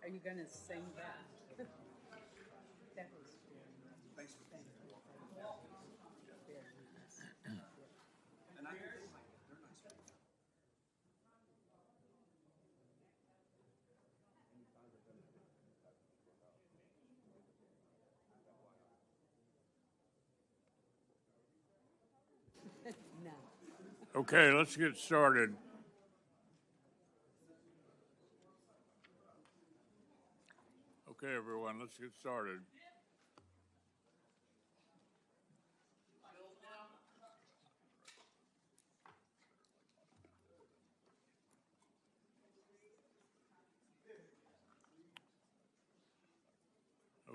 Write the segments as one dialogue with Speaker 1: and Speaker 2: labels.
Speaker 1: Are you going to sing that? That was very nice.
Speaker 2: Thanks for
Speaker 1: Thank you. Very nice.
Speaker 2: And I think they're nice people.
Speaker 1: No.
Speaker 3: Okay, let's get started. Okay, everyone, let's get started.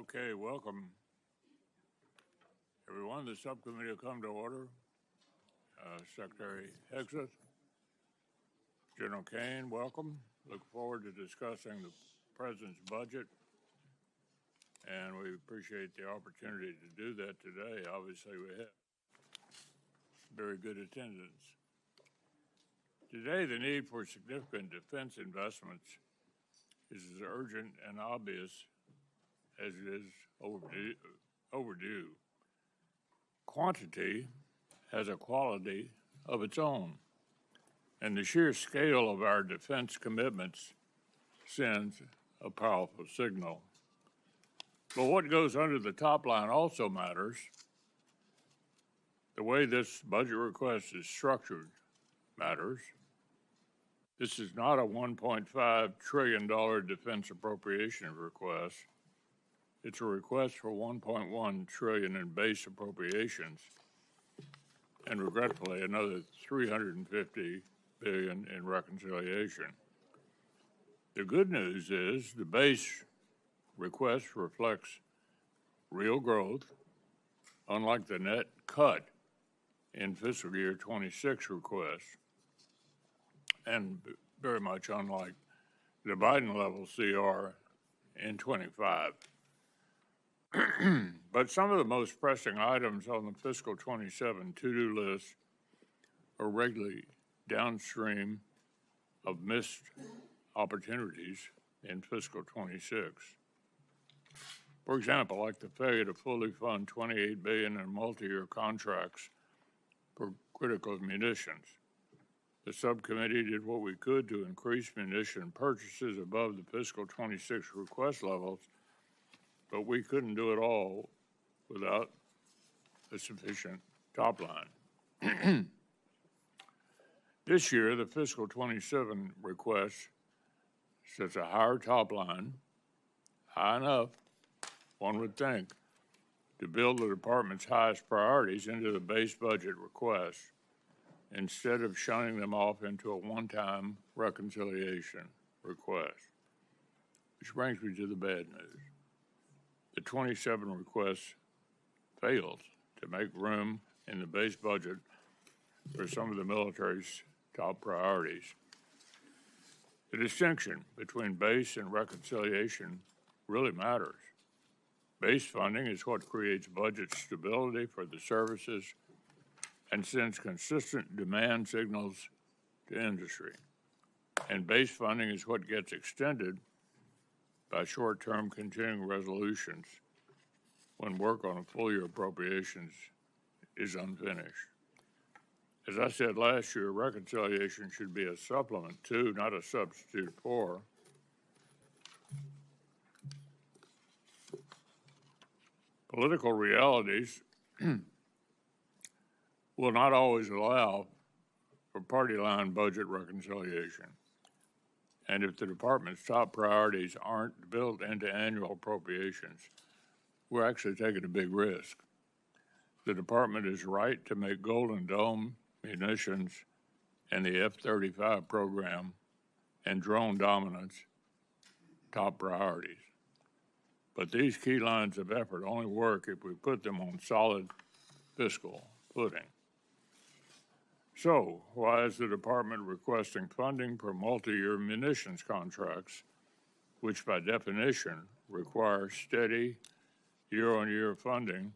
Speaker 3: Okay, welcome, everyone. The subcommittee will come to order. Secretary Hegseth, General Kane, welcome. Look forward to discussing the President's budget, and we appreciate the opportunity to do that today. Obviously, we have very good attendance. Today, the need for significant defense investments is as urgent and obvious as it is overdue. Quantity has a quality of its own, and the sheer scale of our defense commitments sends a powerful signal. But what goes under the top line also matters. The way this budget request is structured matters. This is not a $1.5 trillion defense appropriation request. It's a request for $1.1 trillion in base appropriations, and regretfully, another $350 billion in reconciliation. The good news is the base request reflects real growth, unlike the net cut in fiscal year 26 request, and very much unlike the Biden level CR in 25. But some of the most pressing items on the fiscal 27 to-do list are regularly downstream of missed opportunities in fiscal 26. For example, like the failure to fully fund $28 billion in multi-year contracts for critical munitions. The subcommittee did what we could to increase munition purchases above the fiscal 26 request levels, but we couldn't do it all without a sufficient top line. This year, the fiscal 27 request sets a higher top line, high enough, one would think, to build the department's highest priorities into the base budget request, instead of shunning them off into a one-time reconciliation request. Which brings me to the bad news. The 27 request fails to make room in the base budget for some of the military's top priorities. The distinction between base and reconciliation really matters. Base funding is what creates budget stability for the services and sends consistent demand signals to industry. And base funding is what gets extended by short-term continuing resolutions when work on a full-year appropriations is unfinished. As I said last year, reconciliation should be a supplement to, not a substitute for, political realities will not always allow for party line budget reconciliation. And if the department's top priorities aren't built into annual appropriations, we're actually taking a big risk. The department is right to make Golden Dome munitions and the F-35 program and drone dominance top priorities. But these key lines of effort only work if we put them on solid fiscal footing. So, why is the department requesting funding for multi-year munitions contracts, which by definition require steady year-on-year funding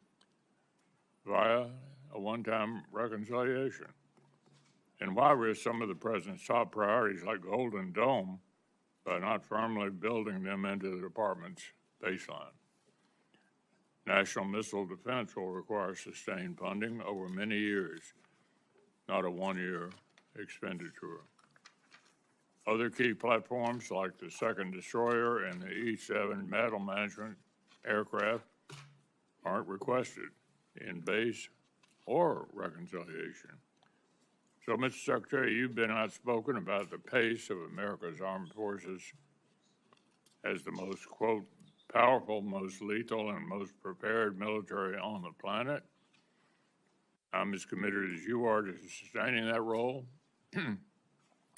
Speaker 3: via a one-time reconciliation? And why risk some of the president's top priorities like Golden Dome by not firmly building them into the department's baseline. National missile defense will require sustained funding over many years, not a one-year expenditure. Other key platforms like the second destroyer and the E-7 battle management aircraft aren't requested in base or reconciliation. So, Mr. Secretary, you've been outspoken about the pace of America's armed forces as the most, quote, powerful, most lethal, and most prepared military on the planet. I'm as committed as you are to sustaining that role.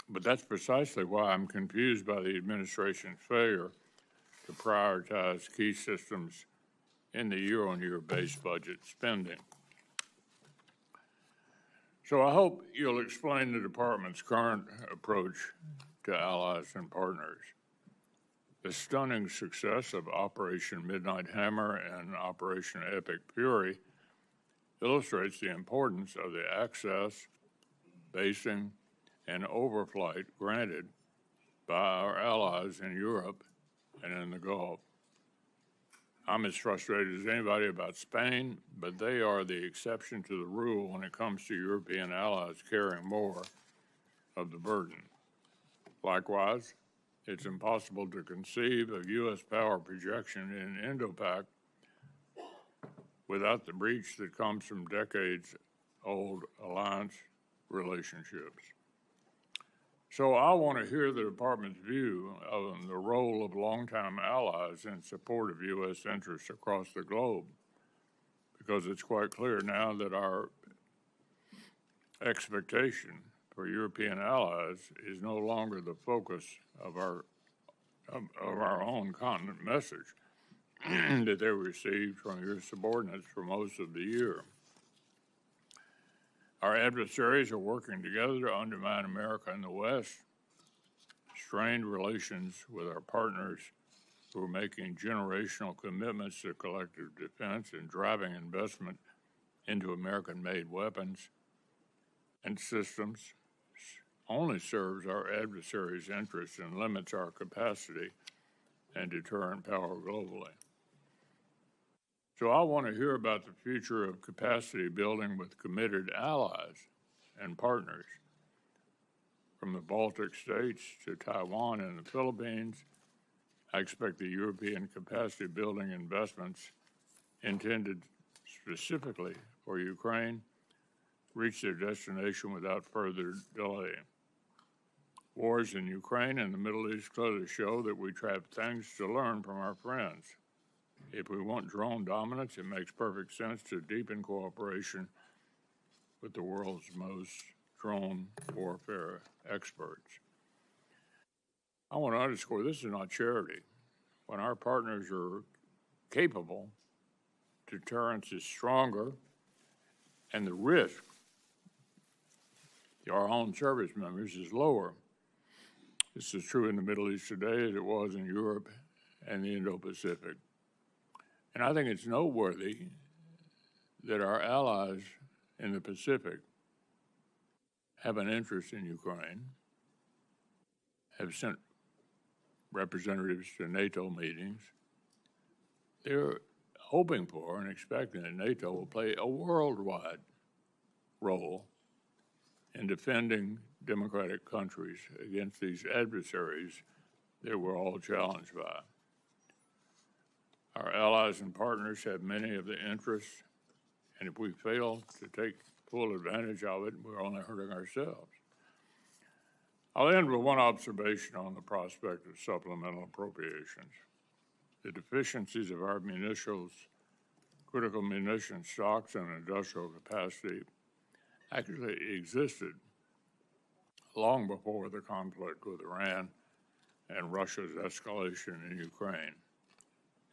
Speaker 3: But that's precisely why I'm confused by the administration's failure to prioritize key systems in the year-on-year base budget spending. So I hope you'll explain the department's current approach to allies and partners. The stunning success of Operation Midnight Hammer and Operation Epic Fury illustrates the importance of the access, basing, and overflight granted by our allies in Europe and in the Gulf. I'm as frustrated as anybody about Spain, but they are the exception to the rule when it comes to European allies carrying more of the burden. Likewise, it's impossible to conceive of U.S. power projection in Indo-Pac without the breach that comes from decades-old alliance relationships. So I want to hear the department's view of the role of longtime allies in support of U.S. interests across the globe, because it's quite clear now that our expectation for European allies is no longer the focus of our own continent message that they received from your subordinates for most of the year. Our adversaries are working together to undermine America in the West, strained relations with our partners who are making generational commitments to collective defense and driving investment into American-made weapons and systems only serves our adversaries' interests and limits our capacity and deterrent power globally. So I want to hear about the future of capacity building with committed allies and partners. From the Baltic states to Taiwan and the Philippines, I expect the European capacity building investments intended specifically for Ukraine reach their destination without further delay. Wars in Ukraine and the Middle East clearly show that we have things to learn from our friends. If we want drone dominance, it makes perfect sense to deepen cooperation with the world's most drone warfare experts. I want to underscore this is not charity. When our partners are capable, deterrence is stronger, and the risk to our own service members is lower. This is true in the Middle East today as it was in Europe and the Indo-Pacific. And I think it's noteworthy that our allies in the Pacific have an interest in Ukraine, have sent representatives to NATO meetings. They're hoping for and expecting that NATO will play a worldwide role in defending democratic countries against these adversaries that we're all challenged by. Our allies and partners have many of the interests, and if we fail to take full advantage of it, we're only hurting ourselves. I'll end with one observation on the prospect of supplemental appropriations. The deficiencies of our munitions, critical munitions stocks, and industrial capacity actually existed long before the conflict with Iran and Russia's escalation in Ukraine.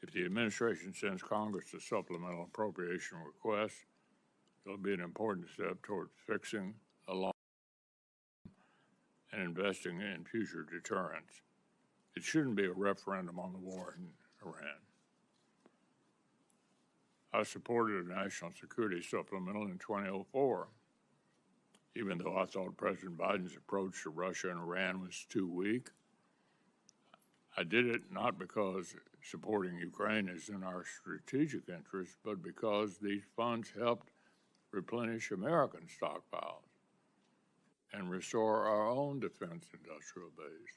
Speaker 3: If the administration sends Congress a supplemental appropriation request, it'll be an important step toward fixing a long and investing in future deterrence. It shouldn't be a referendum on the war in Iran. I supported a national security supplemental in 2004, even though I thought President Biden's approach to Russia and Iran was too weak. I did it not because supporting Ukraine is in our strategic interest, but because these funds helped replenish American stockpiles and restore our own defense industrial base.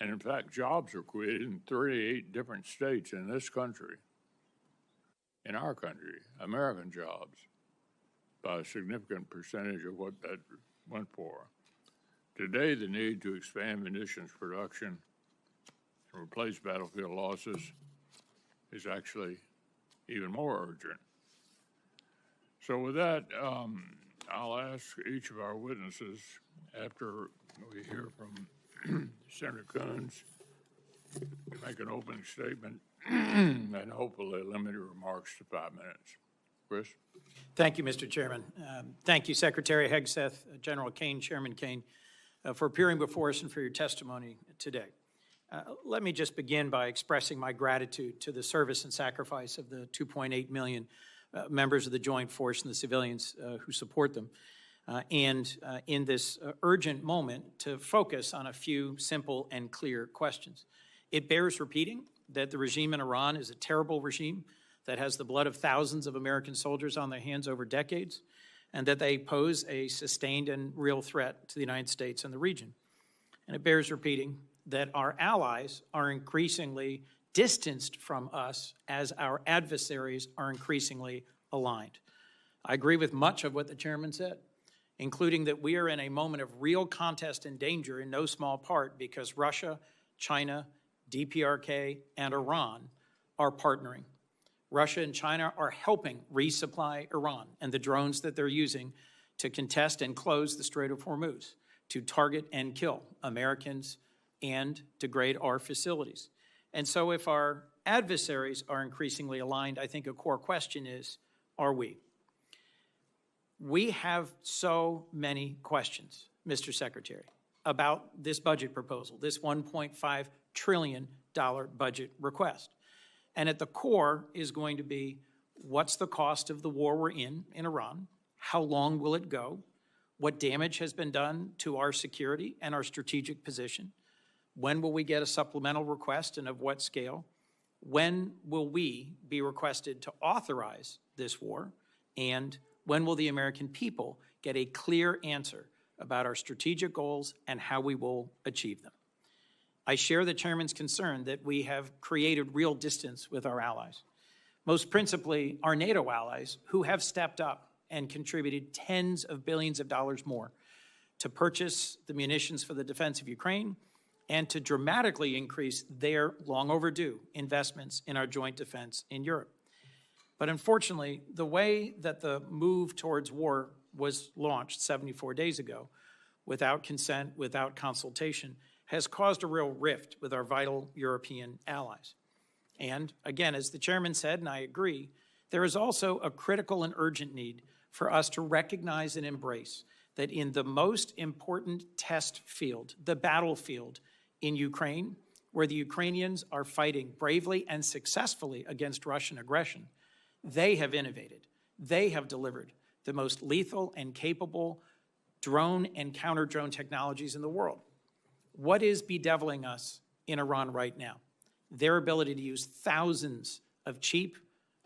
Speaker 3: And in fact, jobs are created in 38 different states in this country, in our country, American jobs, by a significant percentage of what that went for. Today, the need to expand munitions production and replace battlefield losses is actually even more urgent. So with that, I'll ask each of our witnesses, after we hear from Senator Coons, to make an opening statement and hopefully limit your remarks to 5 minutes. Chris?
Speaker 4: Thank you, Mr. Chairman. Thank you, Secretary Hegseth, General Kane, Chairman Kane, for appearing before us and for your testimony today. Let me just begin by expressing my gratitude to the service and sacrifice of the 2.8 million members of the Joint Force and the civilians who support them. And in this urgent moment, to focus on a few simple and clear questions. It bears repeating that the regime in Iran is a terrible regime that has the blood of thousands of American soldiers on their hands over decades, and that they pose a sustained and real threat to the United States and the region. And it bears repeating that our allies are increasingly distanced from us as our adversaries are increasingly aligned. I agree with much of what the chairman said, including that we are in a moment of real contest and danger in no small part because Russia, China, DPRK, and Iran are partnering. Russia and China are helping resupply Iran and the drones that they're using to contest and close the Strait of Hormuz, to target and kill Americans and degrade our facilities. And so if our adversaries are increasingly aligned, I think a core question is, are we? We have so many questions, Mr. Secretary, about this budget proposal, this $1.5 trillion budget request. And at the core is going to be, what's the cost of the war we're in Iran? How long will it go? What damage has been done to our security and our strategic position? When will we get a supplemental request and of what scale? When will we be requested to authorize this war? And when will the American people get a clear answer about our strategic goals and how we will achieve them? I share the chairman's concern that we have created real distance with our allies, most principally our NATO allies, who have stepped up and contributed tens of billions of dollars more to purchase the munitions for the defense of Ukraine and to dramatically increase their long overdue investments in our joint defense in Europe. But unfortunately, the way that the move towards war was launched 74 days ago, without consent, without consultation, has caused a real rift with our vital European allies. And again, as the chairman said, and I agree, there is also a critical and urgent need for us to recognize and embrace that in the most important test field, the battlefield in Ukraine, where the Ukrainians are fighting bravely and successfully against Russian aggression, they have innovated. They have delivered the most lethal and capable drone and counter-drone technologies in the world. What is bedeviling us in Iran right now? Their ability to use thousands of cheap,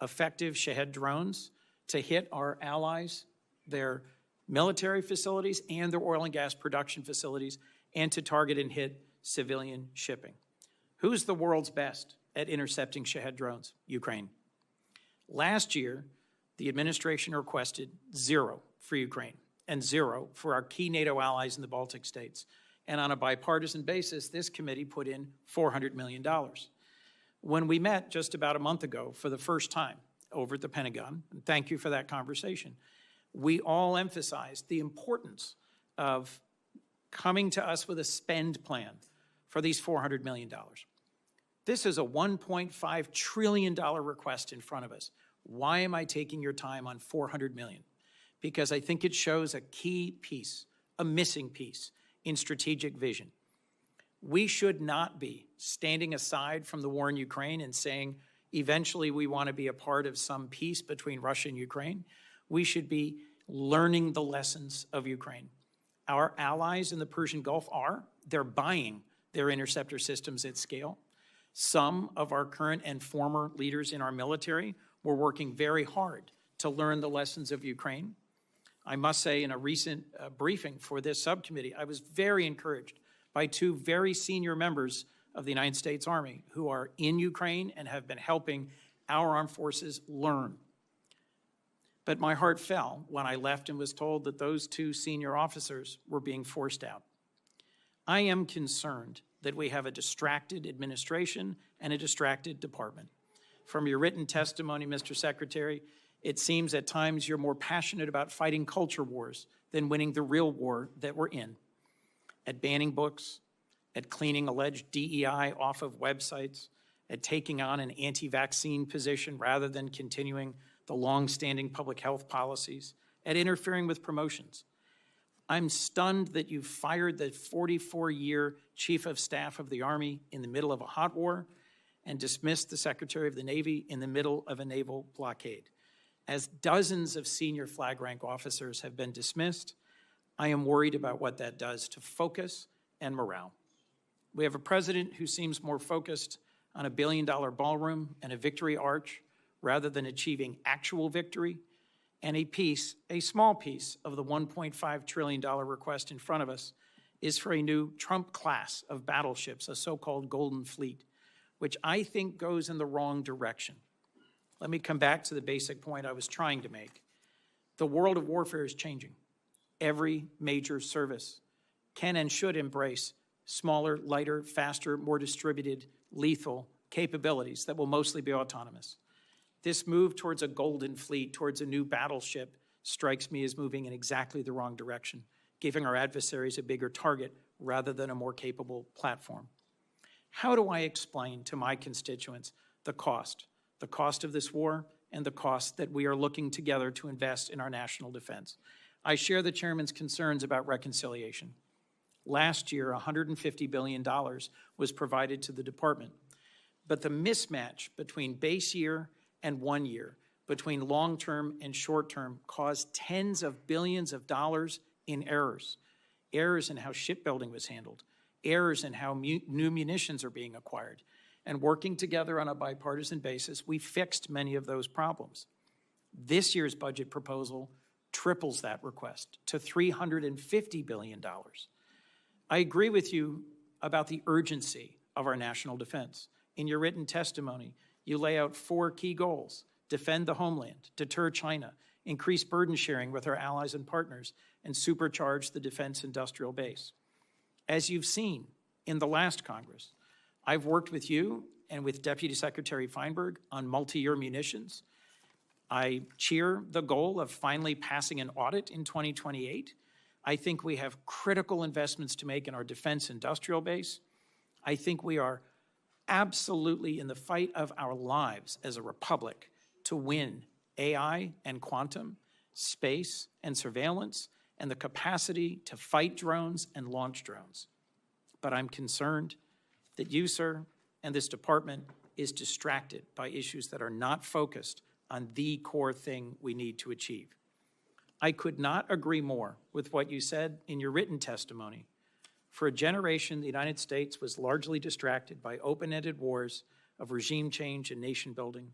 Speaker 4: effective Shahed drones to hit our allies, their military facilities and their oil and gas production facilities, and to target and hit civilian shipping. Who's the world's best at intercepting Shahed drones? Ukraine. Last year, the administration requested 0 for Ukraine and 0 for our key NATO allies in the Baltic states. And on a bipartisan basis, this committee put in $400 million. When we met just about a month ago for the first time over at the Pentagon, and thank you for that conversation, we all emphasized the importance of coming to us with a spend plan for these $400 million. This is a $1.5 trillion request in front of us. Why am I taking your time on $400 million? Because I think it shows a key piece, a missing piece in strategic vision. We should not be standing aside from the war in Ukraine and saying, eventually we want to be a part of some peace between Russia and Ukraine. We should be learning the lessons of Ukraine. Our allies in the Persian Gulf they're buying their interceptor systems at scale. Some of our current and former leaders in our military were working very hard to learn the lessons of Ukraine. I must say, in a recent briefing for this subcommittee, I was very encouraged by two very senior members of the United States Army who are in Ukraine and have been helping our armed forces learn. But my heart fell when I left and was told that those two senior officers were being forced out. I am concerned that we have a distracted administration and a distracted department. From your written testimony, Mr. Secretary, it seems at times you're more passionate about fighting culture wars than winning the real war that we're in. At banning books, at cleaning alleged DEI off of websites, at taking on an anti-vaccine position rather than continuing the long-standing public health policies, at interfering with promotions. I'm stunned that you fired the 44-year Chief of Staff of the Army in the middle of a hot war and dismissed the Secretary of the Navy in the middle of a naval blockade. As dozens of senior flag rank officers have been dismissed, I am worried about what that does to focus and morale. We have a president who seems more focused on a billion-dollar ballroom and a victory arch rather than achieving actual victory, and a small piece of the $1.5 trillion request in front of us is for a new Trump class of battleships, a so-called Golden Fleet, which I think goes in the wrong direction. Let me come back to the basic point I was trying to make. The world of warfare is changing. Every major service can and should embrace smaller, lighter, faster, more distributed, lethal capabilities that will mostly be autonomous. This move towards a Golden Fleet, towards a new battleship, strikes me as moving in exactly the wrong direction, giving our adversaries a bigger target rather than a more capable platform. How do I explain to my constituents the cost of this war and the cost that we are looking together to invest in our national defense? I share the chairman's concerns about reconciliation. Last year, $150 billion was provided to the department, but the mismatch between base year and 1 year, between long-term and short-term, caused tens of billions of dollars in errors. Errors in how shipbuilding was handled, errors in how new munitions are being acquired. And working together on a bipartisan basis, we fixed many of those problems. This year's budget proposal triples that request to $350 billion. I agree with you about the urgency of our national defense. In your written testimony, you lay out 4 key goals: defend the homeland, deter China, increase burden sharing with our allies and partners, and supercharge the defense industrial base. As you've seen in the last Congress, I've worked with you and with Deputy Secretary Feinberg on multi-year munitions. I cheer the goal of finally passing an audit in 2028. I think we have critical investments to make in our defense industrial base. I think we are absolutely in the fight of our lives as a republic to win AI and quantum, space and surveillance, and the capacity to fight drones and launch drones. But I'm concerned that you, sir, and this department is distracted by issues that are not focused on the core thing we need to achieve. I could not agree more with what you said in your written testimony. For a generation, the United States was largely distracted by open-ended wars of regime change and nation building.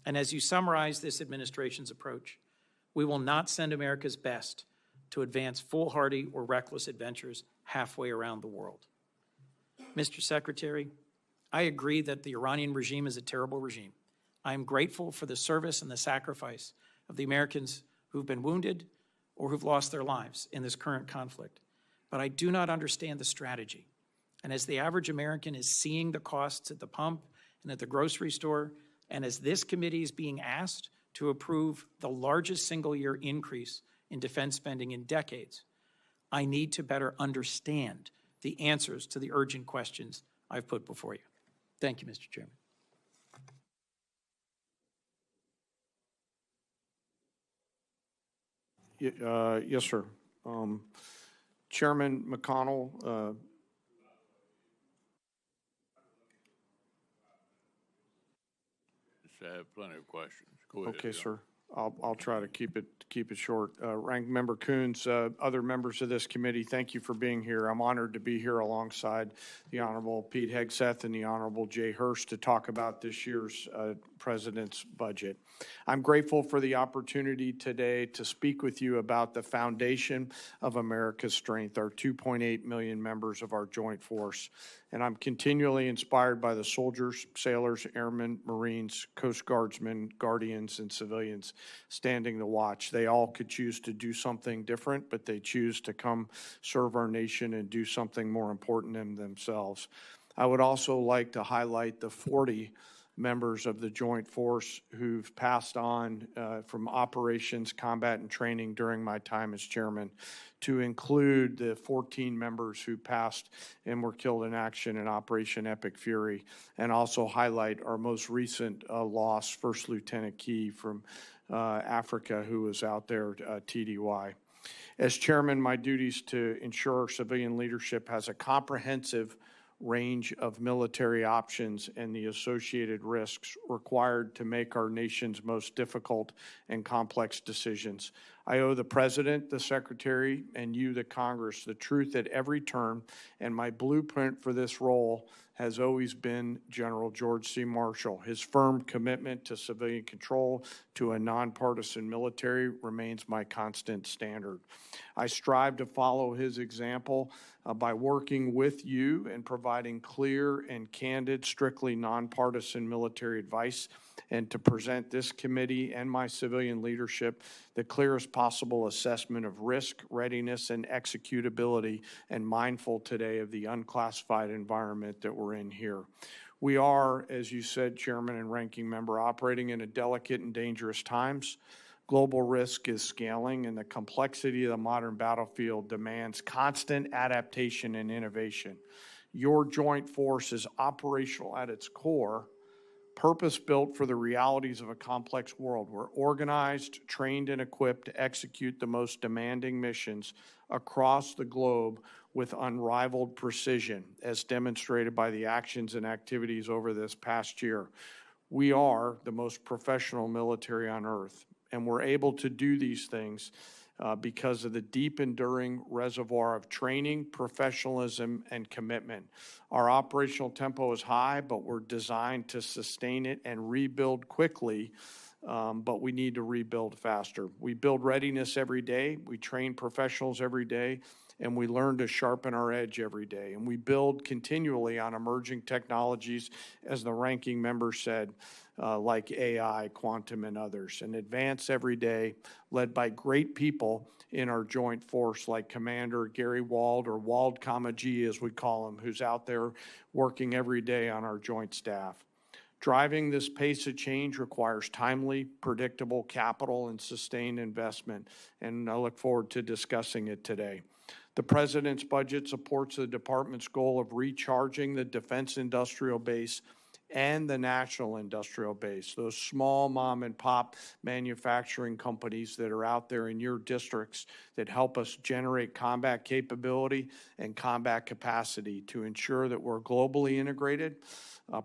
Speaker 4: And as you summarize this administration's approach, we will not send America's best to advance foolhardy or reckless adventures halfway around the world. Mr. Secretary, I agree that the Iranian regime is a terrible regime. I am grateful for the service and the sacrifice of the Americans who've been wounded or who've lost their lives in this current conflict. But I do not understand the strategy. And as the average American is seeing the costs at the pump and at the grocery store, and as this committee is being asked to approve the largest single-year increase in defense spending in decades, I need to better understand the answers to the urgent questions I've put before you. Thank you, Mr. Chairman.
Speaker 5: Yes, sir. Chairman McConnell,
Speaker 3: I have plenty of questions. Go ahead.
Speaker 5: okay,
Speaker 3: John.
Speaker 5: sir. I'll try to keep it short. Ranking Member Coons, other members of this committee, thank you for being here. I'm honored to be here alongside the Honorable Pete Hegseth and the Honorable Jay Hurst to talk about this year's President's budget. I'm grateful for the opportunity today to speak with you about the foundation of America's strength, our 2.8 million members of our joint force. And I'm continually inspired by the soldiers, sailors, airmen, Marines, Coast Guardsmen, Guardians, and civilians standing the watch. They all could choose to do something different, but they choose to come serve our nation and do something more important than themselves. I would also like to highlight the 40 members of the Joint Force who've passed on from operations, combat, and training during my time as chairman, to include the 14 members who passed and were killed in action in Operation Epic Fury, and also highlight our most recent loss, First Lieutenant Key from Africa, who was out there, TDY. As chairman, my duties to ensure our civilian leadership has a comprehensive range of military options and the associated risks required to make our nation's most difficult and complex decisions. I owe the President, the Secretary, and you, the Congress, the truth at every turn, and my blueprint for this role has always been General George C. Marshall. His firm commitment to civilian control to a nonpartisan military remains my constant standard. I strive to follow his example by working with you and providing clear and candid, strictly nonpartisan military advice, and to present this committee and my civilian leadership the clearest possible assessment of risk, readiness, and executability, and mindful today of the unclassified environment that we're in here. We are, as you said, Chairman and Ranking Member, operating in a delicate and dangerous times. Global risk is scaling, and the complexity of the modern battlefield demands constant adaptation and innovation. Your joint force is operational at its core, purpose-built for the realities of a complex world. We're organized, trained, and equipped to execute the most demanding missions across the globe with unrivaled precision, as demonstrated by the actions and activities over this past year. We are the most professional military on earth, and we're able to do these things because of the deep, enduring reservoir of training, professionalism, and commitment. Our operational tempo is high, but we're designed to sustain it and rebuild quickly, but we need to rebuild faster. We build readiness every day, we train professionals every day, and we learn to sharpen our edge every day. And we build continually on emerging technologies, as the ranking member said, like AI, quantum, and others, and advance every day, led by great people in our joint force, like Commander Gary Wald, or Wald, G, as we call him, who's out there working every day on our joint staff. Driving this pace of change requires timely, predictable capital and sustained investment, and I look forward to discussing it today. The President's budget supports the Department's goal of recharging the defense industrial base and the national industrial base, those small mom and pop manufacturing companies that are out there in your districts that help us generate combat capability and combat capacity to ensure that we're globally integrated,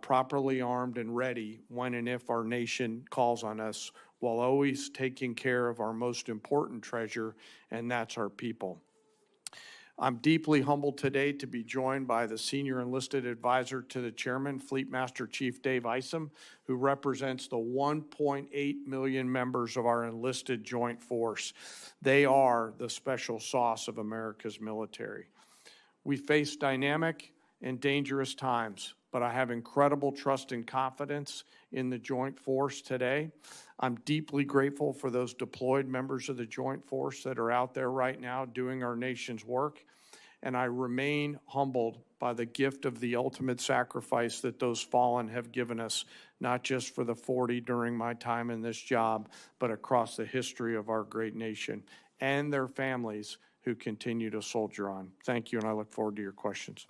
Speaker 5: properly armed, and ready when and if our nation calls on us, while always taking care of our most important treasure, and that's our people. I'm deeply humbled today to be joined by the Senior Enlisted Advisor to the Chairman, Fleet Master Chief Dave Isom, who represents the 1.8 million members of our enlisted joint force. They are the special sauce of America's military. We face dynamic and dangerous times, but I have incredible trust and confidence in the joint force today. I'm deeply grateful for those deployed members of the joint force that are out there right now doing our nation's work. And I remain humbled by the gift of the ultimate sacrifice that those fallen have given us, not just for the 40 during my time in this job, but across the history of our great nation, and their families who continue to soldier on. Thank you, and I look forward to your questions.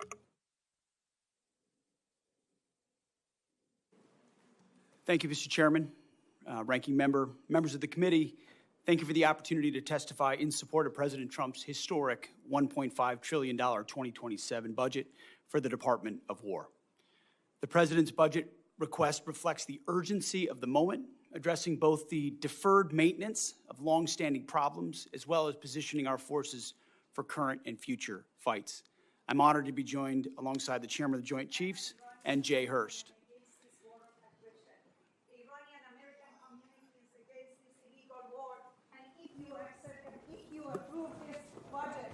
Speaker 2: Thank you, Mr. Chairman, Ranking Member, members of the committee. Thank you for the opportunity to testify in support of President Trump's historic $1.5 trillion 2027 budget for the Department of War. The President's budget request reflects the urgency of the moment addressing both the deferred maintenance of longstanding problems as well as positioning our forces for current and future fights. I'm honored to be joined alongside the Chairman of the Joint Chiefs and Jay Hurst.
Speaker 6: Iranian American community is against this illegal war, and if you approve this budget,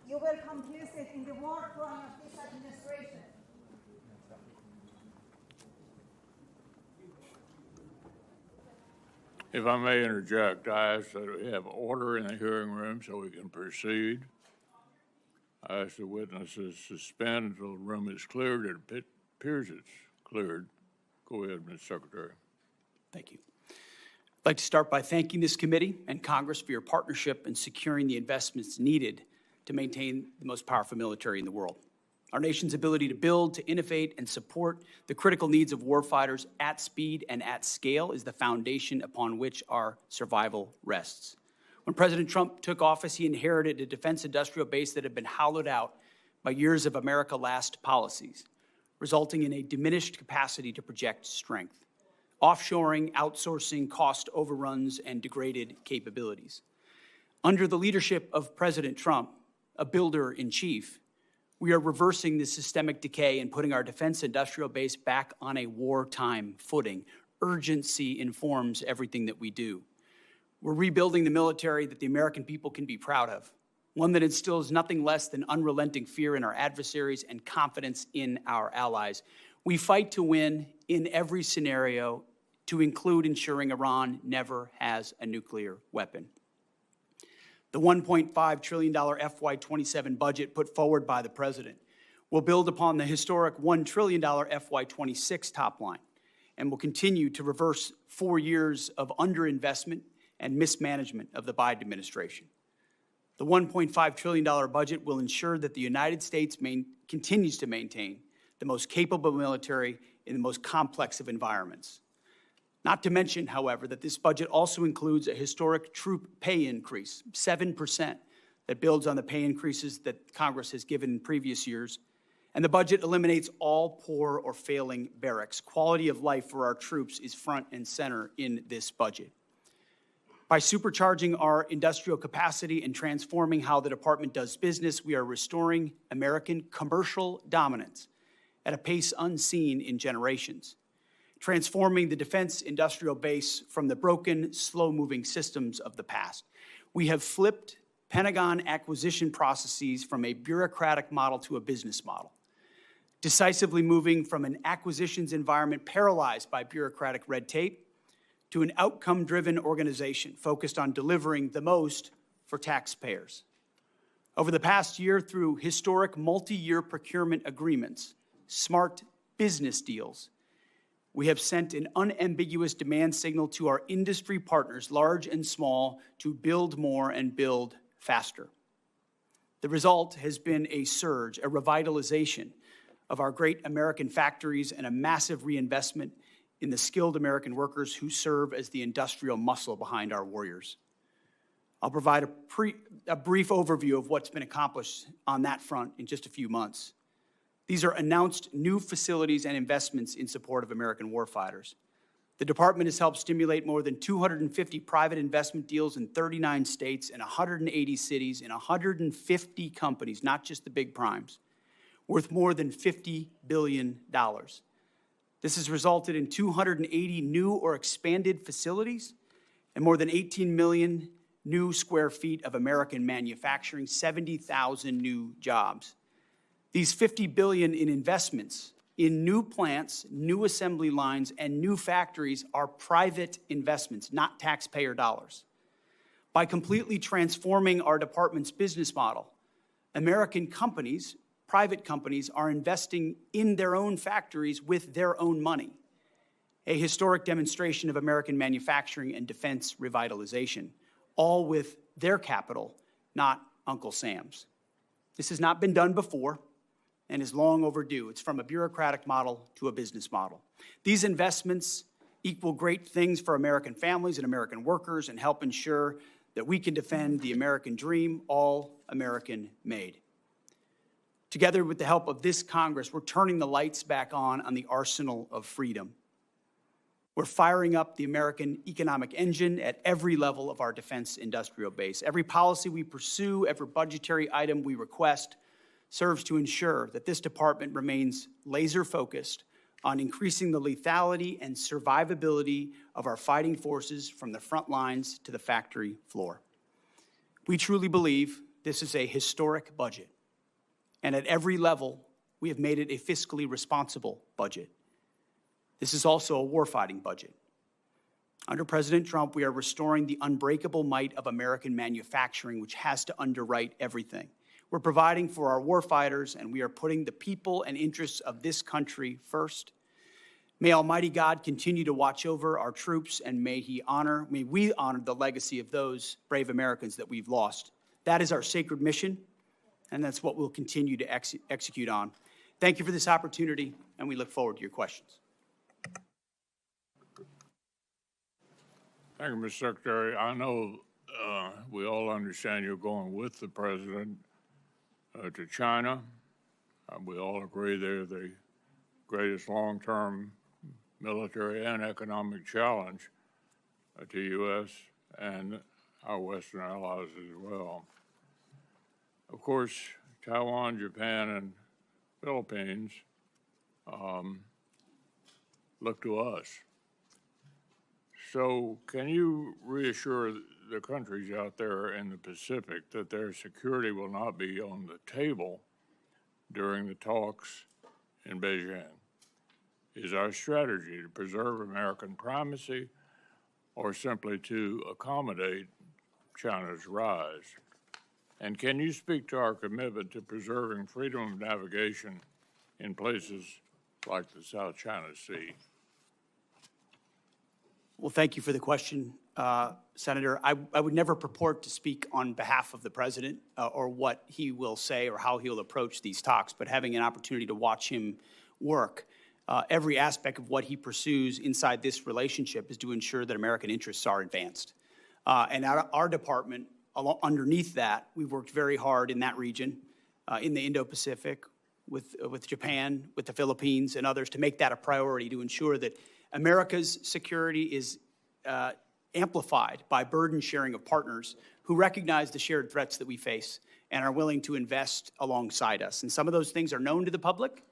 Speaker 6: you will complicit in the war crime of this administration.
Speaker 3: If I may interject, I ask that we have order in the hearing room so we can proceed. I ask the witnesses suspend until the room is cleared. It appears it's cleared. Go ahead, Ms. Secretary.
Speaker 2: Thank you. I'd like to start by thanking this committee and Congress for your partnership in securing the investments needed to maintain the most powerful military in the world. Our nation's ability to build, to innovate, and support the critical needs of warfighters at speed and at scale is the foundation upon which our survival rests. When President Trump took office, he inherited a defense industrial base that had been hollowed out by years of America Last policies, resulting in a diminished capacity to project strength, offshoring, outsourcing, cost overruns, and degraded capabilities. Under the leadership of President Trump, a builder-in-chief, we are reversing this systemic decay and putting our defense industrial base back on a wartime footing. Urgency informs everything that we do. We're rebuilding the military that the American people can be proud of, one that instills nothing less than unrelenting fear in our adversaries and confidence in our allies. We fight to win in every scenario, to include ensuring Iran never has a nuclear weapon. The $1.5 trillion FY27 budget put forward by the President will build upon the historic $1 trillion FY26 top line and will continue to reverse 4 years of underinvestment and mismanagement of the Biden administration. The $1.5 trillion budget will ensure that the United States continues to maintain the most capable military in the most complex of environments. Not to mention, however, that this budget also includes a historic troop pay increase, 7%, that builds on the pay increases that Congress has given in previous years. And the budget eliminates all poor or failing barracks. Quality of life for our troops is front and center in this budget. By supercharging our industrial capacity and transforming how the department does business, we are restoring American commercial dominance at a pace unseen in generations, transforming the defense industrial base from the broken, slow-moving systems of the past. We have flipped Pentagon acquisition processes from a bureaucratic model to a business model, decisively moving from an acquisitions environment paralyzed by bureaucratic red tape to an outcome-driven organization focused on delivering the most for taxpayers. Over the past year, through historic multi-year procurement agreements, smart business deals, we have sent an unambiguous demand signal to our industry partners, large and small, to build more and build faster. The result has been a surge, a revitalization of our great American factories and a massive reinvestment in the skilled American workers who serve as the industrial muscle behind our warriors. I'll provide a brief overview of what's been accomplished on that front in just a few months. These are announced new facilities and investments in support of American warfighters. The department has helped stimulate more than 250 private investment deals in 39 states and 180 cities in 150 companies, not just the big primes, worth more than $50 billion. This has resulted in 280 new or expanded facilities and more than 18 million new square feet of American manufacturing, 70,000 new jobs. These $50 billion in investments in new plants, new assembly lines, and new factories are private investments, not taxpayer dollars. By completely transforming our department's business model, American companies, private companies, are investing in their own factories with their own money, a historic demonstration of American manufacturing and defense revitalization, all with their capital, not Uncle Sam's. This has not been done before and is long overdue. It's from a bureaucratic model to a business model. These investments equal great things for American families and American workers and help ensure that we can defend the American dream, all American made. Together with the help of this Congress, we're turning the lights back on the arsenal of freedom. We're firing up the American economic engine at every level of our defense industrial base. Every policy we pursue, every budgetary item we request serves to ensure that this department remains laser-focused on increasing the lethality and survivability of our fighting forces from the front lines to the factory floor. We truly believe this is a historic budget, and at every level, we have made it a fiscally responsible budget. This is also a warfighting budget. Under President Trump, we are restoring the unbreakable might of American manufacturing, which has to underwrite everything. We're providing for our warfighters, and we are putting the people and interests of this country first. May Almighty God continue to watch over our troops, and may we honor the legacy of those brave Americans that we've lost. That is our sacred mission, and that's what we'll continue to execute on. Thank you for this opportunity, and we look forward to your questions.
Speaker 3: Thank you, Mr. Secretary. I know we all understand you're going with the president to China. We all agree they're the greatest long-term military and economic challenge to U.S. and our Western allies as well. Of course, Taiwan, Japan, and Philippines look to us. So can you reassure the countries out there in the Pacific that their security will not be on the table during the talks in Beijing? Is our strategy to preserve American primacy or simply to accommodate China's rise? And can you speak to our commitment to preserving freedom of navigation in places like the South China Sea?
Speaker 2: Well, thank you for the question, Senator. I would never purport to speak on behalf of the president or what he will say or how he'll approach these talks, but having an opportunity to watch him work, every aspect of what he pursues inside this relationship is to ensure that American interests are advanced. And our department, underneath that, we've worked very hard in that region, in the Indo-Pacific, with Japan, with the Philippines, and others, to make that a priority to ensure that America's security is amplified by burden sharing of partners who recognize the shared threats that we face and are willing to invest alongside us. And some of those things are known to the public.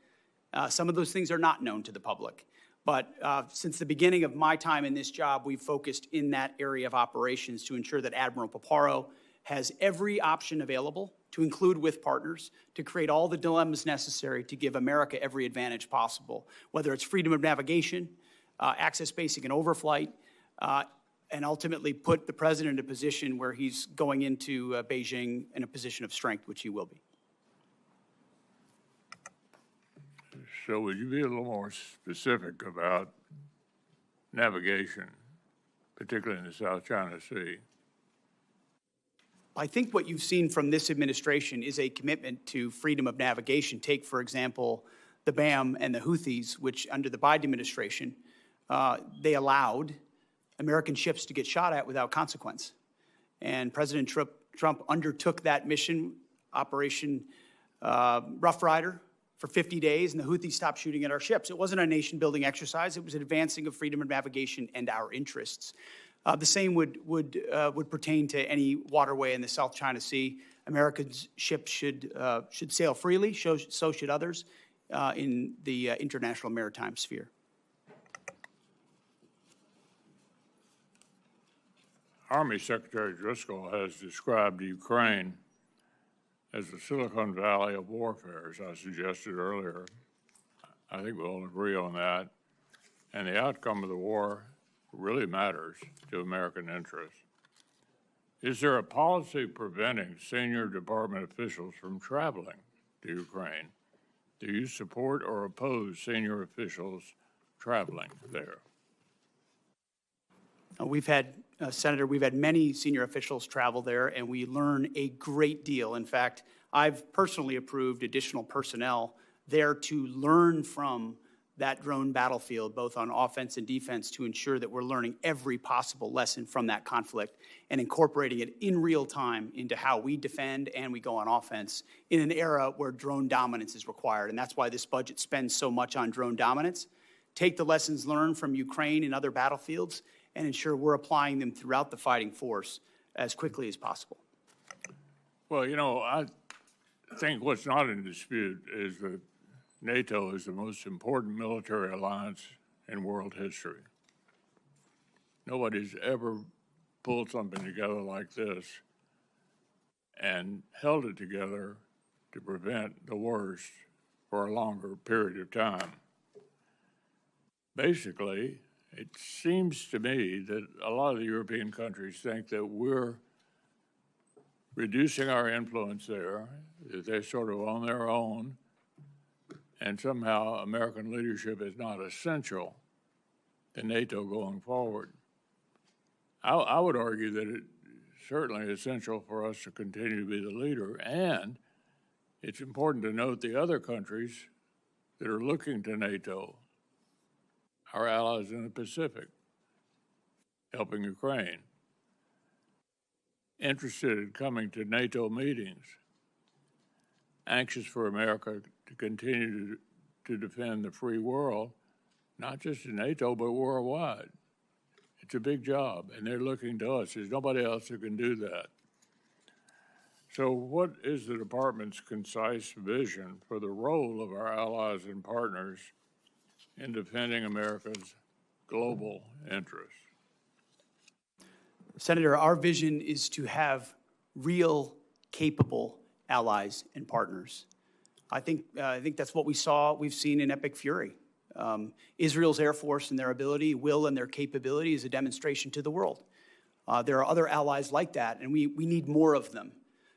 Speaker 2: Some of those things are not known to the public. But since the beginning of my time in this job, we've focused in that area of operations to ensure that Admiral Paparo has every option available to include with partners to create all the dilemmas necessary to give America every advantage possible, whether it's freedom of navigation, access basic and overflight, and ultimately put the president in a position where he's going into Beijing in a position of strength, which he will be.
Speaker 3: So would you be a little more specific about navigation, particularly in the South China Sea?
Speaker 2: I think what you've seen from this administration is a commitment to freedom of navigation. Take, for example, the BAM and the Houthis, which under the Biden administration, they allowed American ships to get shot at without consequence. And President Trump undertook that mission, Operation Rough Rider, for 50 days, and the Houthis stopped shooting at our ships. It wasn't a nation-building exercise. It was an advancing of freedom of navigation and our interests. The same would pertain to any waterway in the South China Sea. American ships should sail freely, so should others in the international maritime sphere.
Speaker 3: Army Secretary Driscoll has described Ukraine as the Silicon Valley of warfare, as I suggested earlier. I think we all agree on that. And the outcome of the war really matters to American interests. Is there a policy preventing senior department officials from traveling to Ukraine? Do you support or oppose senior officials traveling there?
Speaker 2: We've had, Senator, we've had many senior officials travel there, and we learn a great deal. In fact, I've personally approved additional personnel there to learn from that drone battlefield, both on offense and defense, to ensure that we're learning every possible lesson from that conflict and incorporating it in real time into how we defend and we go on offense in an era where drone dominance is required. And that's why this budget spends so much on drone dominance, take the lessons learned from Ukraine and other battlefields and ensure we're applying them throughout the fighting force as quickly as possible.
Speaker 3: Well, you know, I think what's not in dispute is that NATO is the most important military alliance in world history. Nobody's ever pulled something together like this and held it together to prevent the worst for a longer period of time. Basically, it seems to me that a lot of the European countries think that we're reducing our influence there, that they're sort of on their own, and somehow American leadership is not essential to NATO going forward. I would argue that it's certainly essential for us to continue to be the leader, and it's important to note the other countries that are looking to NATO, our allies in the Pacific, helping Ukraine, interested in coming to NATO meetings, anxious for America to continue to defend the free world, not just in NATO, but worldwide. It's a big job, and they're looking to us. There's nobody else who can do that. So what is the department's concise vision for the role of our allies and partners in defending America's global interests?
Speaker 2: Senator, our vision is to have real, capable allies and partners. I think that's what we've seen in Epic Fury. Israel's Air Force and their ability, will, and their capability is a demonstration to the world. There are other allies like that, and we need more of them.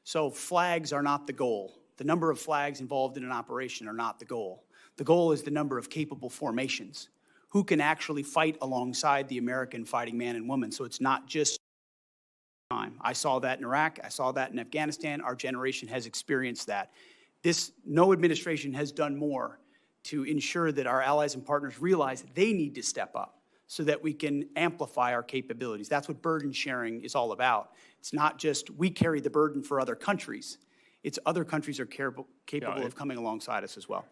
Speaker 2: So flags are not the goal. The number of flags involved in an operation are not the goal. The goal is the number of capable formations who can actually fight alongside the American fighting man and woman. So it's not just time. I saw that in Iraq. I saw that in Afghanistan. Our generation has experienced that. No administration has done more to ensure that our allies and partners realize they need to step up so that we can amplify our capabilities. That's what burden sharing is all about. It's not just we carry the burden for other countries. It's other countries are capable of coming alongside us as well.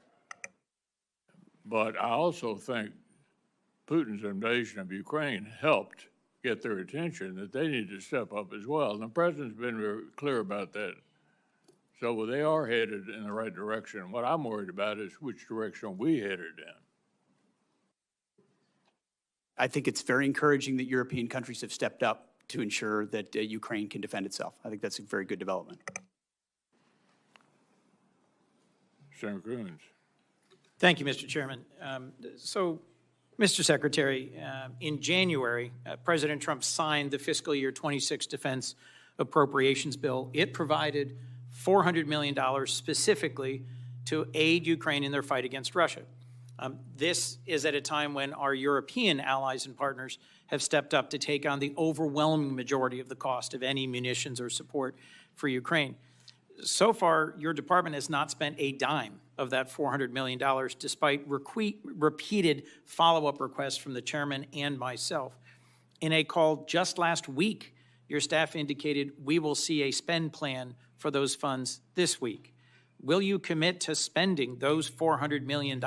Speaker 3: But I also think Putin's invasion of Ukraine helped get their attention that they need to step up as well. And the president's been very clear about that. So they are headed in the right direction. What I'm worried about is which direction we headed in.
Speaker 2: I think it's very encouraging that European countries have stepped up to ensure that Ukraine can defend itself. I think that's a very good development.
Speaker 3: Senator Coons.
Speaker 4: Thank you, Mr. Chairman. So, Mr. Secretary, in January, President Trump signed the fiscal year 26 Defense Appropriations Bill. It provided $400 million specifically to aid Ukraine in their fight against Russia. This is at a time when our European allies and partners have stepped up to take on the overwhelming majority of the cost of any munitions or support for Ukraine. So far, your department has not spent a dime of that $400 million, despite repeated follow-up requests from the chairman and myself. In a call just last week, your staff indicated we will see a spend plan for those funds this week. Will you commit to spending those $400 million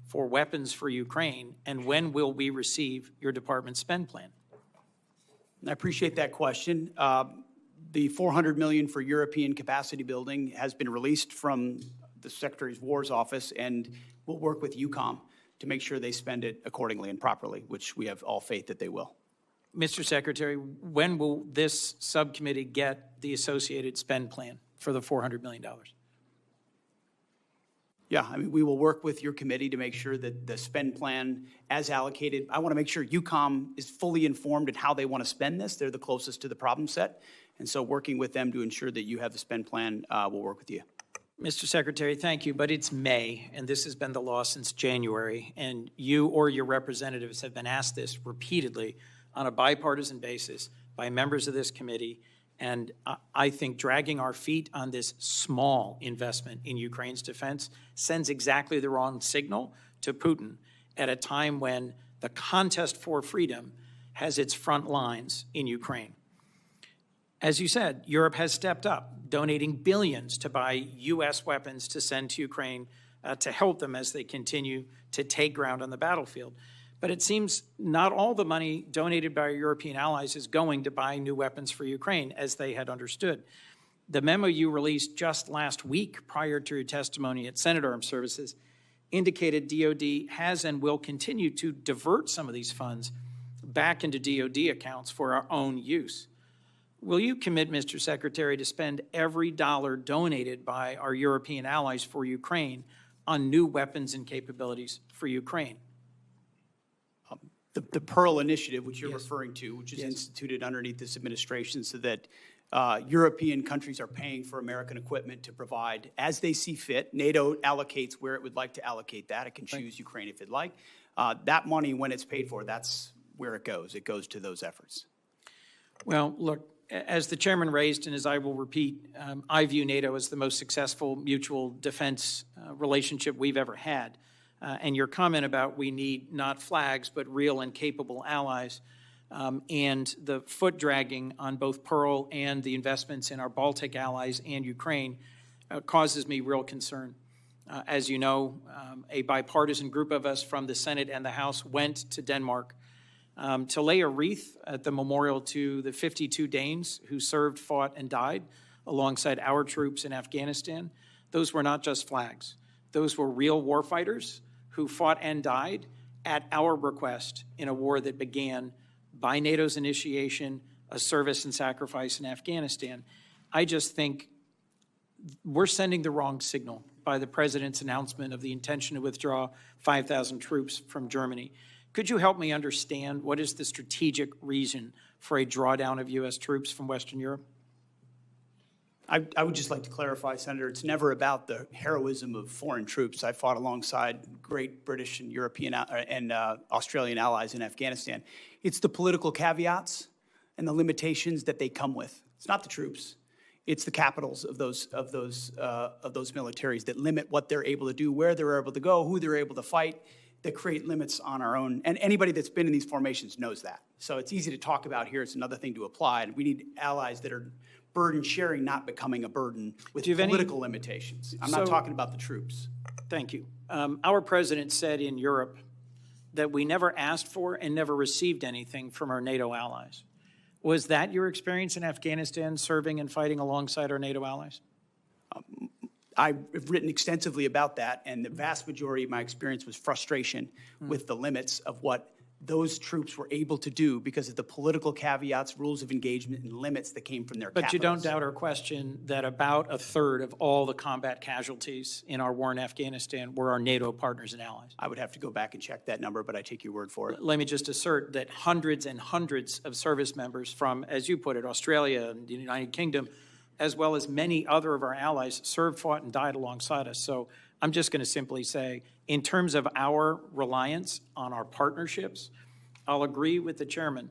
Speaker 4: for weapons for Ukraine, and when will we receive your department's spend plan?
Speaker 2: I appreciate that question. The $400 million for European capacity building has been released from the Secretary of War's office, and we'll work with EUCOM to make sure they spend it accordingly and properly, which we have all faith that they will.
Speaker 4: Mr. Secretary, when will this subcommittee get the associated spend plan for the $400 million?
Speaker 2: Yeah, I mean, we will work with your committee to make sure that the spend plan as allocated, I want to make sure EUCOM is fully informed in how they want to spend this. They're the closest to the problem set. And so working with them to ensure that you have the spend plan, we'll work with you.
Speaker 4: Mr. Secretary, thank you, but it's May, and this has been the law since January, and you or your representatives have been asked this repeatedly on a bipartisan basis by members of this committee, and I think dragging our feet on this small investment in Ukraine's defense sends exactly the wrong signal to Putin at a time when the contest for freedom has its front lines in Ukraine. As you said, Europe has stepped up, donating billions to buy U.S. weapons to send to Ukraine to help them as they continue to take ground on the battlefield. But it seems not all the money donated by our European allies is going to buy new weapons for Ukraine, as they had understood. The memo you released just last week prior to your testimony at Senate Armed Services indicated DOD has and will continue to divert some of these funds back into DOD accounts for our own use. Will you commit, Mr. Secretary, to spend every dollar donated by our European allies for Ukraine on new weapons and capabilities for Ukraine?
Speaker 2: The Pearl Initiative, which you're referring to, which is instituted underneath this administration so that European countries are paying for American equipment to provide as they see fit. NATO allocates where it would like to allocate that. It can choose Ukraine if it like. That money, when it's paid for, that's where it goes. It goes to those efforts.
Speaker 4: Well, look, as the chairman raised, and as I will repeat, I view NATO as the most successful mutual defense relationship we've ever had. And your comment about we need not flags, but real and capable allies, and the foot dragging on both Pearl and the investments in our Baltic allies and Ukraine causes me real concern. As you know, a bipartisan group of us from the Senate and the House went to Denmark to lay a wreath at the memorial to the 52 Danes who served, fought, and died alongside our troops in Afghanistan. Those were not just flags. Those were real warfighters who fought and died at our request in a war that began by NATO's initiation, a service and sacrifice in Afghanistan. I just think we're sending the wrong signal by the president's announcement of the intention to withdraw 5,000 troops from Germany. Could you help me understand what is the strategic reason for a drawdown of U.S. troops from Western Europe?
Speaker 2: I would just like to clarify, Senator, it's never about the heroism of foreign troops. I fought alongside great British and European and Australian allies in Afghanistan. It's the political caveats and the limitations that they come with. It's not the troops. It's the capitals of those militaries that limit what they're able to do, where they're able to go, who they're able to fight, that create limits on our own. And anybody that's been in these formations knows that. So it's easy to talk about here. It's another thing to apply. And we need allies that are burden sharing, not becoming a burden with political limitations. I'm not talking about the troops.
Speaker 4: Thank you. Our president said in Europe that we never asked for and never received anything from our NATO allies. Was that your experience in Afghanistan, serving and fighting alongside our NATO allies?
Speaker 2: I've written extensively about that, and the vast majority of my experience was frustration with the limits of what those troops were able to do because of the political caveats, rules of engagement, and limits that came from their capitals.
Speaker 4: But you don't doubt or question that about a third of all the combat casualties in our war in Afghanistan were our NATO partners and allies.
Speaker 2: I would have to go back and check that number, but I take your word for it.
Speaker 4: Let me just assert that hundreds and hundreds of service members from, as you put it, Australia and the United Kingdom, as well as many other of our allies, served, fought, and died alongside us. So I'm just going to simply say, in terms of our reliance on our partnerships, I'll agree with the chairman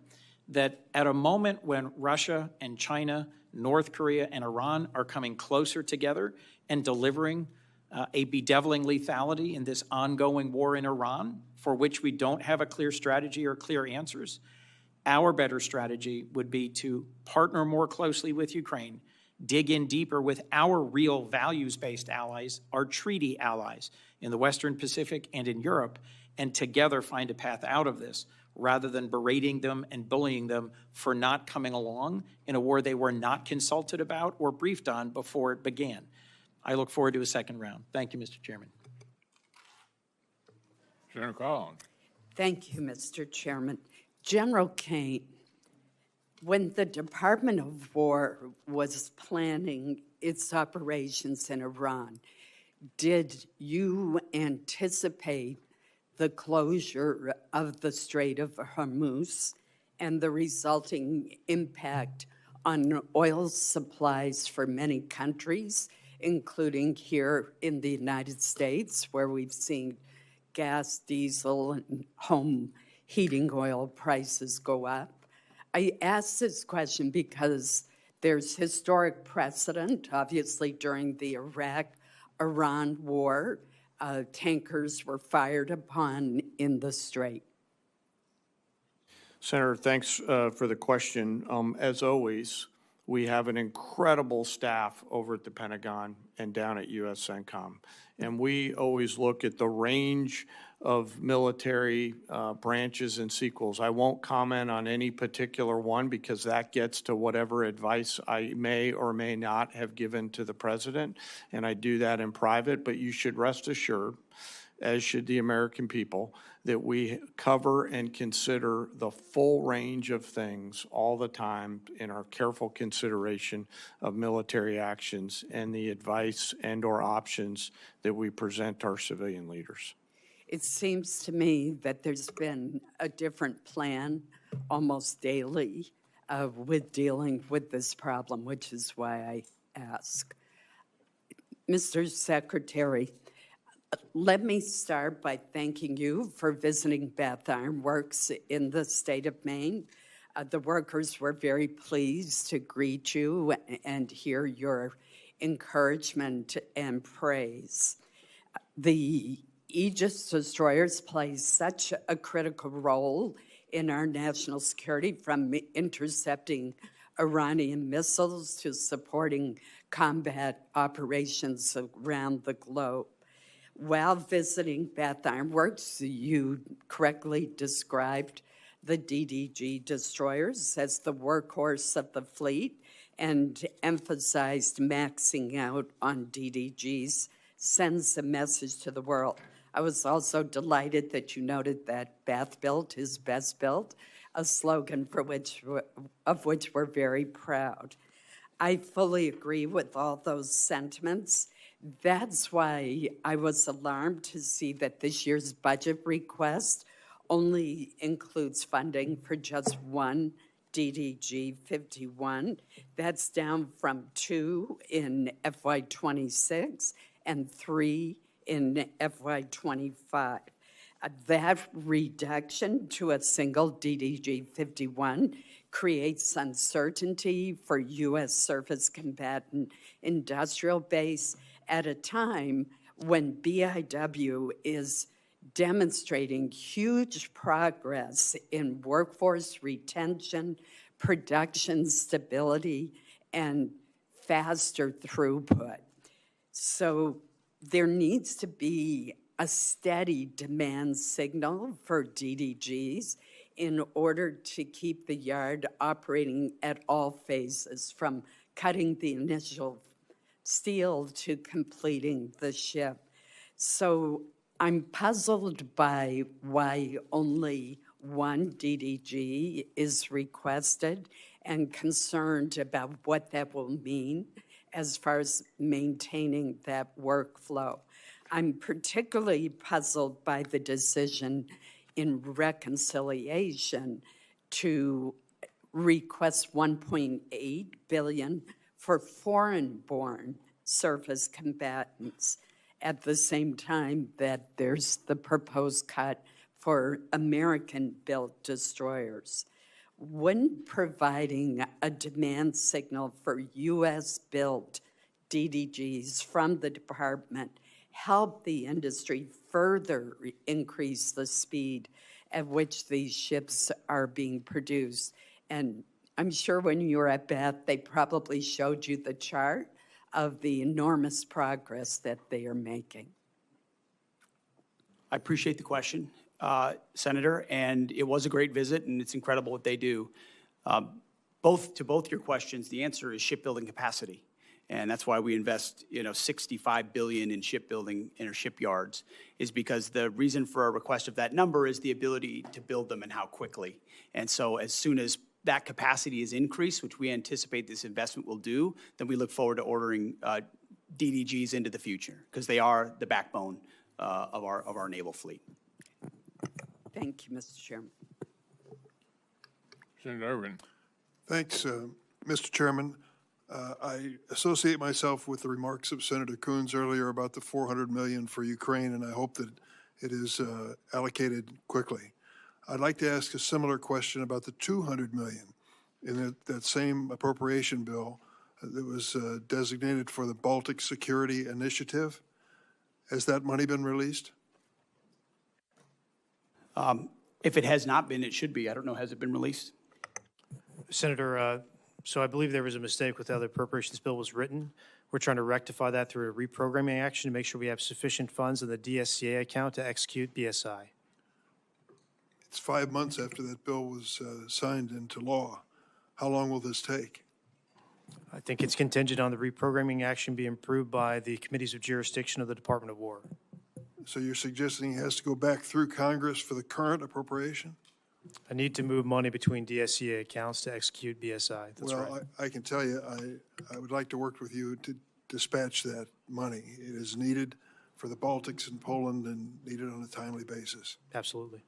Speaker 4: that at a moment when Russia and China, North Korea and Iran are coming closer together and delivering a bedeviling lethality in this ongoing war in Iran, for which we don't have a clear strategy or clear answers, our better strategy would be to partner more closely with Ukraine, dig in deeper with our real values-based allies, our treaty allies in the Western Pacific and in Europe, and together find a path out of this, rather than berating them and bullying them for not coming along in a war they were not consulted about or briefed on before it began. I look forward to a second round. Thank you, Mr. Chairman.
Speaker 3: Senator Collins.
Speaker 7: Thank you, Mr. Chairman. General Kane, when the Department of War was planning its operations in Iran, did you anticipate the closure of the Strait of Hormuz and the resulting impact on oil supplies for many countries, including here in the United States, where we've seen gas, diesel, and home heating oil prices go up? I ask this question because there's historic precedent, obviously, during the Iraq-Iran war. Tankers were fired upon in the Strait.
Speaker 5: Senator, thanks for the question. As always, We have an incredible staff over at the Pentagon and down at USCENTCOM. And we always look at the range of military branches and sequels. I won't comment on any particular one because that gets to whatever advice I may or may not have given to the president, and I do that in private. But you should rest assured, as should the American people, that we cover and consider the full range of things all the time in our careful consideration of military actions and the advice and or options that we present to our civilian leaders.
Speaker 7: It seems to me that there's been a different plan almost daily with dealing with this problem, which is why I ask. Mr. Secretary, let me start by thanking you for visiting Bath Iron Works in the state of Maine. The workers were very pleased to greet you and hear your encouragement and praise. The Aegis destroyers play such a critical role in our national security, from intercepting Iranian missiles to supporting combat operations around the globe. While visiting Bath Iron Works, you correctly described the DDG destroyers as the workhorse of the fleet and emphasized maxing out on DDGs sends a message to the world. I was also delighted that you noted that Bath built is best built, a slogan of which we're very proud. I fully agree with all those sentiments. That's why I was alarmed to see that this year's budget request only includes funding for just one DDG 51. That's down from 2 in FY26 and 3 in FY25. That reduction to a single DDG 51 creates uncertainty for U.S. surface combatant industrial base at a time when BIW is demonstrating huge progress in workforce retention, production stability, and faster throughput. So there needs to be a steady demand signal for DDGs in order to keep the yard operating at all phases, from cutting the initial steel to completing the ship. So I'm puzzled by why only one DDG is requested and concerned about what that will mean as far as maintaining that workflow. I'm particularly puzzled by the decision in reconciliation to request $1.8 billion for foreign-born surface combatants at the same time that there's the proposed cut for American-built destroyers. Wouldn't providing a demand signal for U.S.-built DDGs from the department help the industry further increase the speed at which these ships are being produced? And I'm sure when you were at Bath, they probably showed you the chart of the enormous progress that they are making.
Speaker 2: I appreciate the question, Senator, and it was a great visit, and it's incredible what they do. To both your questions, the answer is shipbuilding capacity, and that's why we invest, $65 billion in shipbuilding in our shipyards, is because the reason for a request of that number is the ability to build them and how quickly. And so as soon as that capacity is increased, which we anticipate this investment will do, then we look forward to ordering DDGs into the future, because they are the backbone of our naval fleet.
Speaker 7: Thank you, Mr. Chairman.
Speaker 3: Senator Irvin.
Speaker 8: Thanks, Mr. Chairman. I associate myself with the remarks of Senator Coons earlier about the $400 million for Ukraine, and I hope that it is allocated quickly. I'd like to ask a similar question about the $200 million in that same appropriation bill that was designated for the Baltic Security Initiative. Has that money been released?
Speaker 2: If it has not been, it should be. I don't know, has it been released?
Speaker 9: Senator, So I believe there was a mistake with how the appropriations bill was written. We're trying to rectify that through a reprogramming action to make sure we have sufficient funds in the DSCA account to execute BSI.
Speaker 8: It's 5 months after that bill was signed into law. How long will this take?
Speaker 9: I think it's contingent on the reprogramming action being approved by the committees of jurisdiction of the Department of War.
Speaker 8: So you're suggesting it has to go back through Congress for the current appropriation?
Speaker 9: I need to move money between DSCA accounts to execute BSI. That's right.
Speaker 8: Well, I can tell you, I would like to work with you to dispatch that money. It is needed for the Baltics and Poland and needed on a timely basis.
Speaker 9: Absolutely.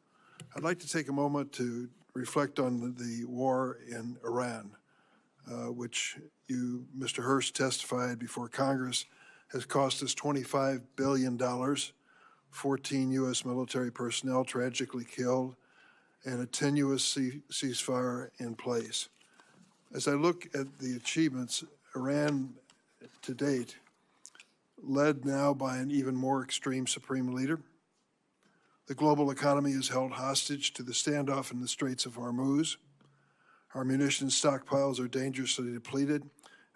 Speaker 8: I'd like to take a moment to reflect on the war in Iran, which you, Mr. Hearst, testified before Congress, has cost us $25 billion, 14 U.S. military personnel tragically killed, and a tenuous ceasefire in place. As I look at the achievements, Iran to date, led now by an even more extreme supreme leader, the global economy is held hostage to the standoff in the Straits of Hormuz. Our munitions stockpiles are dangerously depleted,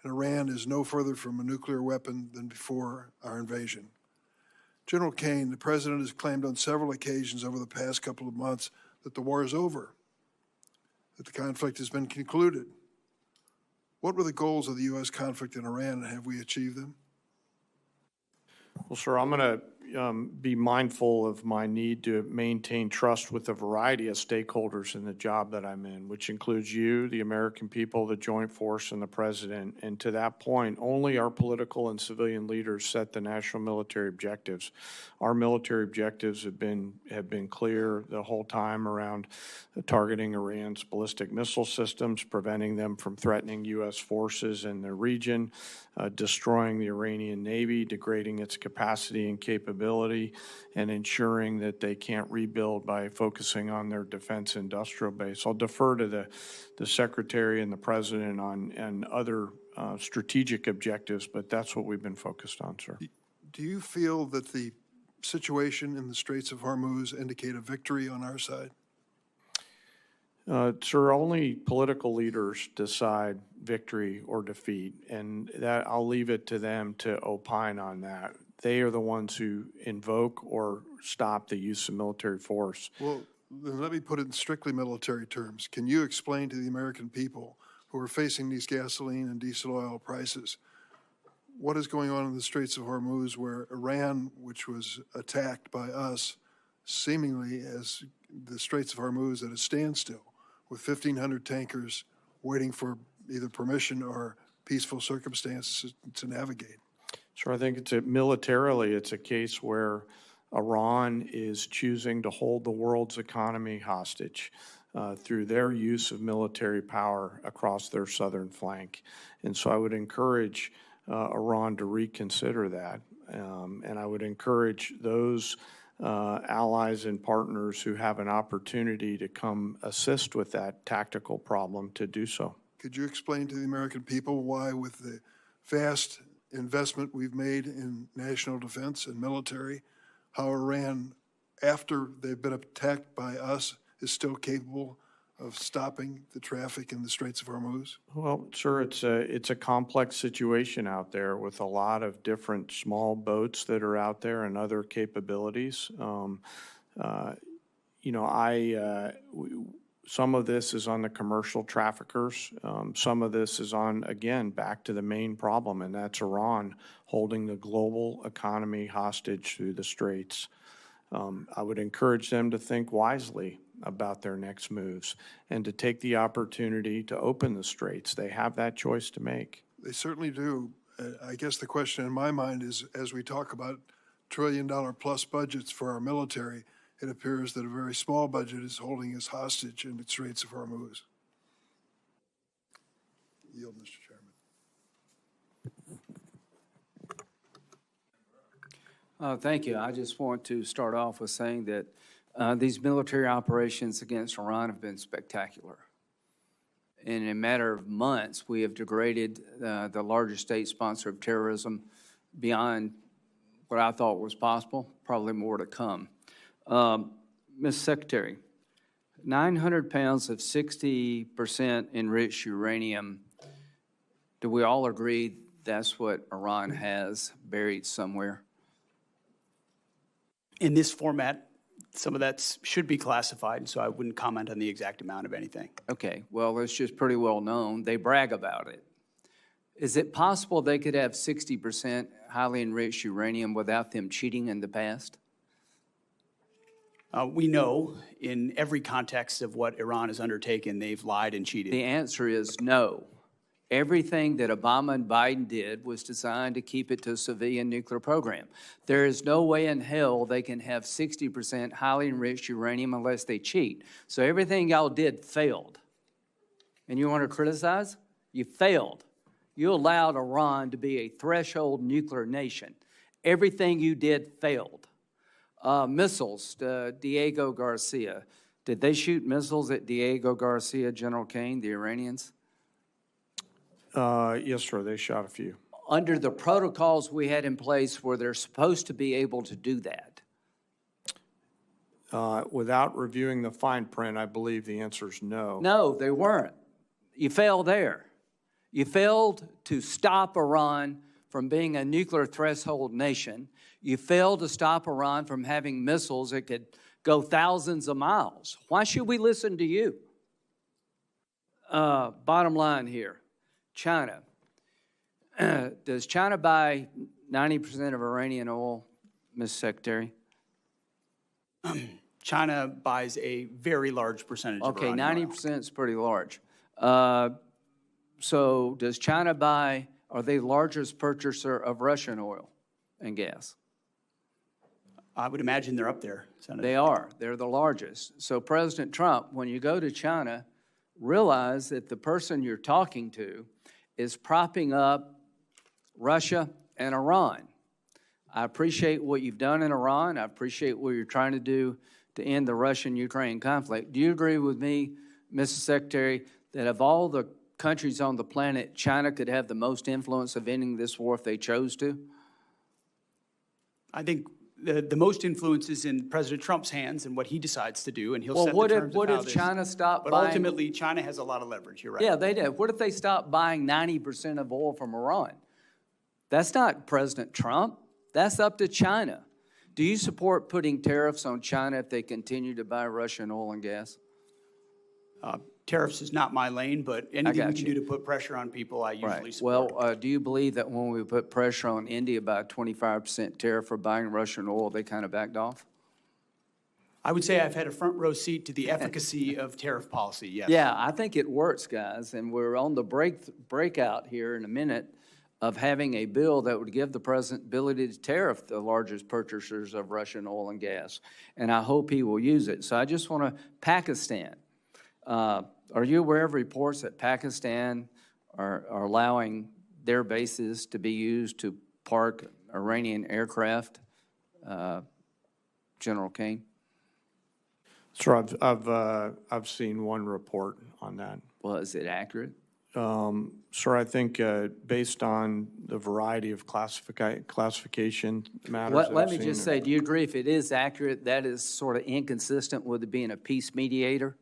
Speaker 8: and Iran is no further from a nuclear weapon than before our invasion. General Kane, the president has claimed on several occasions over the past couple of months that the war is over, that the conflict has been concluded. What were the goals of the U.S. conflict in Iran, and have we achieved them?
Speaker 5: Well, sir, I'm going to be mindful of my need to maintain trust with a variety of stakeholders in the job that I'm in, which includes you, the American people, the Joint Force, and the President. And to that point, only our political and civilian leaders set the national military objectives. Our military objectives have been clear the whole time around targeting Iran's ballistic missile systems, preventing them from threatening U.S. forces in the region, destroying the Iranian Navy, degrading its capacity and capability, and ensuring that they can't rebuild by focusing on their defense industrial base. I'll defer to the Secretary and the President on other strategic objectives, but that's what we've been focused on, sir.
Speaker 8: Do you feel that the situation in the Straits of Hormuz indicate a victory on our side?
Speaker 5: Sir, only political leaders decide victory or defeat, and that I'll leave it to them to opine on that. They are the ones who invoke or stop the use of military force.
Speaker 8: Well, then let me put it in strictly military terms. Can you explain to the American people who are facing these gasoline and diesel oil prices what is going on in the Straits of Hormuz, where Iran, which was attacked by us, seemingly as the Straits of Hormuz at a standstill, with 1,500 tankers waiting for either permission or peaceful circumstances to navigate?
Speaker 5: So I think militarily, it's a case where Iran is choosing to hold the world's economy hostage through their use of military power across their southern flank. And so I would encourage Iran to reconsider that. And I would encourage those allies and partners who have an opportunity to come assist with that tactical problem to do so.
Speaker 8: Could you explain to the American people why, with the vast investment we've made in national defense and military, how Iran, after they've been attacked by us, is still capable of stopping the traffic in the Straits of Hormuz?
Speaker 5: Well, sir, it's a complex situation out there with a lot of different small boats that are out there and other capabilities. Some of this is on the commercial traffickers. Some of this is on, again, back to the main problem, and that's Iran holding the global economy hostage through the Straits. I would encourage them to think wisely about their next moves and to take the opportunity to open the Straits. They have that choice to make.
Speaker 8: They certainly do. I guess the question in my mind is, as we talk about trillion-dollar-plus budgets for our military, it appears that a very small budget is holding us hostage in the Straits of Hormuz. Yield, Mr. Chairman.
Speaker 10: Thank you. I just want to start off with saying that these military operations against Iran have been spectacular. In a matter of months, we have degraded the largest state sponsor of terrorism beyond what I thought was possible, probably more to come. Ms. Secretary, 900 pounds of 60% enriched uranium Do we all agree that's what Iran has buried somewhere?
Speaker 2: In this format, some of that should be classified, so I wouldn't comment on the exact amount of anything.
Speaker 10: Okay, well, it's just pretty well known. They brag about it. Is it possible they could have 60% highly enriched uranium without them cheating in the past?
Speaker 2: We know in every context of what Iran has undertaken, they've lied and cheated.
Speaker 10: The answer is no. Everything that Obama and Biden did was designed to keep it to a civilian nuclear program. There is no way in hell they can have 60% highly enriched uranium unless they cheat. So everything y'all did failed. And you want to criticize? You failed. You allowed Iran to be a threshold nuclear nation. Everything you did failed. Missiles, Diego Garcia. Did they shoot missiles at Diego Garcia, General Kane, the Iranians?
Speaker 5: Yes, sir, they shot a few.
Speaker 10: Under the protocols we had in place, were they supposed to be able to do that?
Speaker 5: Without reviewing the fine print, I believe the answer is no.
Speaker 10: No, they weren't. You failed there. You failed to stop Iran from being a nuclear threshold nation. You failed to stop Iran from having missiles that could go thousands of miles. Why should we listen to you? Bottom line here, China. Does China buy 90% of Iranian oil, Ms. Secretary?
Speaker 2: China buys a very large percentage of
Speaker 10: Okay,
Speaker 2: Iranian oil.
Speaker 10: 90% is pretty large. So does China buy, are they the largest purchaser of Russian oil and gas?
Speaker 2: I would imagine they're up there, Senator.
Speaker 10: They are. They're the largest. So President Trump, when you go to China, realize that the person you're talking to is propping up Russia and Iran. I appreciate what you've done in Iran. I appreciate what you're trying to do to end the Russian-Ukraine conflict. Do you agree with me, Mr. Secretary, that of all the countries on the planet, China could have the most influence of ending this war if they chose to?
Speaker 2: I think the most influence is in President Trump's hands and what he decides to do, and he'll
Speaker 10: Well,
Speaker 2: set
Speaker 10: what
Speaker 2: the
Speaker 10: if
Speaker 2: terms
Speaker 10: what
Speaker 2: of how
Speaker 10: if
Speaker 2: this.
Speaker 10: China stopped
Speaker 2: But
Speaker 10: buying?
Speaker 2: ultimately, China has a lot of leverage. You're right.
Speaker 10: Yeah, they did. What if they stopped buying 90% of oil from Iran? That's not President Trump. That's up to China. Do you support putting tariffs on China if they continue to buy Russian oil and gas?
Speaker 2: Tariffs is not my lane, but anything we
Speaker 10: got
Speaker 2: can
Speaker 10: you.
Speaker 2: do to put pressure on people, I usually
Speaker 10: Right.
Speaker 2: support.
Speaker 10: Well, do you believe that when we put pressure on India by a 25% tariff for buying Russian oil, they kind of backed off?
Speaker 2: I would say I've had a front row seat to the efficacy of tariff policy, yes.
Speaker 10: Yeah, I think it works, guys, and we're on the breakout here in a minute of having a bill that would give the president ability to tariff the largest purchasers of Russian oil and gas, and I hope he will use it. So I just want to, Pakistan. Are you aware of reports that Pakistan are allowing their bases to be used to park Iranian aircraft, General Kane?
Speaker 5: Sir, I've seen one report on that.
Speaker 10: Well, is it accurate?
Speaker 5: Sir, I think based on the variety of classification matters.
Speaker 10: Let me just say, do you agree if it is accurate, that is sort of inconsistent with it being a peace mediator?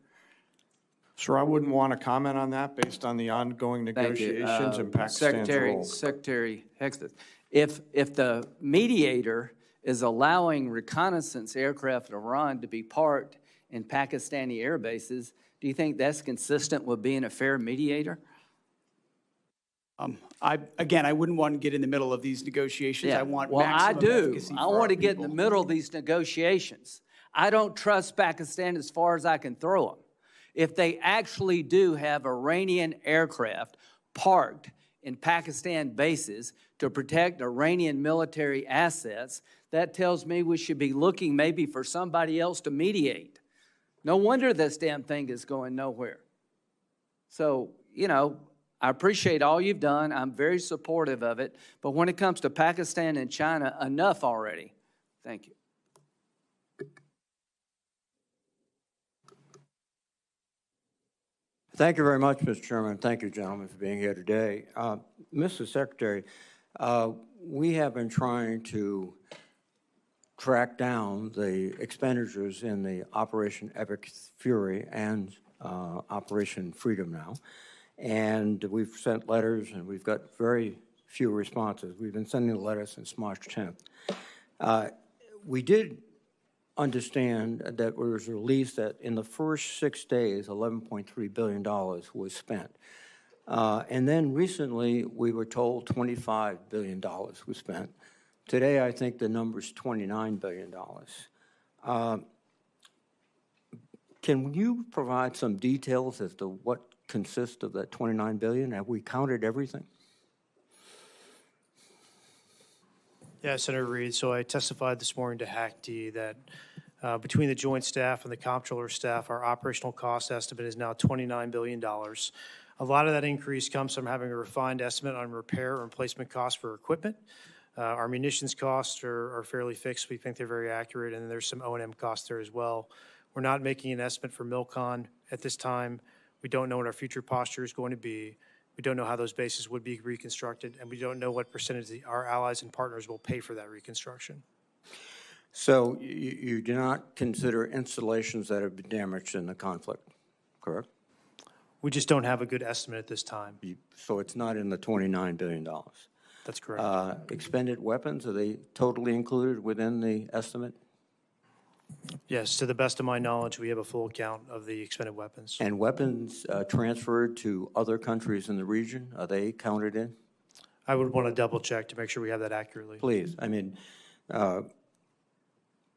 Speaker 5: Sir, I wouldn't want to comment on that based on the ongoing
Speaker 10: Thank you.
Speaker 5: negotiations and Pakistan's role.
Speaker 10: Secretary Hegseth, if the mediator is allowing reconnaissance aircraft in Iran to be parked in Pakistani air bases, do you think that's consistent with being a fair mediator?
Speaker 2: I wouldn't want to get in the middle of these negotiations. I want
Speaker 10: well, I
Speaker 2: maximum
Speaker 10: do.
Speaker 2: efficacy
Speaker 10: I
Speaker 2: for
Speaker 10: want
Speaker 2: our
Speaker 10: to get in the
Speaker 2: people.
Speaker 10: middle of these negotiations. I don't trust Pakistan as far as I can throw them. If they actually do have Iranian aircraft parked in Pakistan bases to protect Iranian military assets, that tells me we should be looking maybe for somebody else to mediate. No wonder this damn thing is going nowhere. So, you know, I appreciate all you've done. I'm very supportive of it. But when it comes to Pakistan and China, enough already. Thank you.
Speaker 11: Thank you very much, Mr. Chairman. Thank you, gentlemen, for being here today. Mr. Secretary, we have been trying to track down the expenditures in the Operation Epic Fury and Operation Freedom now. And we've sent letters, and we've got very few responses. We've been sending the letters since March 10th. We did understand that there was a release that in the first 6 days, $11.3 billion was spent. And then recently, we were told $25 billion was spent. Today, I think the number is $29 billion. Can you provide some details as to what consists of that $29 billion? Have we counted everything?
Speaker 9: Yeah, Senator Reed, so I testified this morning to HACD that between the joint staff and the comptroller staff, our operational cost estimate is now $29 billion. A lot of that increase comes from having a refined estimate on repair or replacement costs for equipment. Our munitions costs are fairly fixed. We think they're very accurate, and there's some O&M costs there as well. We're not making an estimate for MILCON at this time. We don't know what our future posture is going to be. We don't know how those bases would be reconstructed, and we don't know what percentage our allies and partners will pay for that reconstruction.
Speaker 11: So you do not consider installations that have been damaged in the conflict, correct?
Speaker 9: We just don't have a good estimate at this time.
Speaker 11: So it's not in the $29 billion?
Speaker 9: That's correct.
Speaker 11: Expended weapons, are they totally included within the estimate?
Speaker 9: Yes, to the best of my knowledge, we have a full count of the expended weapons.
Speaker 11: And weapons transferred to other countries in the region, are they counted in?
Speaker 9: I would want to double check to make sure we have that accurately.
Speaker 11: Please, I mean,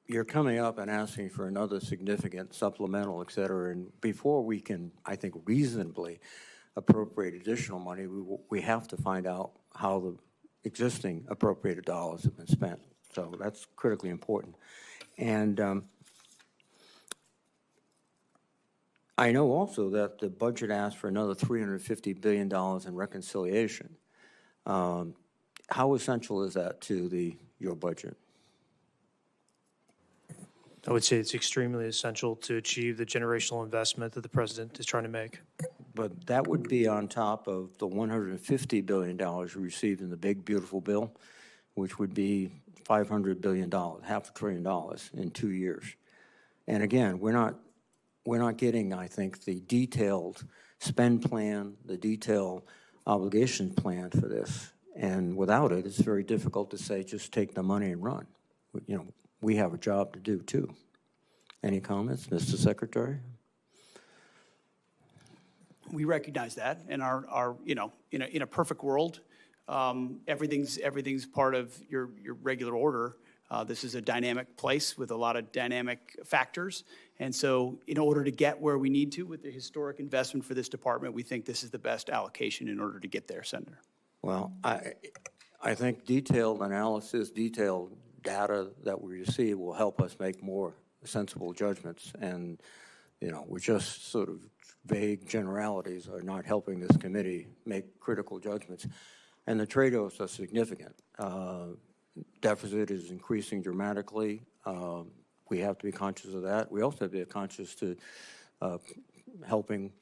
Speaker 11: you're coming up and asking for another significant supplemental, et cetera, and before we can, I think, reasonably appropriate additional money, we have to find out how the existing appropriated dollars have been spent. So that's critically important. And I know also that the budget asked for another $350 billion in reconciliation. How essential is that to your budget?
Speaker 9: I would say it's extremely essential to achieve the generational investment that the president is trying to make.
Speaker 11: But that would be on top of the $150 billion we received in the big, beautiful bill, which would be $500 billion, $500 billion in 2 years. And again, we're not getting, I think, the detailed spend plan, the detailed obligation plan for this. And without it, it's very difficult to say, just take the money and run. You know, we have a job to do too. Any comments, Mr. Secretary?
Speaker 2: We recognize that, and our you know, in a perfect world, everything's part of your regular order. This is a dynamic place with a lot of dynamic factors, and so in order to get where we need to with the historic investment for this department, we think this is the best allocation in order to get there, Senator.
Speaker 11: Well, I think detailed analysis, detailed data that we receive will help us make more sensible judgments, and you know, we're just sort of vague generalities are not helping this committee make critical judgments. And the trade-offs are significant. Deficit is increasing dramatically. We have to be conscious of that. We also have to be conscious to helping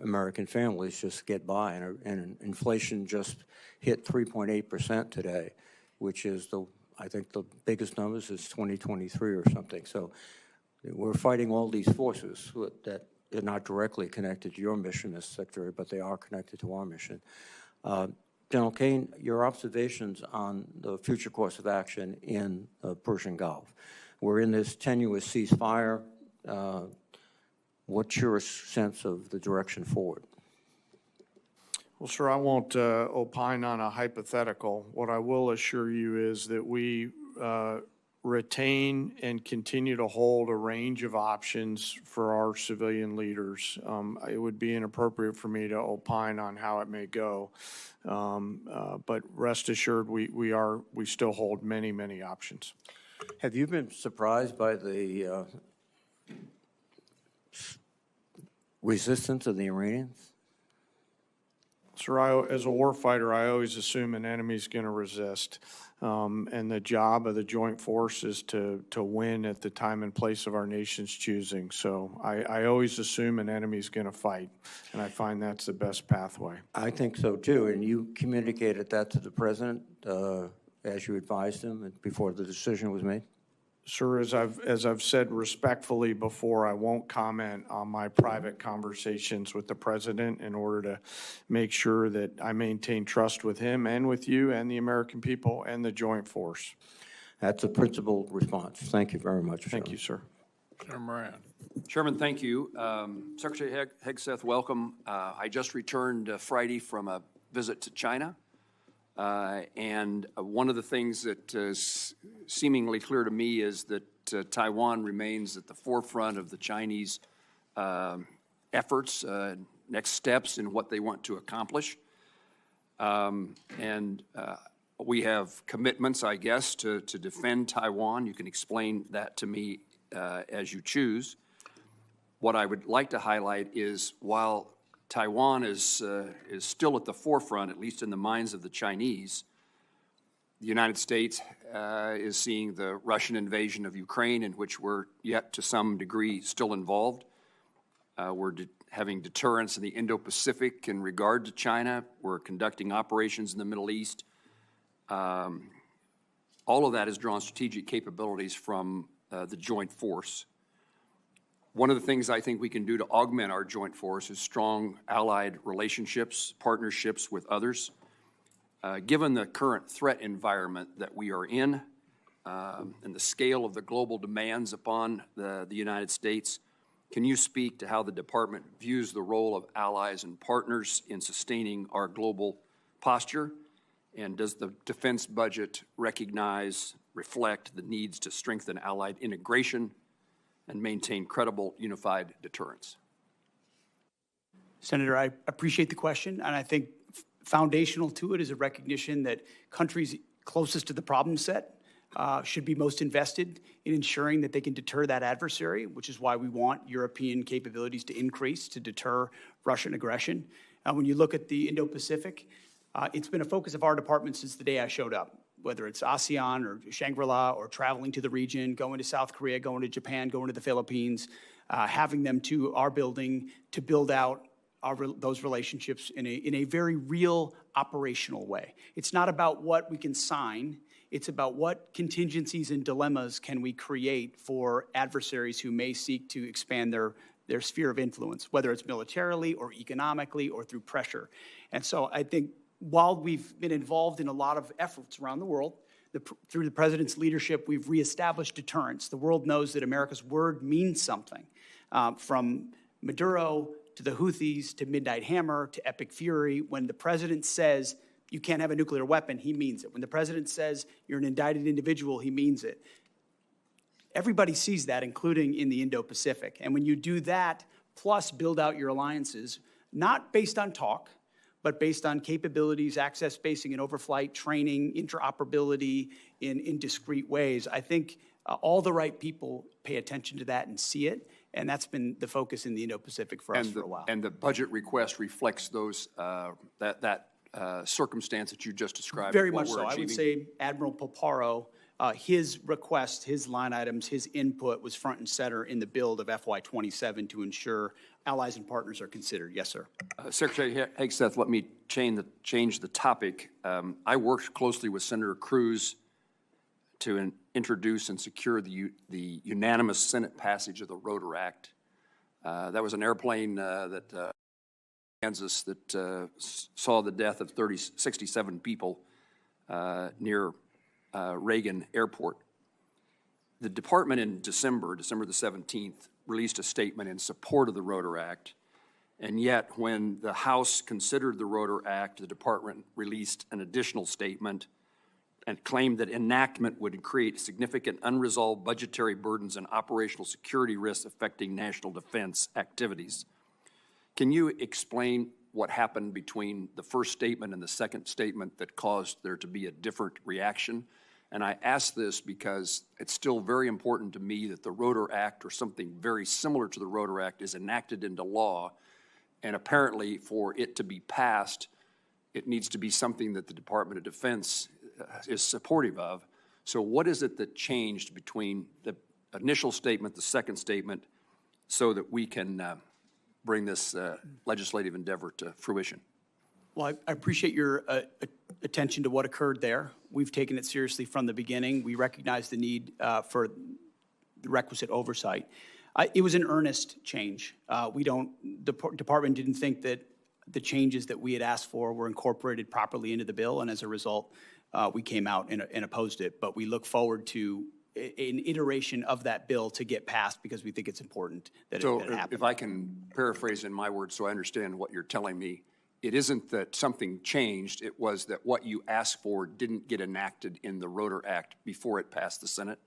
Speaker 11: American families just get by. And inflation just hit 3.8% today, which is I think the biggest numbers is 2023 or something. So we're fighting all these forces that are not directly connected to your mission, Mr. Secretary, but they are connected to our mission. General Kane, your observations on the future course of action in the Persian Gulf. We're in this tenuous ceasefire. What's your sense of the direction forward?
Speaker 5: Well, sir, I won't opine on a hypothetical. What I will assure you is that we retain and continue to hold a range of options for our civilian leaders. It would be inappropriate for me to opine on how it may go, but rest assured we still hold many, many options.
Speaker 11: Have you been surprised by the resistance of the Iranians?
Speaker 5: Sir, as a warfighter, I always assume an enemy's going to resist. And the job of the joint force is to win at the time and place of our nation's choosing. So I always assume an enemy's going to fight, and I find that's the best pathway.
Speaker 11: I think so too, and you communicated that to the president as you advised him before the decision was made?
Speaker 5: Sir, as I've said respectfully before, I won't comment on my private conversations with the president in order to make sure that I maintain trust with him and with you and the American people and the joint force.
Speaker 11: That's a principled response. Thank you very much.
Speaker 5: Thank you, sir.
Speaker 3: Senator Moran.
Speaker 12: Chairman, thank you. Secretary Hegseth, welcome. I just returned Friday from a visit to China. And one of the things that is seemingly clear to me is that Taiwan remains at the forefront of the Chinese efforts, next steps in what they want to accomplish. We have commitments, I guess, to defend Taiwan. You can explain that to me as you choose. What I would like to highlight is while Taiwan is still at the forefront, at least in the minds of the Chinese, the United States is seeing the Russian invasion of Ukraine, in which we're yet to some degree still involved. We're having deterrence in the Indo-Pacific in regard to China. We're conducting operations in the Middle East. All of that has drawn strategic capabilities from the joint force. One of the things I think we can do to augment our joint force is strong allied relationships, partnerships with others. Given the current threat environment that we are in and the scale of the global demands upon the United States, can you speak to how the department views the role of allies and partners in sustaining our global posture? And does the defense budget recognize, reflect the needs to strengthen allied integration and maintain credible, unified deterrence?
Speaker 2: Senator, I appreciate the question, and I think foundational to it is a recognition that countries closest to the problem set should be most invested in ensuring that they can deter that adversary, which is why we want European capabilities to increase to deter Russian aggression. When you look at the Indo-Pacific, it's been a focus of our department since the day I showed up, whether it's ASEAN or Shangri-La or traveling to the region, going to South Korea, going to Japan, going to the Philippines, having them to our building to build out those relationships in a very real operational way. It's not about what we can sign. It's about what contingencies and dilemmas can we create for adversaries who may seek to expand their sphere of influence, whether it's militarily or economically or through pressure. And so I think while we've been involved in a lot of efforts around the world, through the president's leadership, we've reestablished deterrence. The world knows that America's word means something, from Maduro to the Houthis to Midnight Hammer to Epic Fury. When the president says you can't have a nuclear weapon, he means it. When the president says you're an indicted individual, he means it. Everybody sees that, including in the Indo-Pacific. And when you do that, plus build out your alliances, not based on talk, but based on capabilities, access, spacing, and overflight, training, interoperability in discrete ways, I think all the right people pay attention to that and see it, and that's been the focus in the Indo-Pacific for us for a while.
Speaker 12: And the budget request reflects those that circumstance that you just described.
Speaker 2: Very much so. I would say Admiral Poparo, his request, his line items, his input was front and center in the build of FY27 to ensure allies and partners are considered. Yes, sir.
Speaker 12: Secretary Hegseth, let me change the topic. I worked closely with Senator Cruz to introduce and secure the unanimous Senate passage of the Rotor Act. That was an airplane that Kansas that saw the death of 67 people near Reagan Airport. The department in December the 17th, released a statement in support of the Rotor Act, and yet when the House considered the Rotor Act, the department released an additional statement and claimed that enactment would create significant unresolved budgetary burdens and operational security risks affecting national defense activities. Can you explain what happened between the first statement and the second statement that caused there to be a different reaction? And I ask this because it's still very important to me that the Rotor Act or something very similar to the Rotor Act is enacted into law, and apparently for it to be passed, it needs to be something that the Department of Defense is supportive of. So what is it that changed between the initial statement, the second statement, so that we can bring this legislative endeavor to fruition?
Speaker 2: Well, I appreciate your attention to what occurred there. We've taken it seriously from the beginning. We recognize the need for the requisite oversight. It was an earnest change. The department didn't think that the changes that we had asked for were incorporated properly into the bill, and as a result, we came out and opposed it. But we look forward to an iteration of that bill to get passed because we think it's important that it happen.
Speaker 12: So if I can paraphrase in my words so I understand what you're telling me, it isn't that something changed, it was that what you asked for didn't get enacted in the Rotor Act before it passed the Senate?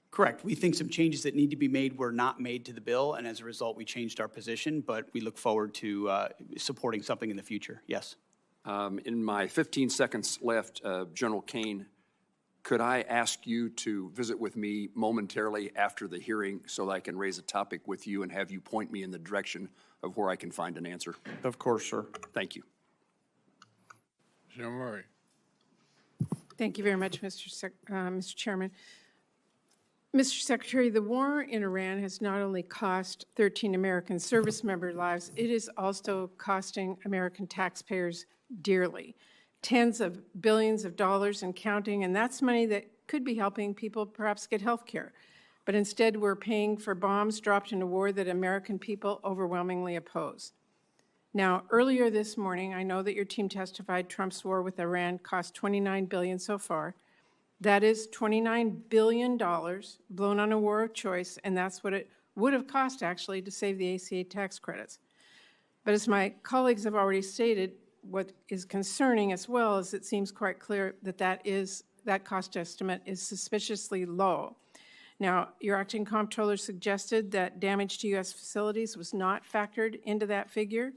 Speaker 2: Correct. We think some changes that need to be made were not made to the bill, and as a result, we changed our position, but we look forward to supporting something in the future. Yes.
Speaker 12: In my 15 seconds left, General Kane, could I ask you to visit with me momentarily after the hearing so that I can raise a topic with you and have you point me in the direction of where I can find an answer?
Speaker 5: Of course, sir.
Speaker 12: Thank you.
Speaker 3: Senator Murray.
Speaker 1: Thank you very much, Mr. Chairman. Mr. Secretary, the war in Iran has not only cost 13 American service member lives, it is also costing American taxpayers dearly. Tens of billions of dollars and counting, and that's money that could be helping people perhaps get health care. But instead, we're paying for bombs dropped in a war that American people overwhelmingly oppose. Now, earlier this morning, I know that your team testified Trump's war with Iran cost $29 billion so far. That is $29 billion blown on a war of choice, and that's what it would have cost, actually, to save the ACA tax credits. But as my colleagues have already stated, what is concerning as well is it seems quite clear that that cost estimate is suspiciously low. Now, your acting comptroller suggested that damage to U.S. facilities was not factored into that figure.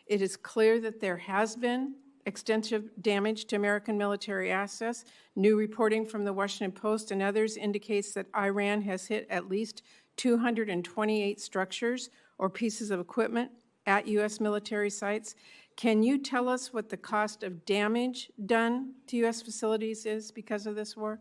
Speaker 1: It is clear that there has been extensive damage to American military assets. New reporting from the Washington Post and others indicates that Iran has hit at least 228 structures or pieces of equipment at U.S. military sites. Can you tell us what the cost of damage done to U.S. facilities is because of this war?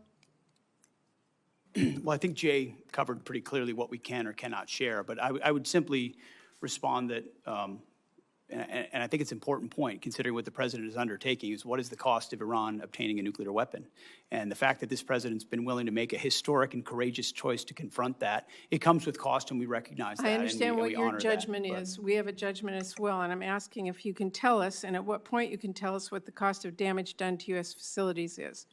Speaker 2: Well, I think Jay covered pretty clearly what we can or cannot share, but I would simply respond that, and I think it's an important point, considering what the president is undertaking, is what is the cost of Iran obtaining a nuclear weapon? And the fact that this president's been willing to make a historic and courageous choice to confront that, it comes with cost, and we recognize that.
Speaker 1: I understand what your judgment
Speaker 2: that,
Speaker 1: is. We have a judgment as well, and I'm asking if you can tell us, and at what point you can tell us what the cost of damage done to U.S. facilities is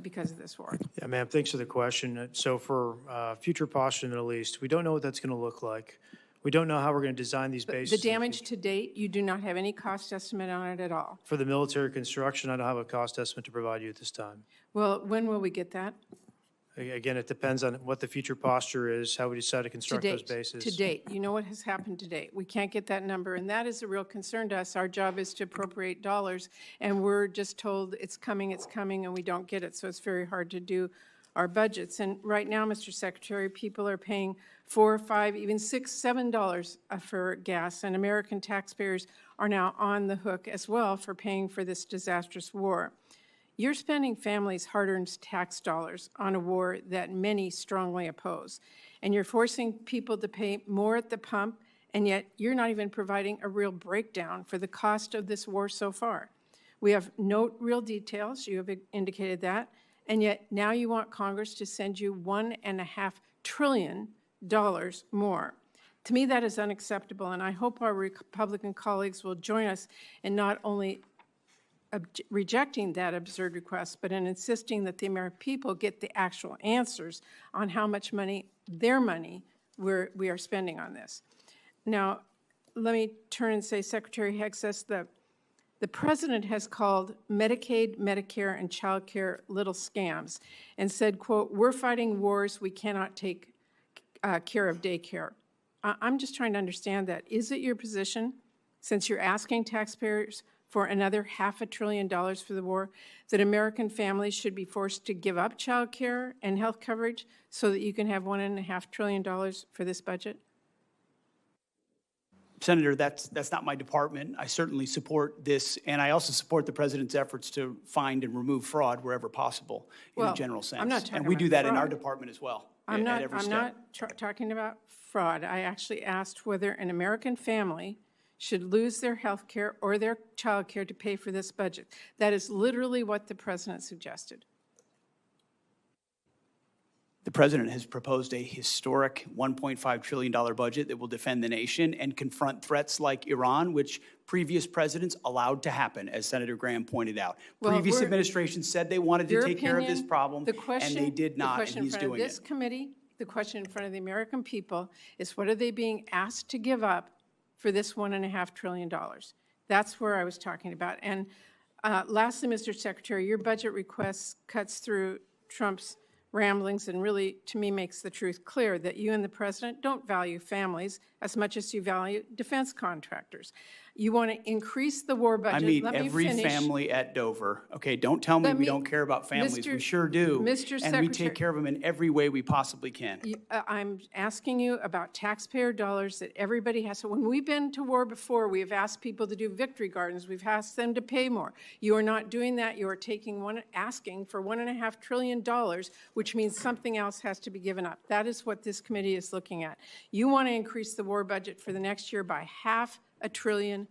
Speaker 1: because of this war.
Speaker 9: Yeah, ma'am, thanks for the question. So for future posture in the Middle East, we don't know what that's going to look like. We don't know how we're going to design these bases.
Speaker 1: The damage to date, you do not have any cost estimate on it at all.
Speaker 9: For the military construction, I don't have a cost estimate to provide you at this time.
Speaker 1: Well, when will we get that?
Speaker 9: Again, it depends on what the future posture is, how we decide to construct those bases.
Speaker 1: To date, you know what has happened to date. We can't get that number, and that is a real concern to us. Our job is to appropriate dollars, and we're just told it's coming, and we don't get it, so it's very hard to do our budgets. And right now, Mr. Secretary, people are paying $4, $5, even $6, $7 for gas, and American taxpayers are now on the hook as well for paying for this disastrous war. You're spending families' hard-earned tax dollars on a war that many strongly oppose, and you're forcing people to pay more at the pump, and yet you're not even providing a real breakdown for the cost of this war so far. We have no real details, you have indicated that, and yet now you want Congress to send you $1.5 trillion more. To me, that is unacceptable, and I hope our Republican colleagues will join us in not only rejecting that absurd request, but in insisting that the American people get the actual answers on how much money, their money, we are spending on this. Now, let me turn and say, Secretary Hegseth, the president has called Medicaid, Medicare, and child care little scams and said, quote, we're fighting wars, we cannot take care of daycare. I'm just trying to understand that. Is it your position, since you're asking taxpayers for another $500 billion for the war, that American families should be forced to give up child care and health coverage so that you can have $1.5 trillion for this budget?
Speaker 2: Senator, that's not my department. I certainly support this, and I also support the president's efforts to find and remove fraud wherever possible in a general sense.
Speaker 1: I'm not talking
Speaker 2: and we
Speaker 1: about
Speaker 2: do that
Speaker 1: fraud.
Speaker 2: in our department as well.
Speaker 1: I'm not talking about fraud. I actually asked whether an American family should lose their health care or their child care to pay for this budget. That is literally what the president suggested.
Speaker 2: The president has proposed a historic $1.5 trillion budget that will defend the nation and confront threats like Iran, which previous presidents allowed to happen, as Senator Graham pointed out.
Speaker 1: Well,
Speaker 2: Previous administrations said they wanted to
Speaker 1: Your
Speaker 2: take care of this
Speaker 1: opinion,
Speaker 2: problem,
Speaker 1: the
Speaker 2: and
Speaker 1: question-
Speaker 2: they did not,
Speaker 1: The question
Speaker 2: and
Speaker 1: in
Speaker 2: he's
Speaker 1: front of
Speaker 2: doing
Speaker 1: this
Speaker 2: it.
Speaker 1: committee, the question in front of the American people is, what are they being asked to give up for this $1.5 trillion? That's where I was talking about. And lastly, Mr. Secretary, your budget request cuts through Trump's ramblings and really, to me, makes the truth clear that you and the president don't value families as much as you value defense contractors. You want to increase the war budget.
Speaker 2: I meet
Speaker 1: Let me
Speaker 2: every
Speaker 1: finish.
Speaker 2: family at Dover. Okay, don't tell me
Speaker 1: Let
Speaker 2: we
Speaker 1: me-
Speaker 2: don't care about families. We
Speaker 1: Mr.
Speaker 2: sure do.
Speaker 1: Mr.
Speaker 2: And we
Speaker 1: Secretary-
Speaker 2: take care of them in every way we possibly can.
Speaker 1: I'm asking you about taxpayer dollars that everybody has. So when we've been to war before, we have asked people to do victory gardens. We've asked them to pay more. You are not doing that. You are asking for $1.5 trillion, which means something else has to be given up. That is what this committee is looking at. You want to increase the war budget for the next year by $500 billion.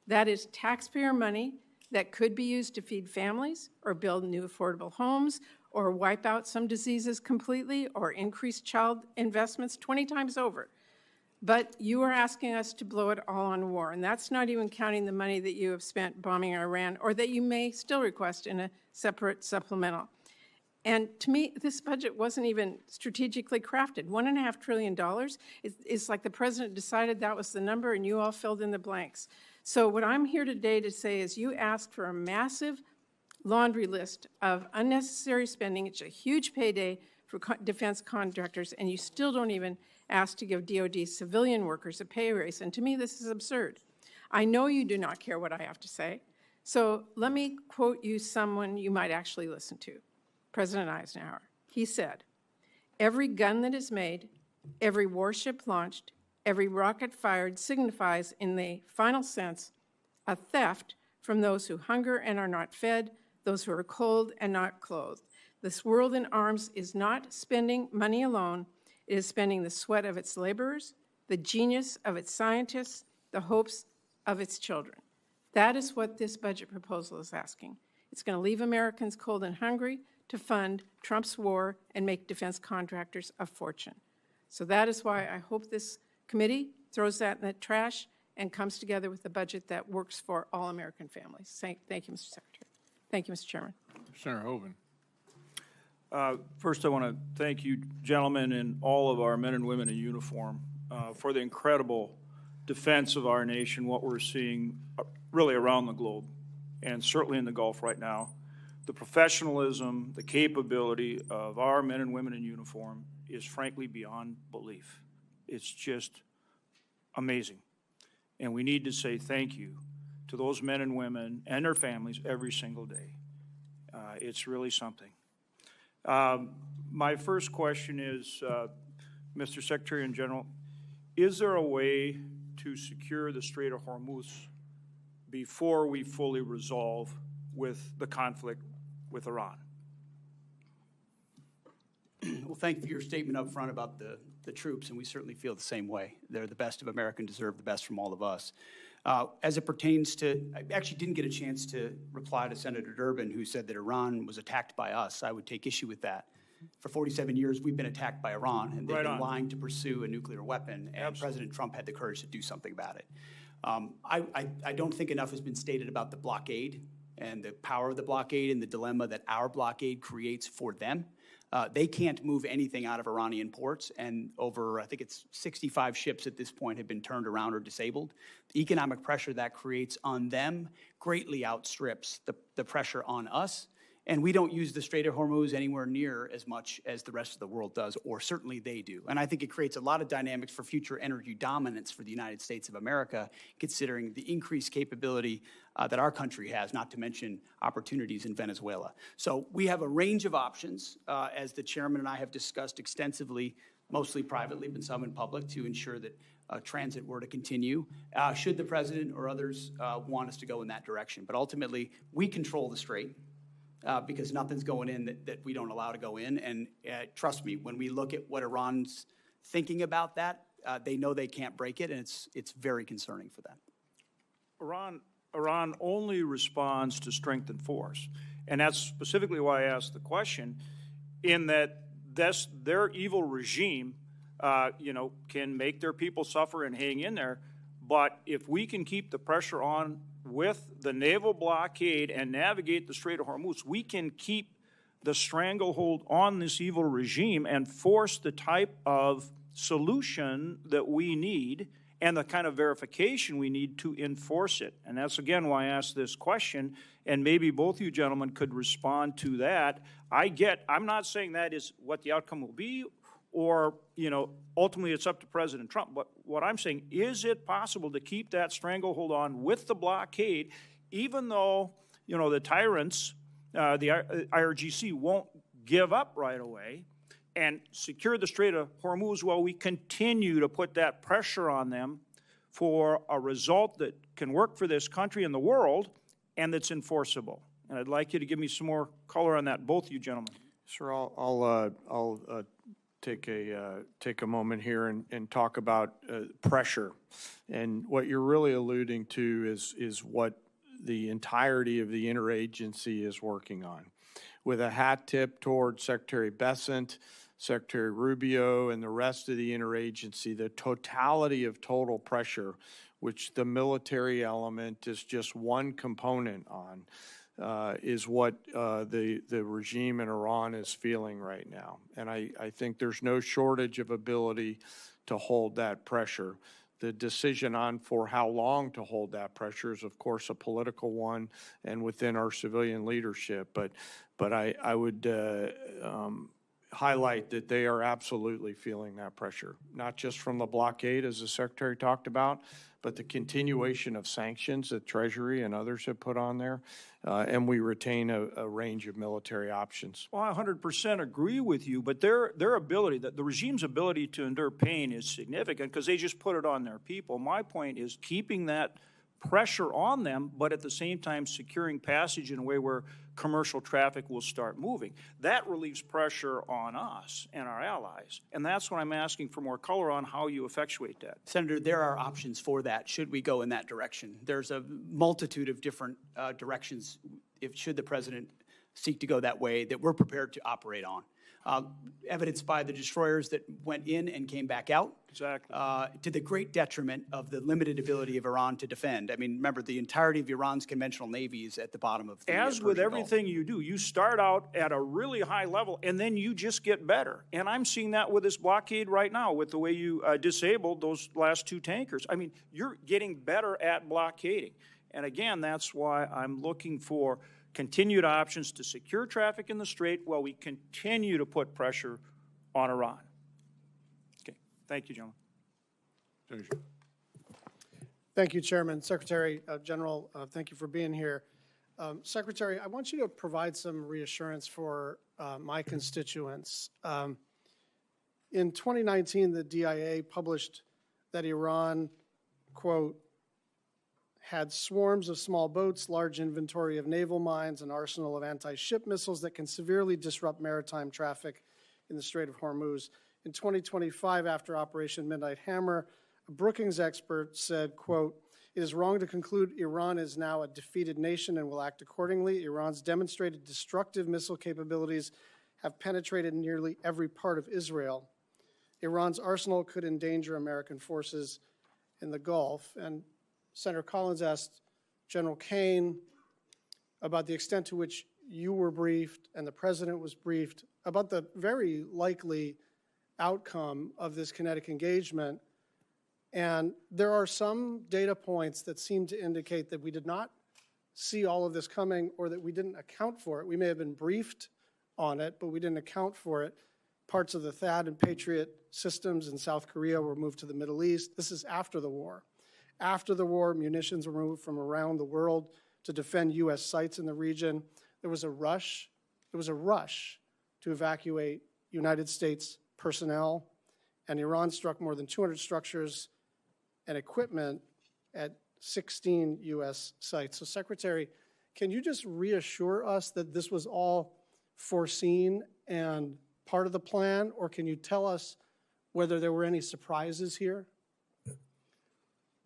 Speaker 1: That is taxpayer money that could be used to feed families or build new affordable homes or wipe out some diseases completely or increase child investments 20 times over. But you are asking us to blow it all on war, and that's not even counting the money that you have spent bombing Iran or that you may still request in a separate supplemental. And to me, this budget wasn't even strategically crafted. $1.5 trillion is like the president decided that was the number and you all filled in the blanks. So what I'm here today to say is you ask for a massive laundry list of unnecessary spending. It's a huge payday for defense contractors, and you still don't even ask to give DOD civilian workers a pay raise. And to me, this is absurd. I know you do not care what I have to say. So let me quote you someone you might actually listen to. President Eisenhower. He said, "Every gun that is made, every warship launched, every rocket fired signifies in the final sense a theft from those who hunger and are not fed, those who are cold and not clothed. This world in arms is not spending money alone. It is spending the sweat of its laborers, the genius of its scientists, the hopes of its children." That is what this budget proposal is asking. It's going to leave Americans cold and hungry to fund Trump's war and make defense contractors a fortune. So that is why I hope this committee throws that in the trash and comes together with a budget that works for all American families. Thank you, Mr. Secretary. Thank you, Mr. Chairman.
Speaker 3: Senator Hoeven.
Speaker 13: First, I want to thank you, gentlemen, and all of our men and women in uniform for the incredible defense of our nation, what we're seeing really around the globe, and certainly in the Gulf right now. The professionalism, the capability of our men and women in uniform is frankly beyond belief. It's just amazing. And we need to say thank you to those men and women and their families every single day. It's really something. My first question is, Mr. Secretary in General, is there a way to secure the Strait of Hormuz before we fully resolve with the conflict with Iran?
Speaker 2: Well, thank you for your statement up front about the troops, and we certainly feel the same way. They're the best of America and deserve the best from all of us. As it pertains to, I actually didn't get a chance to reply to Senator Durbin, who said that Iran was attacked by us. I would take issue with that. For 47 years, we've been attacked by Iran, and they've been lying to pursue a nuclear weapon, and President Trump had the courage to do something about it. I don't think enough has been stated about the blockade and the power of the blockade and the dilemma that our blockade creates for them. They can't move anything out of Iranian ports, and over, I think it's 65 ships at this point have been turned around or disabled. The economic pressure that creates on them greatly outstrips the pressure on us, and we don't use the Strait of Hormuz anywhere near as much as the rest of the world does, or certainly they do. And I think it creates a lot of dynamics for future energy dominance for the United States of America, considering the increased capability that our country has, not to mention opportunities in Venezuela. So we have a range of options, as the chairman and I have discussed extensively, mostly privately, but some in public, to ensure that transit were to continue, should the president or others want us to go in that direction. But ultimately, we control the strait. Because nothing's going in that we don't allow to go in. And trust me, when we look at what Iran's thinking about that, they know they can't break it, and it's very concerning for them.
Speaker 13: Iran only responds to strength and force. And that's specifically why I asked the question, in that their evil regime, can make their people suffer and hang in there. But if we can keep the pressure on with the naval blockade and navigate the Strait of Hormuz, we can keep the stranglehold on this evil regime and force the type of solution that we need and the kind of verification we need to enforce it. And that's, again, why I asked this question, and maybe both you gentlemen could respond to that. I'm not saying that is what the outcome will be, or, ultimately it's up to President Trump. But what I'm saying, is it possible to keep that stranglehold on with the blockade, even though, the tyrants, the IRGC won't give up right away, and secure the Strait of Hormuz while we continue to put that pressure on them for a result that can work for this country and the world and that's enforceable? And I'd like you to give me some more color on that, both you gentlemen.
Speaker 5: Sure, I'll take a moment here and talk about pressure. And what you're really alluding to is what the entirety of the interagency is working on, with a hat tip toward Secretary Bessent, Secretary Rubio, and the rest of the interagency. The totality of total pressure, which the military element is just one component on, is what the regime in Iran is feeling right now. And I think there's no shortage of ability to hold that pressure. The decision on for how long to hold that pressure is, of course, a political one and within our civilian leadership. But I would highlight that they are absolutely feeling that pressure, not just from the blockade, as the Secretary talked about, but the continuation of sanctions that Treasury and others have put on there, and we retain a range of military options.
Speaker 13: Well, I 100% agree with you, but their ability, the regime's ability to endure pain is significant because they just put it on their people. My point is keeping that pressure on them, but at the same time securing passage in a way where commercial traffic will start moving. That relieves pressure on us and our allies, and that's what I'm asking for more color on how you effectuate that.
Speaker 2: Senator, there are options for that should we go in that direction. There's a multitude of different directions should the president seek to go that way that we're prepared to operate on. Evidenced by the destroyers that went in and came back out.
Speaker 13: Exactly.
Speaker 2: To the great detriment of the limited ability of Iran to defend. I mean, remember, the entirety of Iran's conventional navy is at the bottom of the
Speaker 13: As with everything you do, you start out at a really high level, and then you just get better. And I'm seeing that with this blockade right now, with the way you disabled those last two tankers. I mean, you're getting better at blockading. And again, that's why I'm looking for continued options to secure traffic in the Strait while we continue to put pressure on Iran. Okay. Thank you, gentlemen.
Speaker 14: Thank you, Chairman. Secretary General, thank you for being here. Secretary, I want you to provide some reassurance for my constituents. In 2019, the DIA published that Iran, quote, had swarms of small boats, large inventory of naval mines, an arsenal of anti-ship missiles that can severely disrupt maritime traffic in the Strait of Hormuz. In 2025, after Operation Midnight Hammer, a Brookings expert said, quote, "It is wrong to conclude Iran is now a defeated nation and will act accordingly. Iran's demonstrated destructive missile capabilities have penetrated nearly every part of Israel. Iran's arsenal could endanger American forces in the Gulf." And Senator Collins asked General Kane about the extent to which you were briefed and the president was briefed about the very likely outcome of this kinetic engagement. And there are some data points that seem to indicate that we did not see all of this coming or that we didn't account for it. We may have been briefed on it, but we didn't account for it. Parts of the THAAD and Patriot systems in South Korea were moved to the Middle East. This is after the war. After the war, munitions were moved from around the world to defend U.S. sites in the region. There was a rush to evacuate United States personnel, and Iran struck more than 200 structures and equipment at 16 U.S. sites. So, Secretary, can you just reassure us that this was all foreseen and part of the plan, or can you tell us whether there were any surprises here?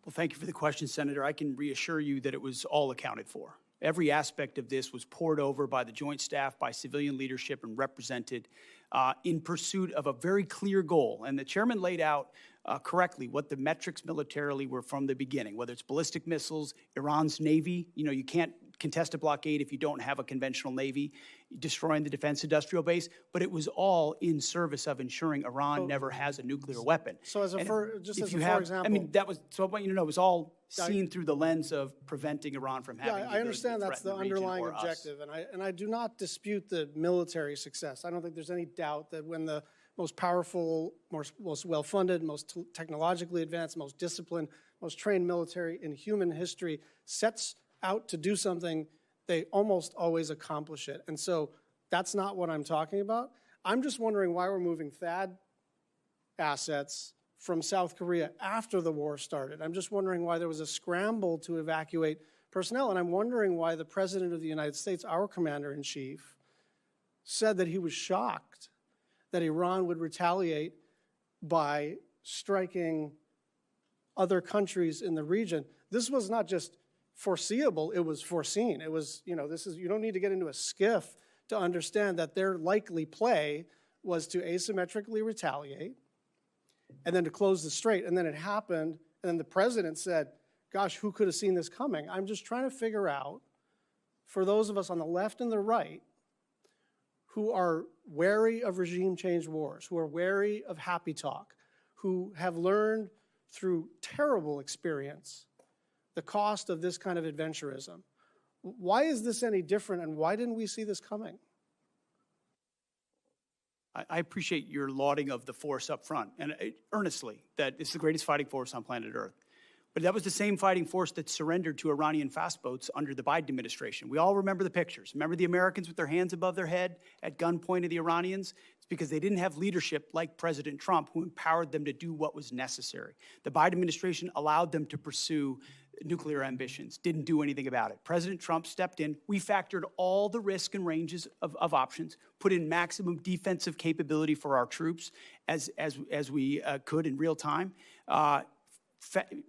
Speaker 2: Well, thank you for the question, Senator. I can reassure you that it was all accounted for. Every aspect of this was poured over by the Joint Staff, by civilian leadership, and represented in pursuit of a very clear goal. And the chairman laid out correctly what the metrics militarily were from the beginning, whether it's ballistic missiles, Iran's Navy. You know, you can't contest a blockade if you don't have a conventional Navy, destroying the defense industrial base, but it was all in service of ensuring Iran never has a nuclear weapon.
Speaker 14: So as a
Speaker 2: And
Speaker 14: for, just
Speaker 2: if
Speaker 14: as a
Speaker 2: you
Speaker 14: for
Speaker 2: have,
Speaker 14: example.
Speaker 2: I mean, that was, so I want you to know, it was all seen through the lens of preventing Iran from having
Speaker 14: Yeah,
Speaker 2: the
Speaker 14: I
Speaker 2: ability
Speaker 14: understand
Speaker 2: to
Speaker 14: that's the
Speaker 2: threaten region
Speaker 14: underlying
Speaker 2: or us.
Speaker 14: objective, and I do not dispute the military success. I don't think there's any doubt that when the most powerful, most well-funded, most technologically advanced, most disciplined, most trained military in human history sets out to do something, they almost always accomplish it. And so that's not what I'm talking about. I'm just wondering why we're moving THAAD assets from South Korea after the war started. I'm just wondering why there was a scramble to evacuate personnel, and I'm wondering why the President of the United States, our Commander-in-Chief, said that he was shocked that Iran would retaliate by striking other countries in the region. This was not just foreseeable, it was foreseen. It was, you know, this is, you don't need to get into a skiff to understand that their likely play was to asymmetrically retaliate and then to close the strait. And then it happened, and then the president said, gosh, who could have seen this coming? I'm just trying to figure out, for those of us on the left and the right who are wary of regime change wars, who are wary of happy talk, who have learned through terrible experience the cost of this kind of adventurism. Why is this any different, and why didn't we see this coming?
Speaker 2: I appreciate your lauding of the force up front, and earnestly, that it's the greatest fighting force on planet Earth. But that was the same fighting force that surrendered to Iranian fast boats under the Biden administration. We all remember the pictures. Remember the Americans with their hands above their head at gunpoint of the Iranians? It's because they didn't have leadership like President Trump, who empowered them to do what was necessary. The Biden administration allowed them to pursue nuclear ambitions, didn't do anything about it. President Trump stepped in. We factored all the risk and ranges of options, put in maximum defensive capability for our troops as we could in real time,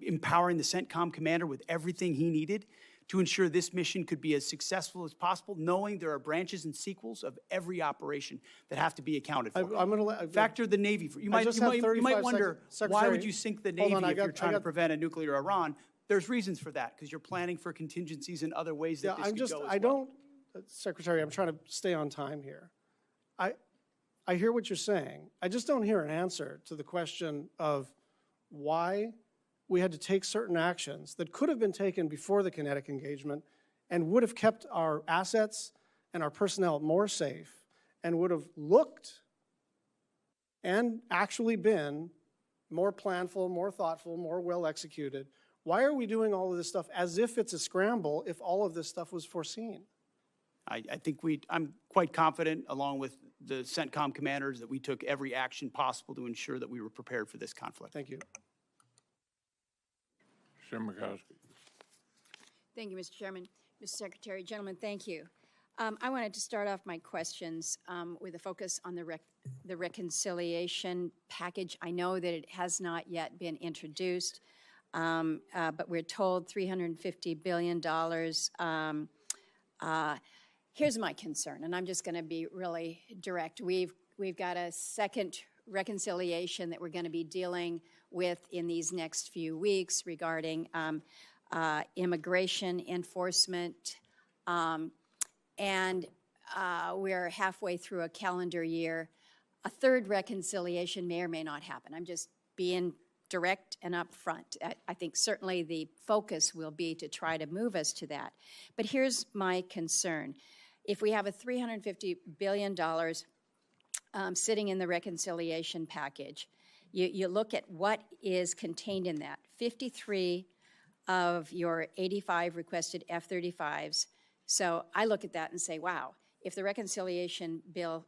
Speaker 2: empowering the CENTCOM commander with everything he needed to ensure this mission could be as successful as possible, knowing there are branches and sequels of every operation that have to be accounted for.
Speaker 14: I'm going to
Speaker 2: factor the Navy. You might wonder, why would you sink the Navy if you're trying to prevent a nuclear Iran? There's reasons for that, because you're planning for contingencies in other ways that this could go as well.
Speaker 14: Secretary, I'm trying to stay on time here. I hear what you're saying. I just don't hear an answer to the question of why we had to take certain actions that could have been taken before the kinetic engagement and would have kept our assets and our personnel more safe and would have looked and actually been more planful, more thoughtful, more well executed. Why are we doing all of this stuff as if it's a scramble if all of this stuff was foreseen?
Speaker 2: I think I'm quite confident, along with the CENTCOM commanders, that we took every action possible to ensure that we were prepared for this conflict.
Speaker 14: Thank you.
Speaker 3: Senator Murkowski.
Speaker 15: Thank you, Mr. Chairman. Mr. Secretary, gentlemen, thank you. I wanted to start off my questions with a focus on the reconciliation package. I know that it has not yet been introduced, but we're told $350 billion. Here's my concern, and I'm just going to be really direct. We've got a second reconciliation that we're going to be dealing with in these next few weeks regarding immigration enforcement, and we're halfway through a calendar year. A third reconciliation may or may not happen. I'm just being direct and upfront. I think certainly the focus will be to try to move us to that. But here's my concern. If we have a $350 billion sitting in the reconciliation package, you look at what is contained in that. 53 of your 85 requested F-35s. So I look at that and say, wow, if the reconciliation bill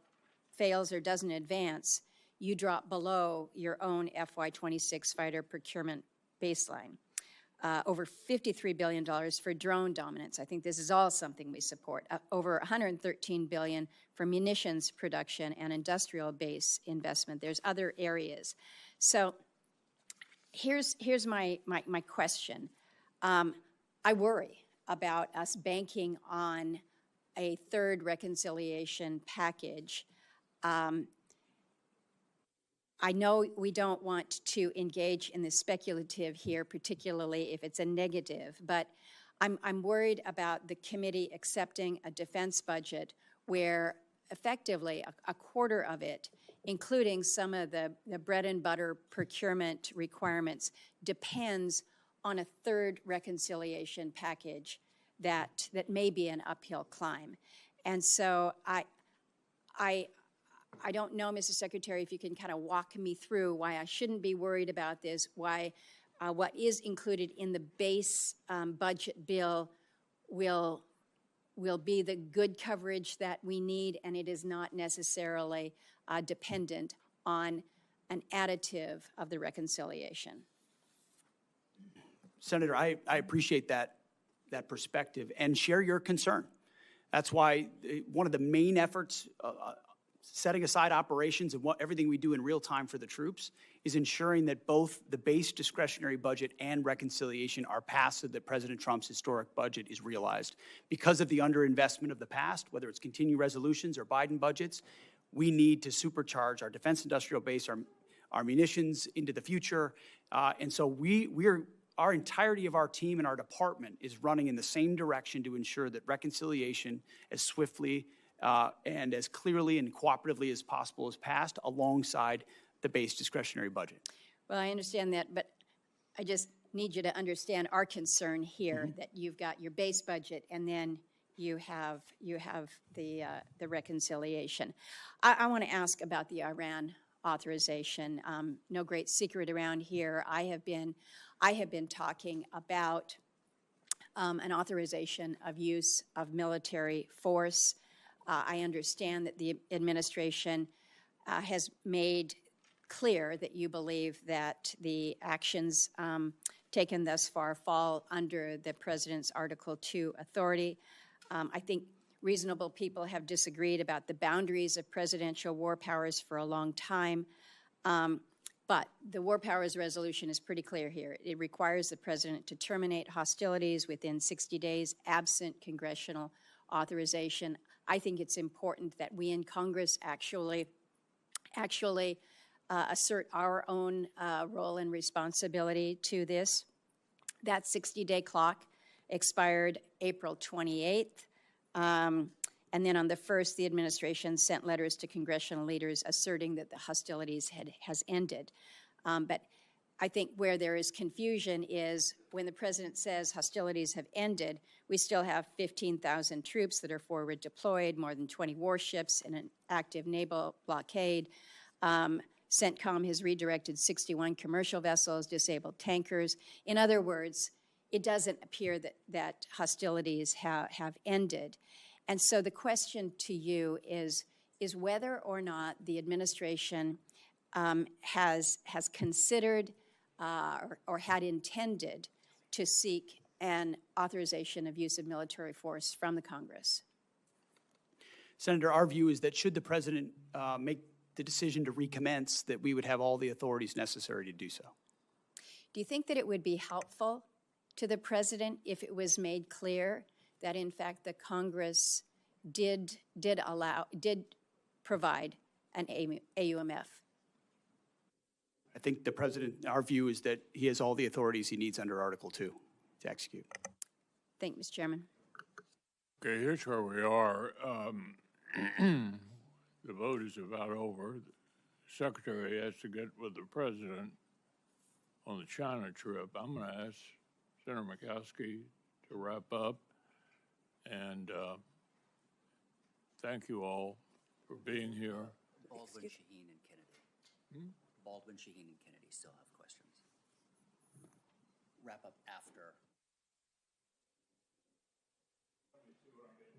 Speaker 15: fails or doesn't advance, you drop below your own FY26 fighter procurement baseline. Over $53 billion for drone dominance. I think this is all something we support. Over $113 billion for munitions production and industrial base investment. There's other areas. So here's my question. I worry about us banking on a third reconciliation package I know we don't want to engage in the speculative here, particularly if it's a negative, but I'm worried about the committee accepting a defense budget where effectively a quarter of it, including some of the bread and butter procurement requirements, depends on a third reconciliation package that may be an uphill climb. And so I don't know, Mr. Secretary, if you can kind of walk me through why I shouldn't be worried about this, why what is included in the base budget bill will be the good coverage that we need, and it is not necessarily dependent on an additive of the reconciliation.
Speaker 2: Senator, I appreciate that perspective and share your concern. That's why one of the main efforts, setting aside operations and everything we do in real time for the troops, is ensuring that both the base discretionary budget and reconciliation are passed so that President Trump's historic budget is realized. Because of the underinvestment of the past, whether it's continuing resolutions or Biden budgets, we need to supercharge our defense industrial base, our munitions into the future. And so our entirety of our team and our department is running in the same direction to ensure that reconciliation as swiftly and as clearly and cooperatively as possible is passed alongside the base discretionary budget.
Speaker 15: Well, I understand that, but I just need you to understand our concern here, that you've got your base budget and then you have the reconciliation. I want to ask about the Iran authorization. No great secret around here. I have been talking about an authorization of use of military force. I understand that the administration has made clear that you believe that the actions taken thus far fall under the President's Article 2 authority. I think reasonable people have disagreed about the boundaries of presidential war powers for a long time. But the War Powers Resolution is pretty clear here. It requires the President to terminate hostilities within 60 days, absent congressional authorization. I think it's important that we in Congress actually assert our own role and responsibility to this. That 60-day clock expired April 28th. And then on the 1st, the administration sent letters to congressional leaders asserting that the hostilities has ended. But I think where there is confusion is when the President says hostilities have ended, we still have 15,000 troops that are forward deployed, more than 20 warships in an active naval blockade. CENTCOM has redirected 61 commercial vessels, disabled tankers. In other words, it doesn't appear that hostilities have ended. And so the question to you is whether or not the administration has considered or had intended to seek an authorization of use of military force from the Congress.
Speaker 2: Senator, our view is that should the President make the decision to recommence, that we would have all the authorities necessary to do so.
Speaker 15: Do you think that it would be helpful to the President if it was made clear that in fact the Congress did provide an AUMF?
Speaker 2: I think the President, our view is that he has all the authorities he needs under Article 2 to execute.
Speaker 15: Thank you, Mr. Chairman.
Speaker 3: Okay, here's where we are. The vote is about over. The Secretary has to get with the President on the China trip. I'm going to ask Senator Murkowski to wrap up. And thank you all for being here.
Speaker 16: Baldwin, Shaheen, and Kennedy. Baldwin, Shaheen, and Kennedy still have questions. Wrap up after.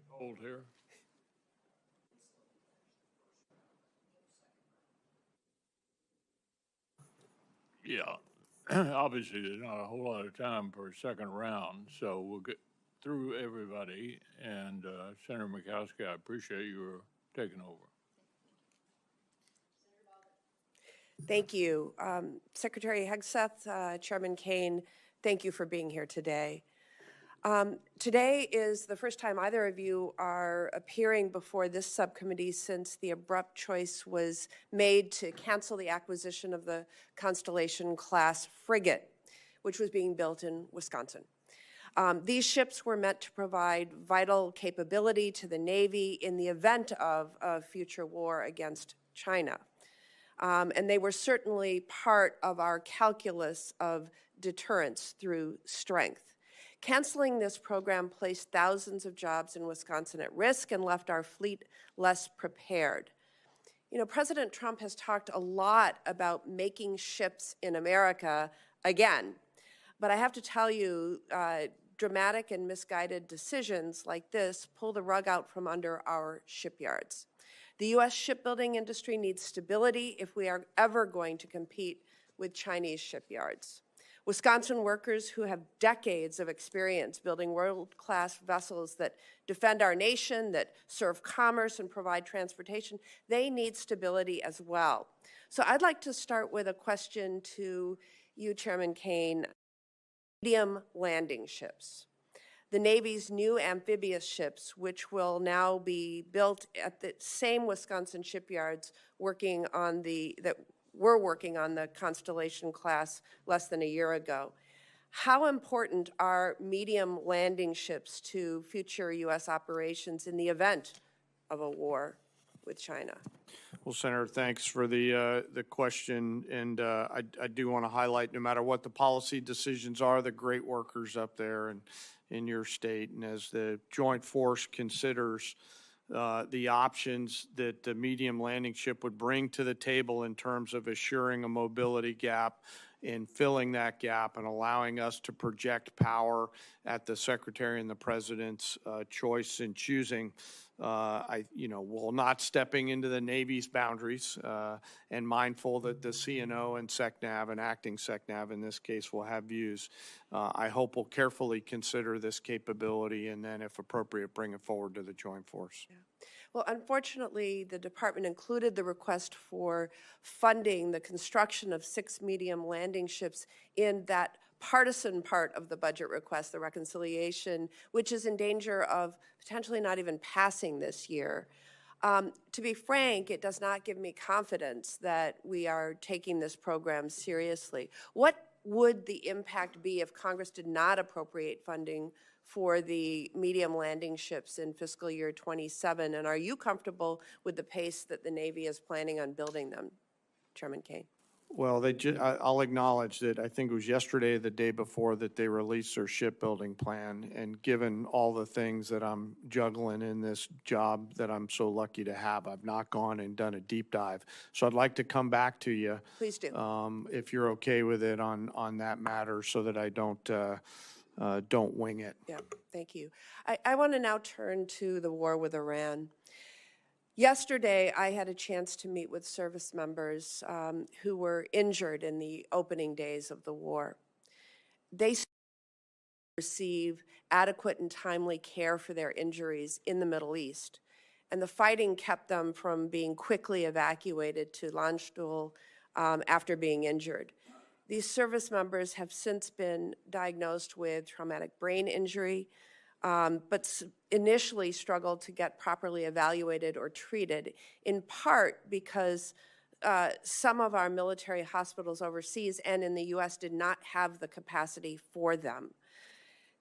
Speaker 3: Hold here. Yeah, obviously there's not a whole lot of time for a second round, so we'll get through everybody. And Senator Murkowski, I appreciate you taking over.
Speaker 17: Thank you. Secretary Hegseth, Chairman Kane, thank you for being here today. Today is the first time either of you are appearing before this subcommittee since the abrupt choice was made to cancel the acquisition of the Constellation-class frigate, which was being built in Wisconsin. These ships were meant to provide vital capability to the Navy in the event of a future war against China. And they were certainly part of our calculus of deterrence through strength. Canceling this program placed thousands of jobs in Wisconsin at risk and left our fleet less prepared. You know, President Trump has talked a lot about making ships in America again, but I have to tell you, dramatic and misguided decisions like this pull the rug out from under our shipyards. The U.S. shipbuilding industry needs stability if we are ever going to compete with Chinese shipyards. Wisconsin workers who have decades of experience building world-class vessels that defend our nation, that serve commerce and provide transportation, they need stability as well. So I'd like to start with a question to you, Chairman Kane. Medium landing ships. The Navy's new amphibious ships, which will now be built at the same Wisconsin shipyards working on that were working on the Constellation class less than a year ago. How important are medium landing ships to future U.S. operations in the event of a war with China?
Speaker 5: Well, Senator, thanks for the question, and I do want to highlight, no matter what the policy decisions are, the great workers up there and in your state, and as the Joint Force considers the options that the medium landing ship would bring to the table in terms of assuring a mobility gap, in filling that gap and allowing us to project power at the Secretary and the President's choice in choosing. While not stepping into the Navy's boundaries and mindful that the CNO and SECNAV and acting SECNAV in this case will have views, I hope we'll carefully consider this capability and then, if appropriate, bring it forward to the Joint Force.
Speaker 17: Yeah. Well, unfortunately, the department included the request for funding the construction of 6 medium landing ships in that partisan part of the budget request, the reconciliation, which is in danger of potentially not even passing this year. To be frank, it does not give me confidence that we are taking this program seriously. What would the impact be if Congress did not appropriate funding for the medium landing ships in fiscal year 27? And are you comfortable with the pace that the Navy is planning on building them, Chairman Kane?
Speaker 5: Well, I'll acknowledge that I think it was yesterday or the day before that they released their shipbuilding plan, and given all the things that I'm juggling in this job that I'm so lucky to have, I've not gone and done a deep dive. So I'd like to come back to you.
Speaker 17: Please do.
Speaker 5: If you're okay with it on that matter, so that I don't wing it.
Speaker 17: Yeah, thank you. I want to now turn to the war with Iran. Yesterday, I had a chance to meet with service members who were injured in the opening days of the war. They receive adequate and timely care for their injuries in the Middle East, and the fighting kept them from being quickly evacuated to Landstuhl after being injured. These service members have since been diagnosed with traumatic brain injury, but initially struggled to get properly evaluated or treated, in part because some of our military hospitals overseas and in the U.S. did not have the capacity for them.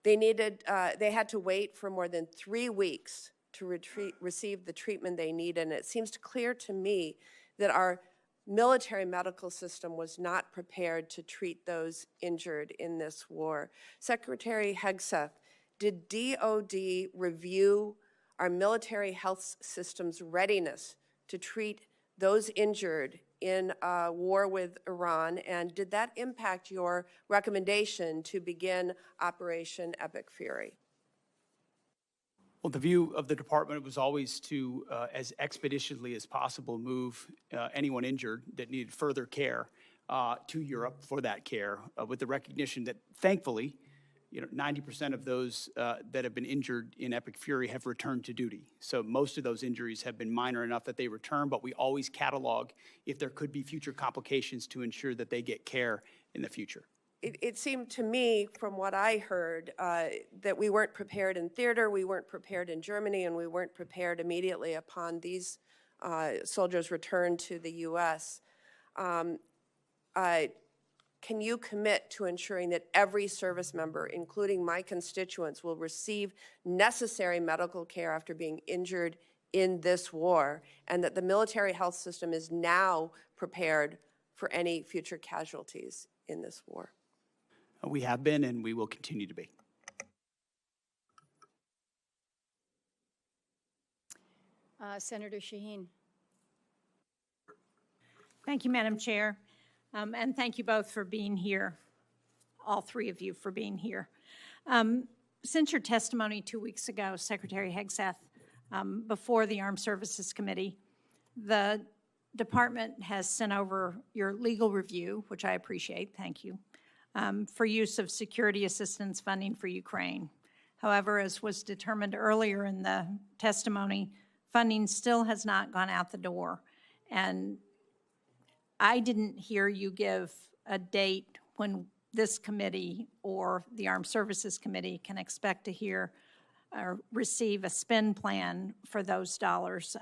Speaker 17: They had to wait for more than 3 weeks to receive the treatment they needed, and it seems clear to me that our military medical system was not prepared to treat those injured in this war. Secretary Hegseth, did DOD review our military health system's readiness to treat those injured in a war with Iran, and did that impact your recommendation to begin Operation Epic Fury?
Speaker 2: Well, the view of the department was always to, as expeditiously as possible, move anyone injured that needed further care to Europe for that care, with the recognition that, thankfully, 90% of those that have been injured in Epic Fury have returned to duty. So most of those injuries have been minor enough that they return, but we always catalog if there could be future complications to ensure that they get care in the future.
Speaker 17: it seemed to me, from what I heard, that we weren't prepared in theater, we weren't prepared in Germany, and we weren't prepared immediately upon these soldiers' return to the U.S. Can you commit to ensuring that every service member, including my constituents, will receive necessary medical care after being injured in this war, and that the military health system is now prepared for any future casualties in this war?
Speaker 2: We have been, and we will continue to be.
Speaker 15: Senator Shaheen.
Speaker 18: Thank you, Madam Chair. And thank you both for being here, all three of you for being here. Since your testimony 2 weeks ago, Secretary Hegseth, before the Armed Services Committee, the department has sent over your legal review, which I appreciate, thank you, for use of security assistance funding for Ukraine. However, as was determined earlier in the testimony, funding still has not gone out the door. And I didn't hear you give a date when this committee or the Armed Services Committee can expect to hear or receive a spend plan for those dollars.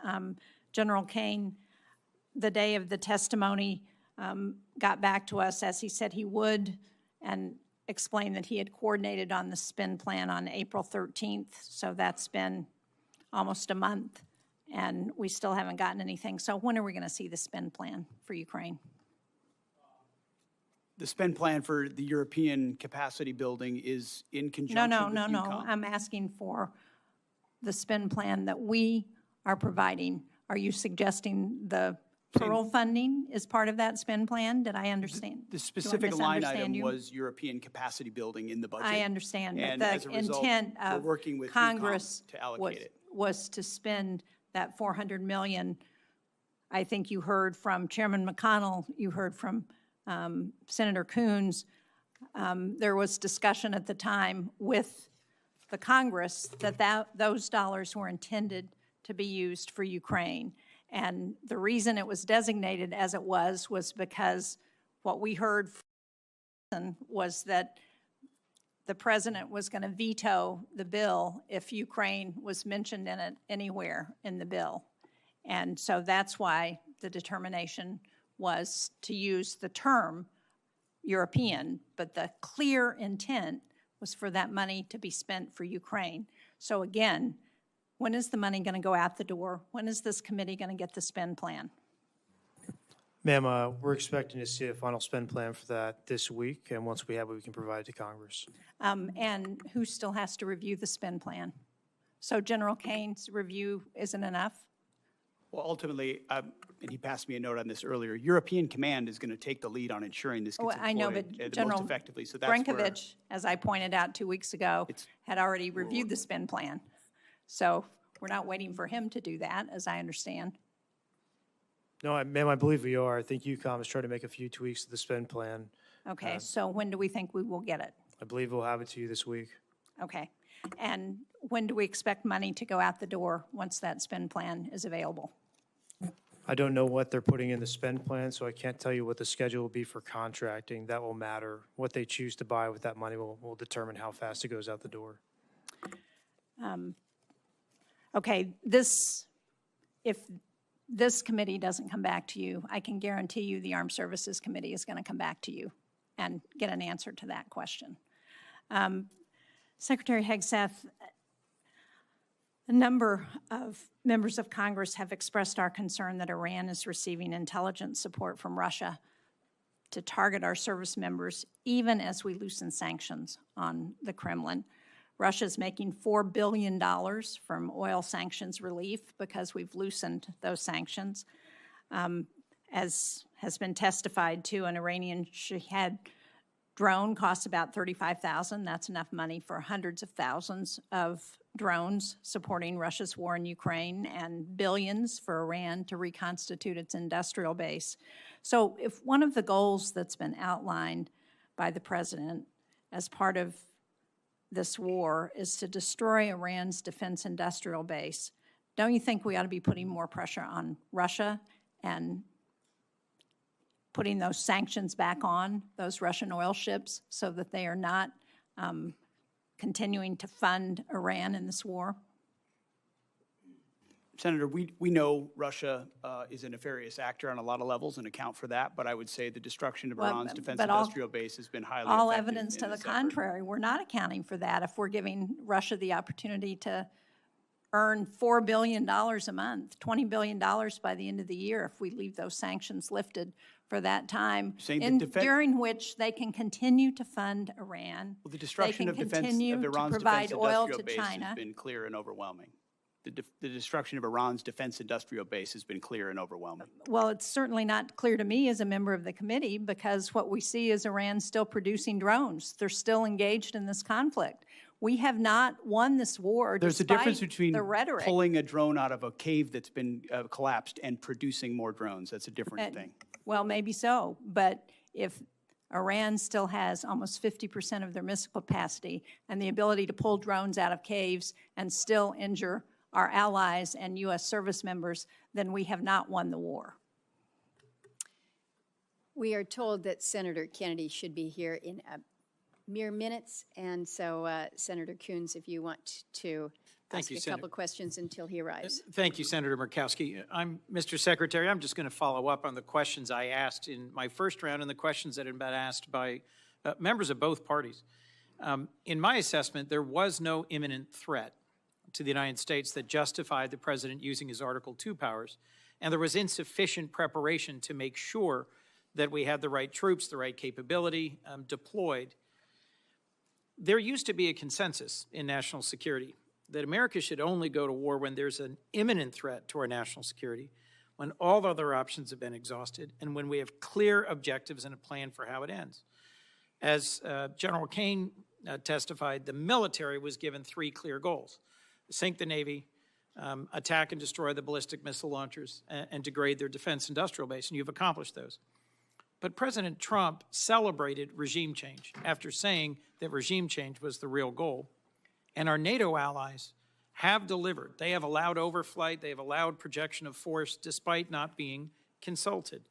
Speaker 18: General Kane, the day of the testimony, got back to us as he said he would and explained that he had coordinated on the spend plan on April 13th. So that's been almost a month, and we still haven't gotten anything. So when are we going to see the spend plan for Ukraine?
Speaker 2: The spend plan for the European capacity building is in conjunction with
Speaker 18: No.
Speaker 2: UCOM.
Speaker 18: I'm asking for the spend plan that we are providing. Are you suggesting the Pearl funding is part of that spend plan? Did I understand?
Speaker 2: The specific line item was European capacity building in the budget.
Speaker 18: I understand, but
Speaker 2: And
Speaker 18: the
Speaker 2: as a result,
Speaker 18: intent
Speaker 2: we're
Speaker 18: of
Speaker 2: working with
Speaker 18: Congress
Speaker 2: UCOM to allocate it.
Speaker 18: was to spend that $400 million. I think you heard from Chairman McConnell, you heard from Senator Coons. There was discussion at the time with the Congress that those dollars were intended to be used for Ukraine. And the reason it was designated as it was because what we heard was that the president was going to veto the bill if Ukraine was mentioned in it anywhere in the bill. And so that's why the determination was to use the term European, but the clear intent was for that money to be spent for Ukraine. So again, when is the money going to go out the door? When is this committee going to get the spend plan?
Speaker 9: Ma'am, we're expecting to see a final spend plan for that this week, and once we have it, we can provide it to Congress.
Speaker 18: And who still has to review the spend plan? So General Kane's review isn't enough?
Speaker 2: Well, ultimately, and he passed me a note on this earlier, European Command is going to take the lead on ensuring this gets
Speaker 18: I know,
Speaker 2: deployed
Speaker 18: but
Speaker 2: most
Speaker 18: General
Speaker 2: effectively. So that's
Speaker 18: Brinkovich, as I pointed out 2 weeks ago, had already reviewed the spend plan. So we're not waiting for him to do that, as I understand.
Speaker 9: No, ma'am, I believe we are. I think UCOM is trying to make a few tweaks to the spend plan.
Speaker 18: Okay, so when do we think we will get it?
Speaker 9: I believe we'll have it to you this week.
Speaker 18: Okay. And when do we expect money to go out the door once that spend plan is available?
Speaker 9: I don't know what they're putting in the spend plan, so I can't tell you what the schedule will be for contracting. That will matter. What they choose to buy with that money will determine how fast it goes out the door.
Speaker 18: Okay, if this committee doesn't come back to you, I can guarantee you the Armed Services Committee is going to come back to you and get an answer to that question. Secretary Hegseth, a number of members of Congress have expressed our concern that Iran is receiving intelligence support from Russia to target our service members, even as we loosen sanctions on the Kremlin. Russia's making $4 billion from oil sanctions relief because we've loosened those sanctions. As has been testified to, an Iranian Shahed drone costs about $35,000. That's enough money for hundreds of thousands of drones supporting Russia's war in Ukraine, and billions for Iran to reconstitute its industrial base. So if one of the goals that's been outlined by the president as part of this war is to destroy Iran's defense industrial base, don't you think we ought to be putting more pressure on Russia and putting those sanctions back on those Russian oil ships so that they are not continuing to fund Iran in this war?
Speaker 2: Senator, we know Russia is a nefarious actor on a lot of levels and account for that, but I would say the destruction of Iran's defense industrial base has been highly
Speaker 18: All
Speaker 2: effective
Speaker 18: evidence to
Speaker 2: in
Speaker 18: the
Speaker 2: this effort.
Speaker 18: contrary. We're not accounting for that if we're giving Russia the opportunity to earn $4 billion a month, $20 billion by the end of the year if we leave those sanctions lifted for that time, during which they can continue to fund Iran.
Speaker 2: Well, the destruction of Iran's defense industrial base has been clear and overwhelming. The destruction of Iran's defense industrial base has been clear and overwhelming.
Speaker 18: Well, it's certainly not clear to me as a member of the committee, because what we see is Iran still producing drones. They're still engaged in this conflict. We have not won this war.
Speaker 2: There's a difference between
Speaker 18: the rhetoric.
Speaker 2: Pulling a drone out of a cave that's been collapsed and producing more drones. That's a different thing.
Speaker 18: Well, maybe so, but if Iran still has almost 50% of their missile capacity and the ability to pull drones out of caves and still injure our allies and U.S. service members, then we have not won the war.
Speaker 15: We are told that Senator Kennedy should be here in mere minutes, and so Senator Coons, if you want to ask a couple questions until he arrives.
Speaker 4: Thank you, Senator Murkowski. Mr. Secretary, I'm just going to follow up on the questions I asked in my first round and the questions that have been asked by members of both parties. In my assessment, there was no imminent threat to the United States that justified the president using his Article II powers, and there was insufficient preparation to make sure that we had the right troops, the right capability deployed. There used to be a consensus in national security that America should only go to war when there's an imminent threat to our national security, when all other options have been exhausted, and when we have clear objectives and a plan for how it ends. As General Kane testified, the military was given 3 clear goals: sink the Navy, attack and destroy the ballistic missile launchers, and degrade their defense industrial base, and you've accomplished those. But President Trump celebrated regime change after saying that regime change was the real goal. And our NATO allies have delivered. They have allowed overflight. They have allowed projection of force despite not being consulted.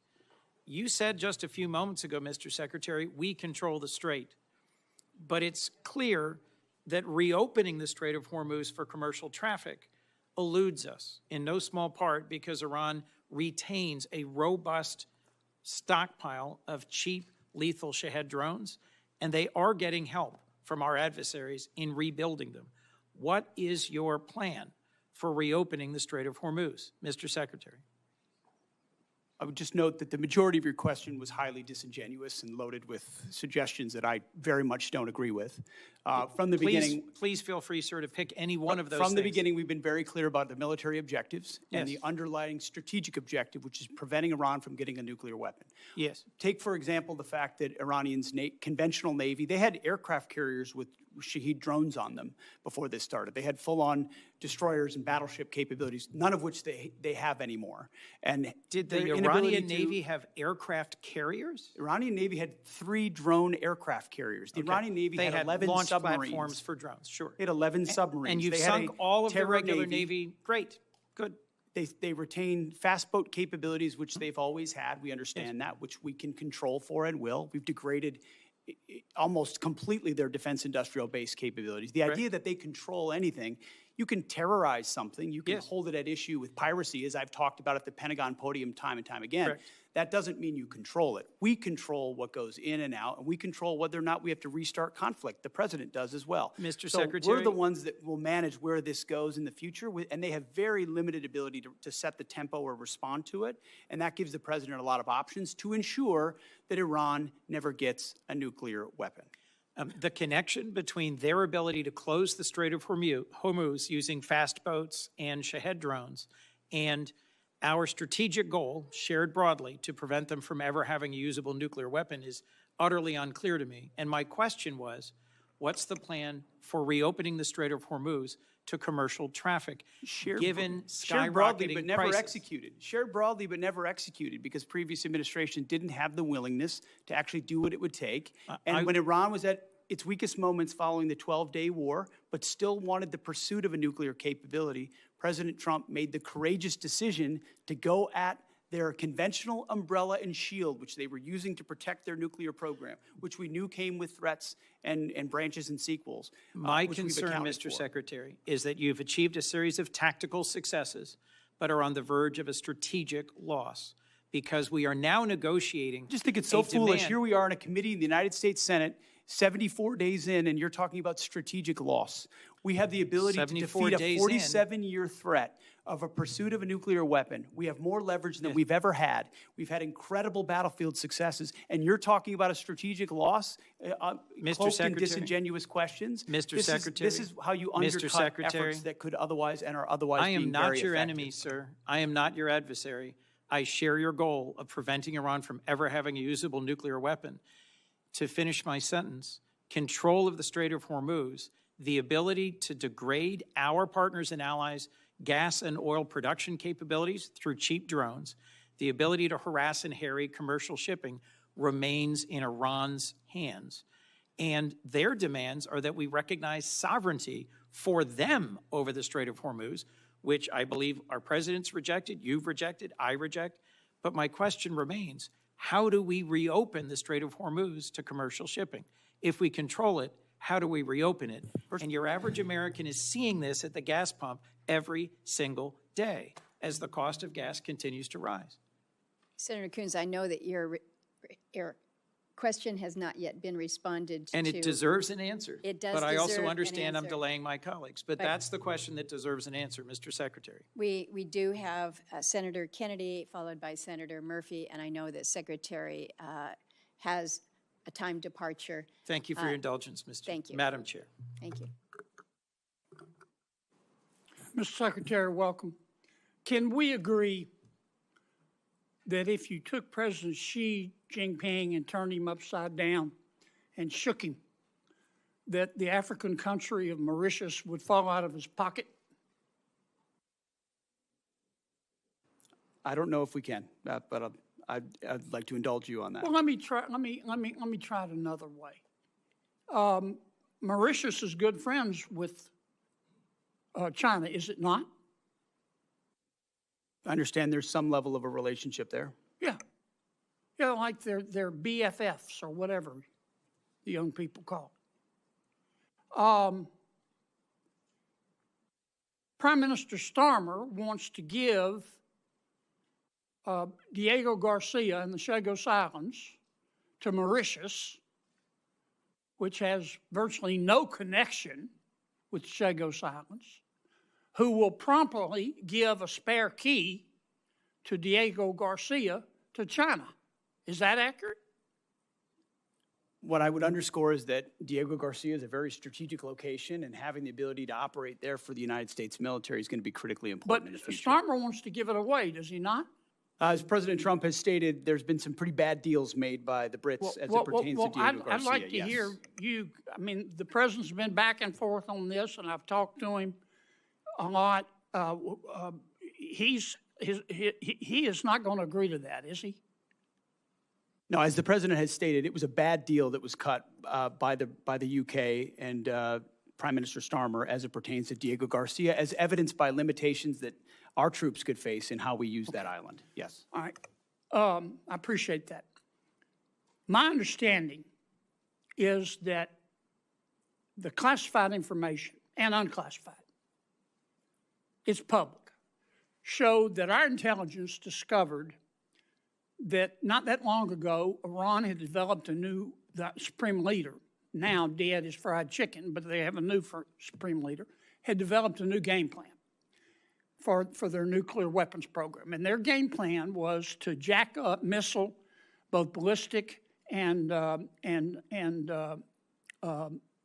Speaker 4: You said just a few moments ago, Mr. Secretary, we control the Strait. But it's clear that reopening the Strait of Hormuz for commercial traffic eludes us, in no small part because Iran retains a robust stockpile of cheap, lethal Shahed drones, and they are getting help from our adversaries in rebuilding them. What is your plan for reopening the Strait of Hormuz, Mr. Secretary?
Speaker 2: I would just note that the majority of your question was highly disingenuous and loaded with suggestions that I very much don't agree with. From the beginning,
Speaker 4: please feel free, sir, to pick any one of those
Speaker 2: From the
Speaker 4: things.
Speaker 2: beginning, we've been very clear about the military objectives and the underlying strategic objective, which is preventing Iran from getting a nuclear weapon.
Speaker 4: Yes.
Speaker 2: Take, for example, the fact that Iranians' conventional Navy, they had aircraft carriers with Shahed drones on them before this started. They had full-on destroyers and battleship capabilities, none of which they have anymore. And
Speaker 4: did the Iranian Navy have aircraft carriers?
Speaker 2: Iranian Navy had 3 drone aircraft carriers. The Iranian Navy had 11
Speaker 4: launch
Speaker 2: submarines.
Speaker 4: Platforms for drones, sure.
Speaker 2: They had 11 submarines.
Speaker 4: And you've
Speaker 2: they
Speaker 4: sunk all of the regular
Speaker 2: Navy.
Speaker 4: Great, good.
Speaker 2: They retain fast boat capabilities, which they've always had. We understand that, which we can control for and will. We've degraded almost completely their defense industrial base capabilities. The idea that they control anything, you can terrorize something, you can hold it at issue with piracy, as I've talked about at the Pentagon podium time and time again.
Speaker 4: Correct.
Speaker 2: That doesn't mean you control it. We control what goes in and out, and we control whether or not we have to restart conflict. The president does as well.
Speaker 4: Mr.
Speaker 2: So
Speaker 4: Secretary,
Speaker 2: we're the ones that will manage where this goes in the future, and they have very limited ability to set the tempo or respond to it, and that gives the president a lot of options to ensure that Iran never gets a nuclear weapon.
Speaker 4: The connection between their ability to close the Strait of Hormuz using fast boats and Shahed drones and our strategic goal, shared broadly, to prevent them from ever having a usable nuclear weapon is utterly unclear to me. And my question was, what's the plan for reopening the Strait of Hormuz to commercial traffic, given
Speaker 2: shared broadly,
Speaker 4: skyrocketing
Speaker 2: but never
Speaker 4: prices?
Speaker 2: executed. Shared broadly, but never executed, because previous administration didn't have the willingness to actually do what it would take. And when Iran was at its weakest moments following the 12-day war, but still wanted the pursuit of a nuclear capability, President Trump made the courageous decision to go at their conventional umbrella and shield, which they were using to protect their nuclear program, which we knew came with threats and branches and sequels.
Speaker 4: My
Speaker 2: which we've
Speaker 4: concern,
Speaker 2: accounted
Speaker 4: Mr.
Speaker 2: for.
Speaker 4: Secretary, is that you've achieved a series of tactical successes, but are on the verge of a strategic loss, because we are now negotiating.
Speaker 2: I just think it's so foolish.
Speaker 4: demand.
Speaker 2: Here we are in a committee in the United States Senate, 74 days in, and you're talking about strategic loss. We have the ability to
Speaker 4: 74
Speaker 2: defeat a
Speaker 4: days in.
Speaker 2: 47-year threat of a pursuit of a nuclear weapon. We have more leverage than we've ever had. We've had incredible battlefield successes, and you're talking about a strategic loss,
Speaker 4: Mr.
Speaker 2: cloaked in
Speaker 4: Secretary?
Speaker 2: disingenuous questions.
Speaker 4: Mr.
Speaker 2: This
Speaker 4: Secretary?
Speaker 2: is how you
Speaker 4: Mr.
Speaker 2: undercut
Speaker 4: Secretary?
Speaker 2: efforts that could otherwise and are otherwise
Speaker 4: I am
Speaker 2: being
Speaker 4: not
Speaker 2: very
Speaker 4: your
Speaker 2: effective.
Speaker 4: enemy, sir. I am not your adversary. I share your goal of preventing Iran from ever having a usable nuclear weapon. To finish my sentence, control of the Strait of Hormuz, the ability to degrade our partners and allies' gas and oil production capabilities through cheap drones, the ability to harass and harry commercial shipping remains in Iran's hands. And their demands are that we recognize sovereignty for them over the Strait of Hormuz, which I believe our president's rejected, you've rejected, I reject. But my question remains, how do we reopen the Strait of Hormuz to commercial shipping? If we control it, how do we reopen it? And your average American is seeing this at the gas pump every single day as the cost of gas continues to rise.
Speaker 15: Senator Coons, I know that your question has not yet been responded to.
Speaker 4: And it deserves an answer.
Speaker 15: It does
Speaker 4: But I also
Speaker 15: deserve an
Speaker 4: understand I'm
Speaker 15: answer.
Speaker 4: delaying my colleagues. But
Speaker 15: Right.
Speaker 4: that's the question that deserves an answer, Mr. Secretary.
Speaker 15: We do have Senator Kennedy, followed by Senator Murphy, and I know that Secretary has a time departure.
Speaker 4: Thank you for your indulgence,
Speaker 15: thank you.
Speaker 4: Madam Chair.
Speaker 15: Thank you.
Speaker 19: Mr. Secretary, welcome. Can we agree that if you took President Xi Jinping and turned him upside down and shook him, that the African country of Mauritius would fall out of his pocket?
Speaker 2: I don't know if we can, but I'd like to indulge you on that.
Speaker 19: Well, let me try it another way. Mauritius is good friends with China, is it not?
Speaker 2: I understand there's some level of a relationship there.
Speaker 19: Yeah. Yeah, like they're BFFs or whatever the young people call it. Prime Minister Starmer wants to give Diego Garcia and the Chagos Islands to Mauritius, which has virtually no connection with the Chagos Islands, who will promptly give a spare key to Diego Garcia to China. Is that accurate?
Speaker 2: What I would underscore is that Diego Garcia is a very strategic location, and having the ability to operate there for the United States military is going to be critically important
Speaker 19: But
Speaker 2: in the future.
Speaker 19: Starmer wants to give it away, does he not?
Speaker 2: As President Trump has stated, there's been some pretty bad deals made by the Brits as it pertains to Diego Garcia.
Speaker 19: I'd like to
Speaker 2: yes.
Speaker 19: hear you, I mean, the president's been back and forth on this, and I've talked to him a lot. He is not going to agree to that, is he?
Speaker 2: No, as the president has stated, it was a bad deal that was cut by the UK and Prime Minister Starmer as it pertains to Diego Garcia, as evidenced by limitations that our troops could face in how we use that island. Yes.
Speaker 19: All right. I appreciate that. My understanding is that the classified information and unclassified, it's public, showed that our intelligence discovered that not that long ago, Iran had developed the supreme leader, now dead as fried chicken, but they have a new supreme leader, had developed a new game plan for their nuclear weapons program. And their game plan was to jack up missile, both ballistic and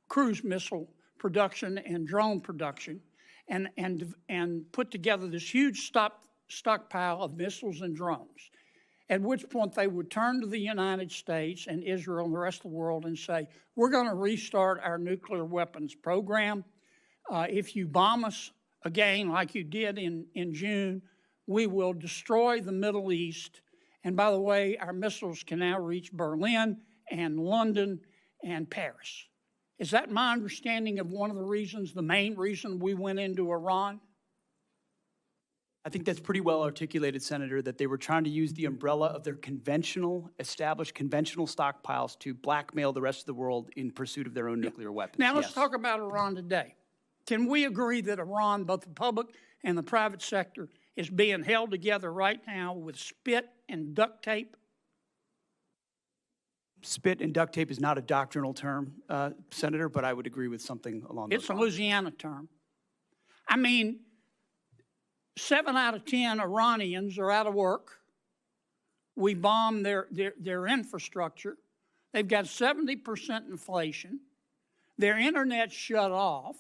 Speaker 19: cruise missile production and drone production, and put together this huge stockpile of missiles and drones, at which point they would turn to the United States and Israel and the rest of the world and say, we're going to restart our nuclear weapons program. If you bomb us again, like you did in June, we will destroy the Middle East. And by the way, our missiles can now reach Berlin and London and Paris. Is that my understanding of one of the reasons, the main reason we went into Iran?
Speaker 2: I think that's pretty well articulated, Senator, that they were trying to use the umbrella of their established conventional stockpiles to blackmail the rest of the world in pursuit of their own nuclear weapons.
Speaker 19: Now, let's
Speaker 2: Yes.
Speaker 19: talk about Iran today. Can we agree that Iran, both the public and the private sector, is being held together right now with spit and duct tape?
Speaker 2: Spit and duct tape is not a doctrinal term, Senator, but I would agree with something along those
Speaker 19: It's a
Speaker 2: lines.
Speaker 19: Louisiana term. I mean, 7 out of 10 Iranians are out of work. We bombed their infrastructure. They've got 70% inflation. Their internet's shut off.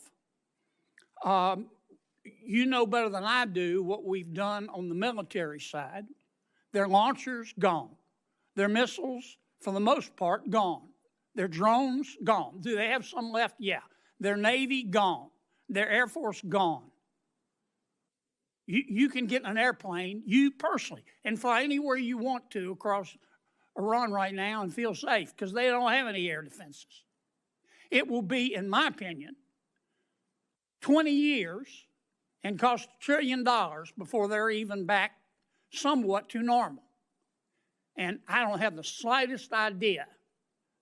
Speaker 19: You know better than I do what we've done on the military side. Their launchers, gone. Their missiles, for the most part, gone. Their drones, gone. Do they have some left? Yeah. Their Navy, gone. Their Air Force, gone. You can get in an airplane, you personally, and fly anywhere you want to across Iran right now and feel safe because they don't have any air defenses. It will be, in my opinion, 20 years and cost $1 trillion before they're even back somewhat to normal. And I don't have the slightest idea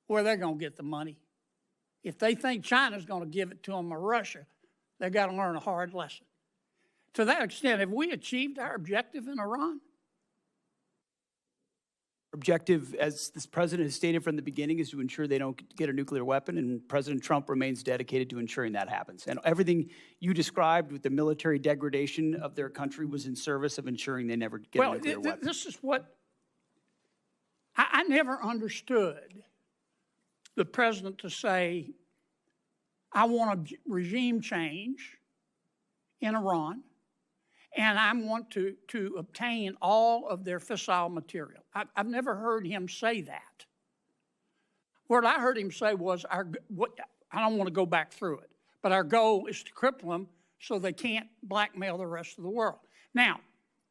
Speaker 19: where they're going to get the money. If they think China's going to give it to them or Russia, they've got to learn a hard lesson. To that extent, have we achieved our objective in Iran?
Speaker 2: Objective, as this president has stated from the beginning, is to ensure they don't get a nuclear weapon, and President Trump remains dedicated to ensuring that happens. And everything you described with the military degradation of their country was in service of ensuring they never get a nuclear weapon.
Speaker 19: This is what I never understood the president to say, I want a regime change in Iran, and I want to obtain all of their fissile material. I've never heard him say that. What I heard him say was, I don't want to go back through it, but our goal is to cripple them so they can't blackmail the rest of the world. Now,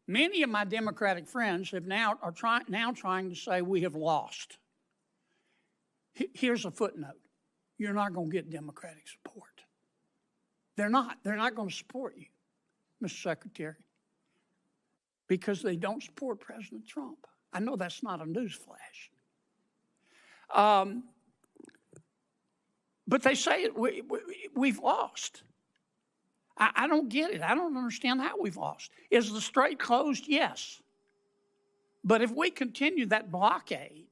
Speaker 19: many of my Democratic friends are trying to say we have lost. Here's a footnote. You're not going to get Democratic support. They're not. They're not going to support you, Mr. Secretary, because they don't support President Trump. I know that's not a newsflash. But they say we've lost. I don't get it. I don't understand how we've lost. Is the strait closed? Yes. But if we continue that blockade,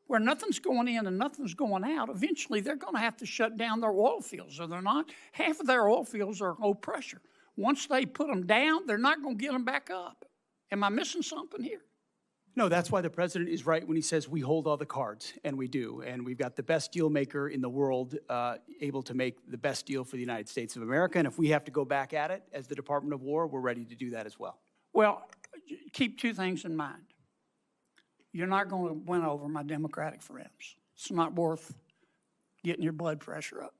Speaker 19: where nothing's going in and nothing's going out, eventually they're going to have to shut down their oil fields, are they not? Half of their oil fields are low pressure. Once they put them down, they're not going to get them back up. Am I missing something here?
Speaker 2: No, that's why the president is right when he says we hold all the cards, and we do. And we've got the best deal maker in the world able to make the best deal for the United States of America. And if we have to go back at it as the Department of War, we're ready to do that as well.
Speaker 19: Well, keep two things in mind. You're not going to win over my Democratic friends. It's not worth getting your blood pressure up.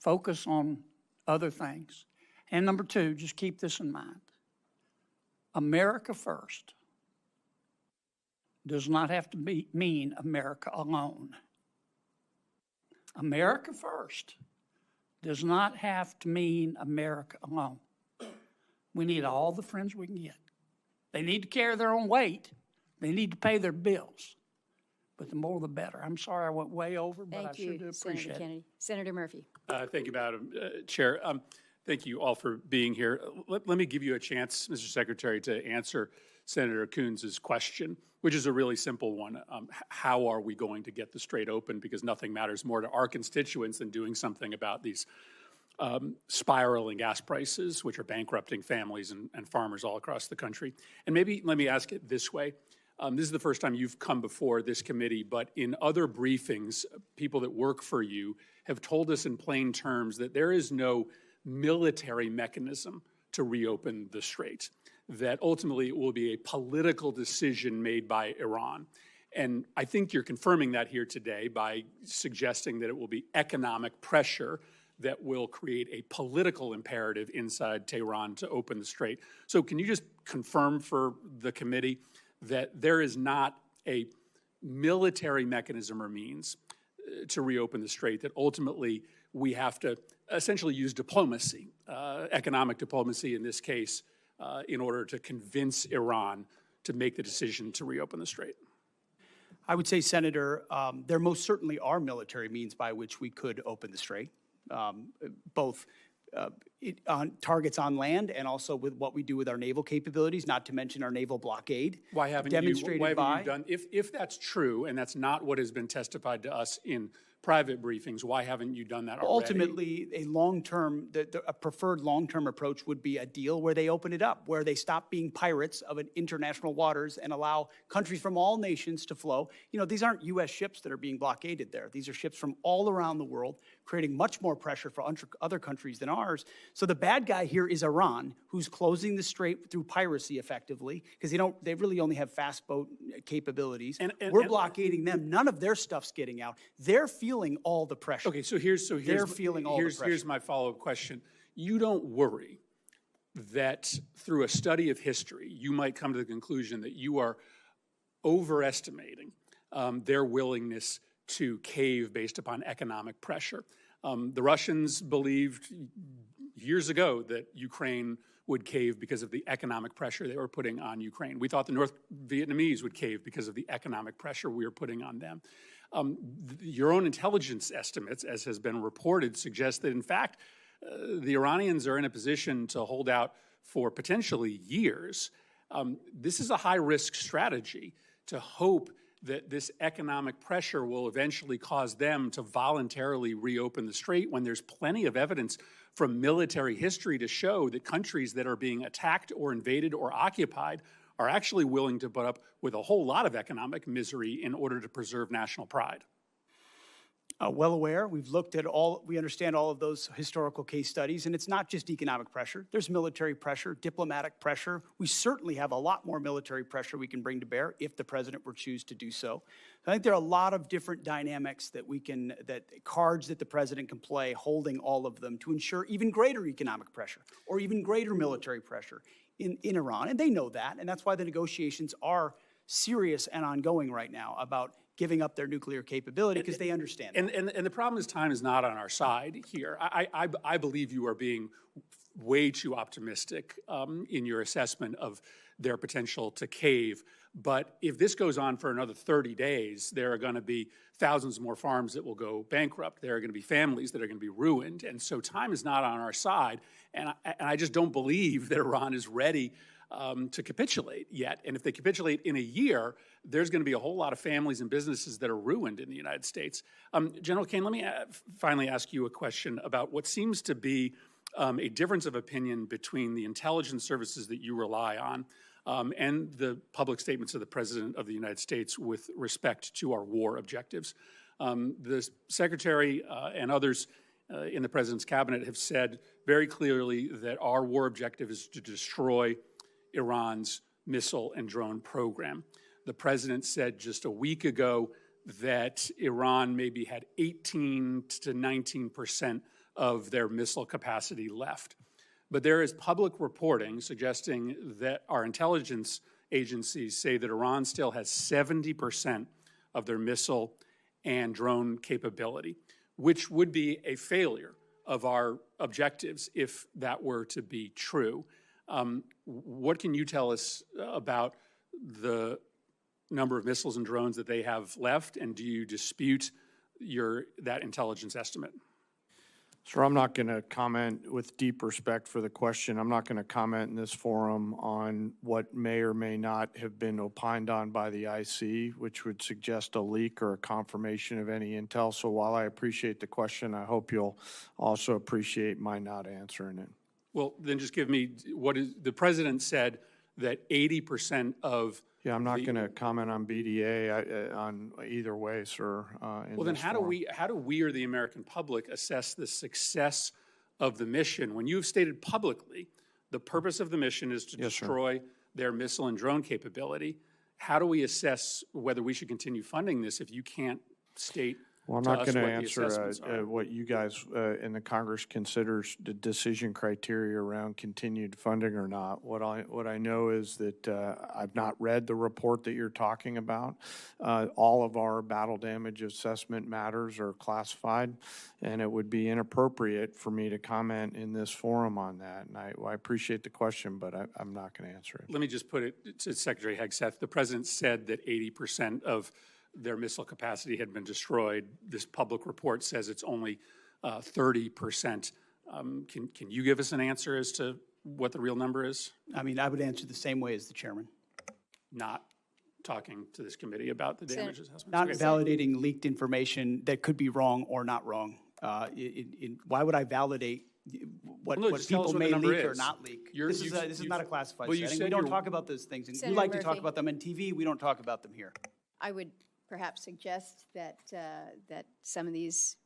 Speaker 19: Focus on other things. And number two, just keep this in mind. America first does not have to mean America alone. America first does not have to mean America alone. We need all the friends we can get. They need to carry their own weight. They need to pay their bills. But the more the better. I'm sorry I went way over, but I sure do appreciate
Speaker 15: Senator
Speaker 19: it.
Speaker 15: Kennedy. Senator Murphy.
Speaker 20: Thank you, Madam Chair. Thank you all for being here. Let me give you a chance, Mr. Secretary, to answer Senator Coons' question, which is a really simple one. How are we going to get the strait open? Because nothing matters more to our constituents than doing something about these spiraling gas prices, which are bankrupting families and farmers all across the country. And maybe let me ask it this way. This is the first time you've come before this committee, but in other briefings, people that work for you have told us in plain terms that there is no military mechanism to reopen the strait, that ultimately it will be a political decision made by Iran. And I think you're confirming that here today by suggesting that it will be economic pressure that will create a political imperative inside Tehran to open the strait. So can you just confirm for the committee that there is not a military mechanism or means to reopen the strait, that ultimately we have to essentially use diplomacy, economic diplomacy in this case, in order to convince Iran to make the decision to reopen the strait?
Speaker 2: I would say, Senator, there most certainly are military means by which we could open the strait, both on targets on land and also with what we do with our naval capabilities, not to mention our naval blockade.
Speaker 20: Why haven't
Speaker 2: demonstrated
Speaker 20: you
Speaker 2: by
Speaker 20: done, if that's true, and that's not what has been testified to us in private briefings, why haven't you done that already?
Speaker 2: Ultimately, a long-term, a preferred long-term approach would be a deal where they open it up, where they stop being pirates of international waters and allow countries from all nations to flow. You know, these aren't U.S. ships that are being blockaded there. These are ships from all around the world, creating much more pressure for other countries than ours. So the bad guy here is Iran, who's closing the strait through piracy effectively, because they really only have fast boat capabilities. We're blockading them. None of their stuff's getting out. They're feeling all the pressure.
Speaker 20: Okay, so here's my follow-up question. You don't worry that through a study of history, you might come to the conclusion that you are overestimating their willingness to cave based upon economic pressure. The Russians believed years ago that Ukraine would cave because of the economic pressure they were putting on Ukraine. We thought the North Vietnamese would cave because of the economic pressure we were putting on them. Your own intelligence estimates, as has been reported, suggest that, in fact, the Iranians are in a position to hold out for potentially years. This is a high-risk strategy to hope that this economic pressure will eventually cause them to voluntarily reopen the strait when there's plenty of evidence from military history to show that countries that are being attacked or invaded or occupied are actually willing to put up with a whole lot of economic misery in order to preserve national pride.
Speaker 2: Well aware. We've looked at we understand all of those historical case studies, and it's not just economic pressure. There's military pressure, diplomatic pressure. We certainly have a lot more military pressure we can bring to bear if the president were to choose to do so. I think there are a lot of different dynamics that cards that the president can play, holding all of them to ensure even greater economic pressure or even greater military pressure in Iran. And they know that, and that's why the negotiations are serious and ongoing right now about giving up their nuclear capability, because they understand.
Speaker 20: And the problem is time is not on our side here. I believe you are being way too optimistic in your assessment of their potential to cave. But if this goes on for another 30 days, there are going to be thousands more farms that will go bankrupt. There are going to be families that are going to be ruined. And so time is not on our side. And I just don't believe that Iran is ready to capitulate yet. And if they capitulate in a year, there's going to be a whole lot of families and businesses that are ruined in the United States. General Kane, let me finally ask you a question about what seems to be a difference of opinion between the intelligence services that you rely on and the public statements of the President of the United States with respect to our war objectives. The Secretary and others in the President's cabinet have said very clearly that our war objective is to destroy Iran's missile and drone program. The President said just a week ago that Iran maybe had 18 to 19% of their missile capacity left. But there is public reporting suggesting that our intelligence agencies say that Iran still has 70% of their missile and drone capability, which would be a failure of our objectives if that were to be true. What can you tell us about the number of missiles and drones that they have left, and do you dispute that intelligence estimate?
Speaker 5: Sir, I'm not going to comment, with deep respect for the question, I'm not going to comment in this forum on what may or may not have been opined on by the IC, which would suggest a leak or a confirmation of any intel. So while I appreciate the question, I hope you'll also appreciate my not answering it.
Speaker 20: Well, then just give me the President said that 80% of.
Speaker 5: Yeah, I'm not going to comment on BDA on either way, sir.
Speaker 20: Well, then how do we or the American public assess the success of the mission when you have stated publicly the purpose of the mission is to destroy their missile and drone capability? How do we assess whether we should continue funding this if you can't state
Speaker 5: Well, I'm
Speaker 20: to
Speaker 5: not
Speaker 20: us
Speaker 5: going to
Speaker 20: what the
Speaker 5: answer
Speaker 20: assessments are.
Speaker 5: what you guys in the Congress considers the decision criteria around continued funding or not. What I know is that I've not read the report that you're talking about. All of our battle damage assessment matters are classified, and it would be inappropriate for me to comment in this forum on that. And I appreciate the question, but I'm not going to answer it.
Speaker 20: Let me just put it to Secretary Hegseth. The president said that 80% of their missile capacity had been destroyed. This public report says it's only 30%. Can you give us an answer as to what the real number is?
Speaker 2: I mean, I would answer the same way as the chairman.
Speaker 20: Not talking to this committee about the damage assessments?
Speaker 2: Not
Speaker 20: Okay.
Speaker 2: validating leaked information that could be wrong or not wrong. Why would I validate what
Speaker 20: just tell us
Speaker 2: people
Speaker 20: what the
Speaker 2: may
Speaker 20: number
Speaker 2: leak or
Speaker 20: is.
Speaker 2: not leak?
Speaker 20: You're-
Speaker 2: This is not a classified
Speaker 20: well, you
Speaker 2: setting.
Speaker 20: said
Speaker 2: We don't
Speaker 20: you're-
Speaker 2: talk about those things. And you
Speaker 15: Senator
Speaker 2: like to talk
Speaker 15: Murphy.
Speaker 2: about them on TV. We don't talk about them here.
Speaker 15: I would perhaps suggest that, that some of these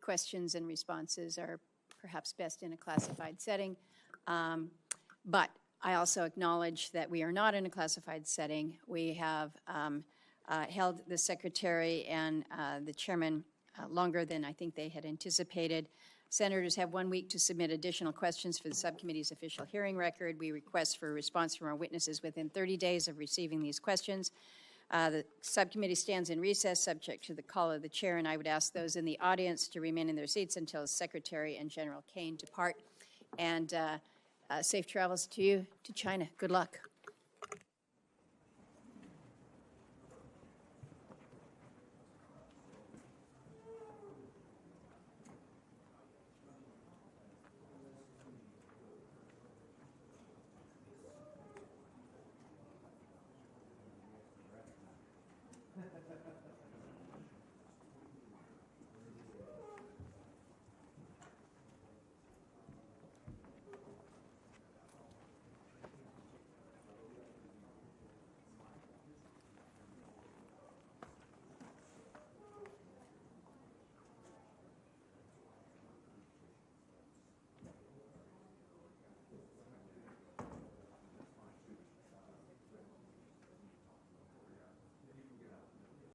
Speaker 15: questions and responses are perhaps best in a classified setting. But I also acknowledge that we are not in a classified setting. We have held the secretary and the chairman longer than I think they had anticipated. Senators have 1 week to submit additional questions for the subcommittee's official hearing record. We request for a response from our witnesses within 30 days of receiving these questions. The subcommittee stands in recess, subject to the call of the chair, and I would ask those in the audience to remain in their seats until Secretary and General Kane depart. And safe travels to you to China. Good luck.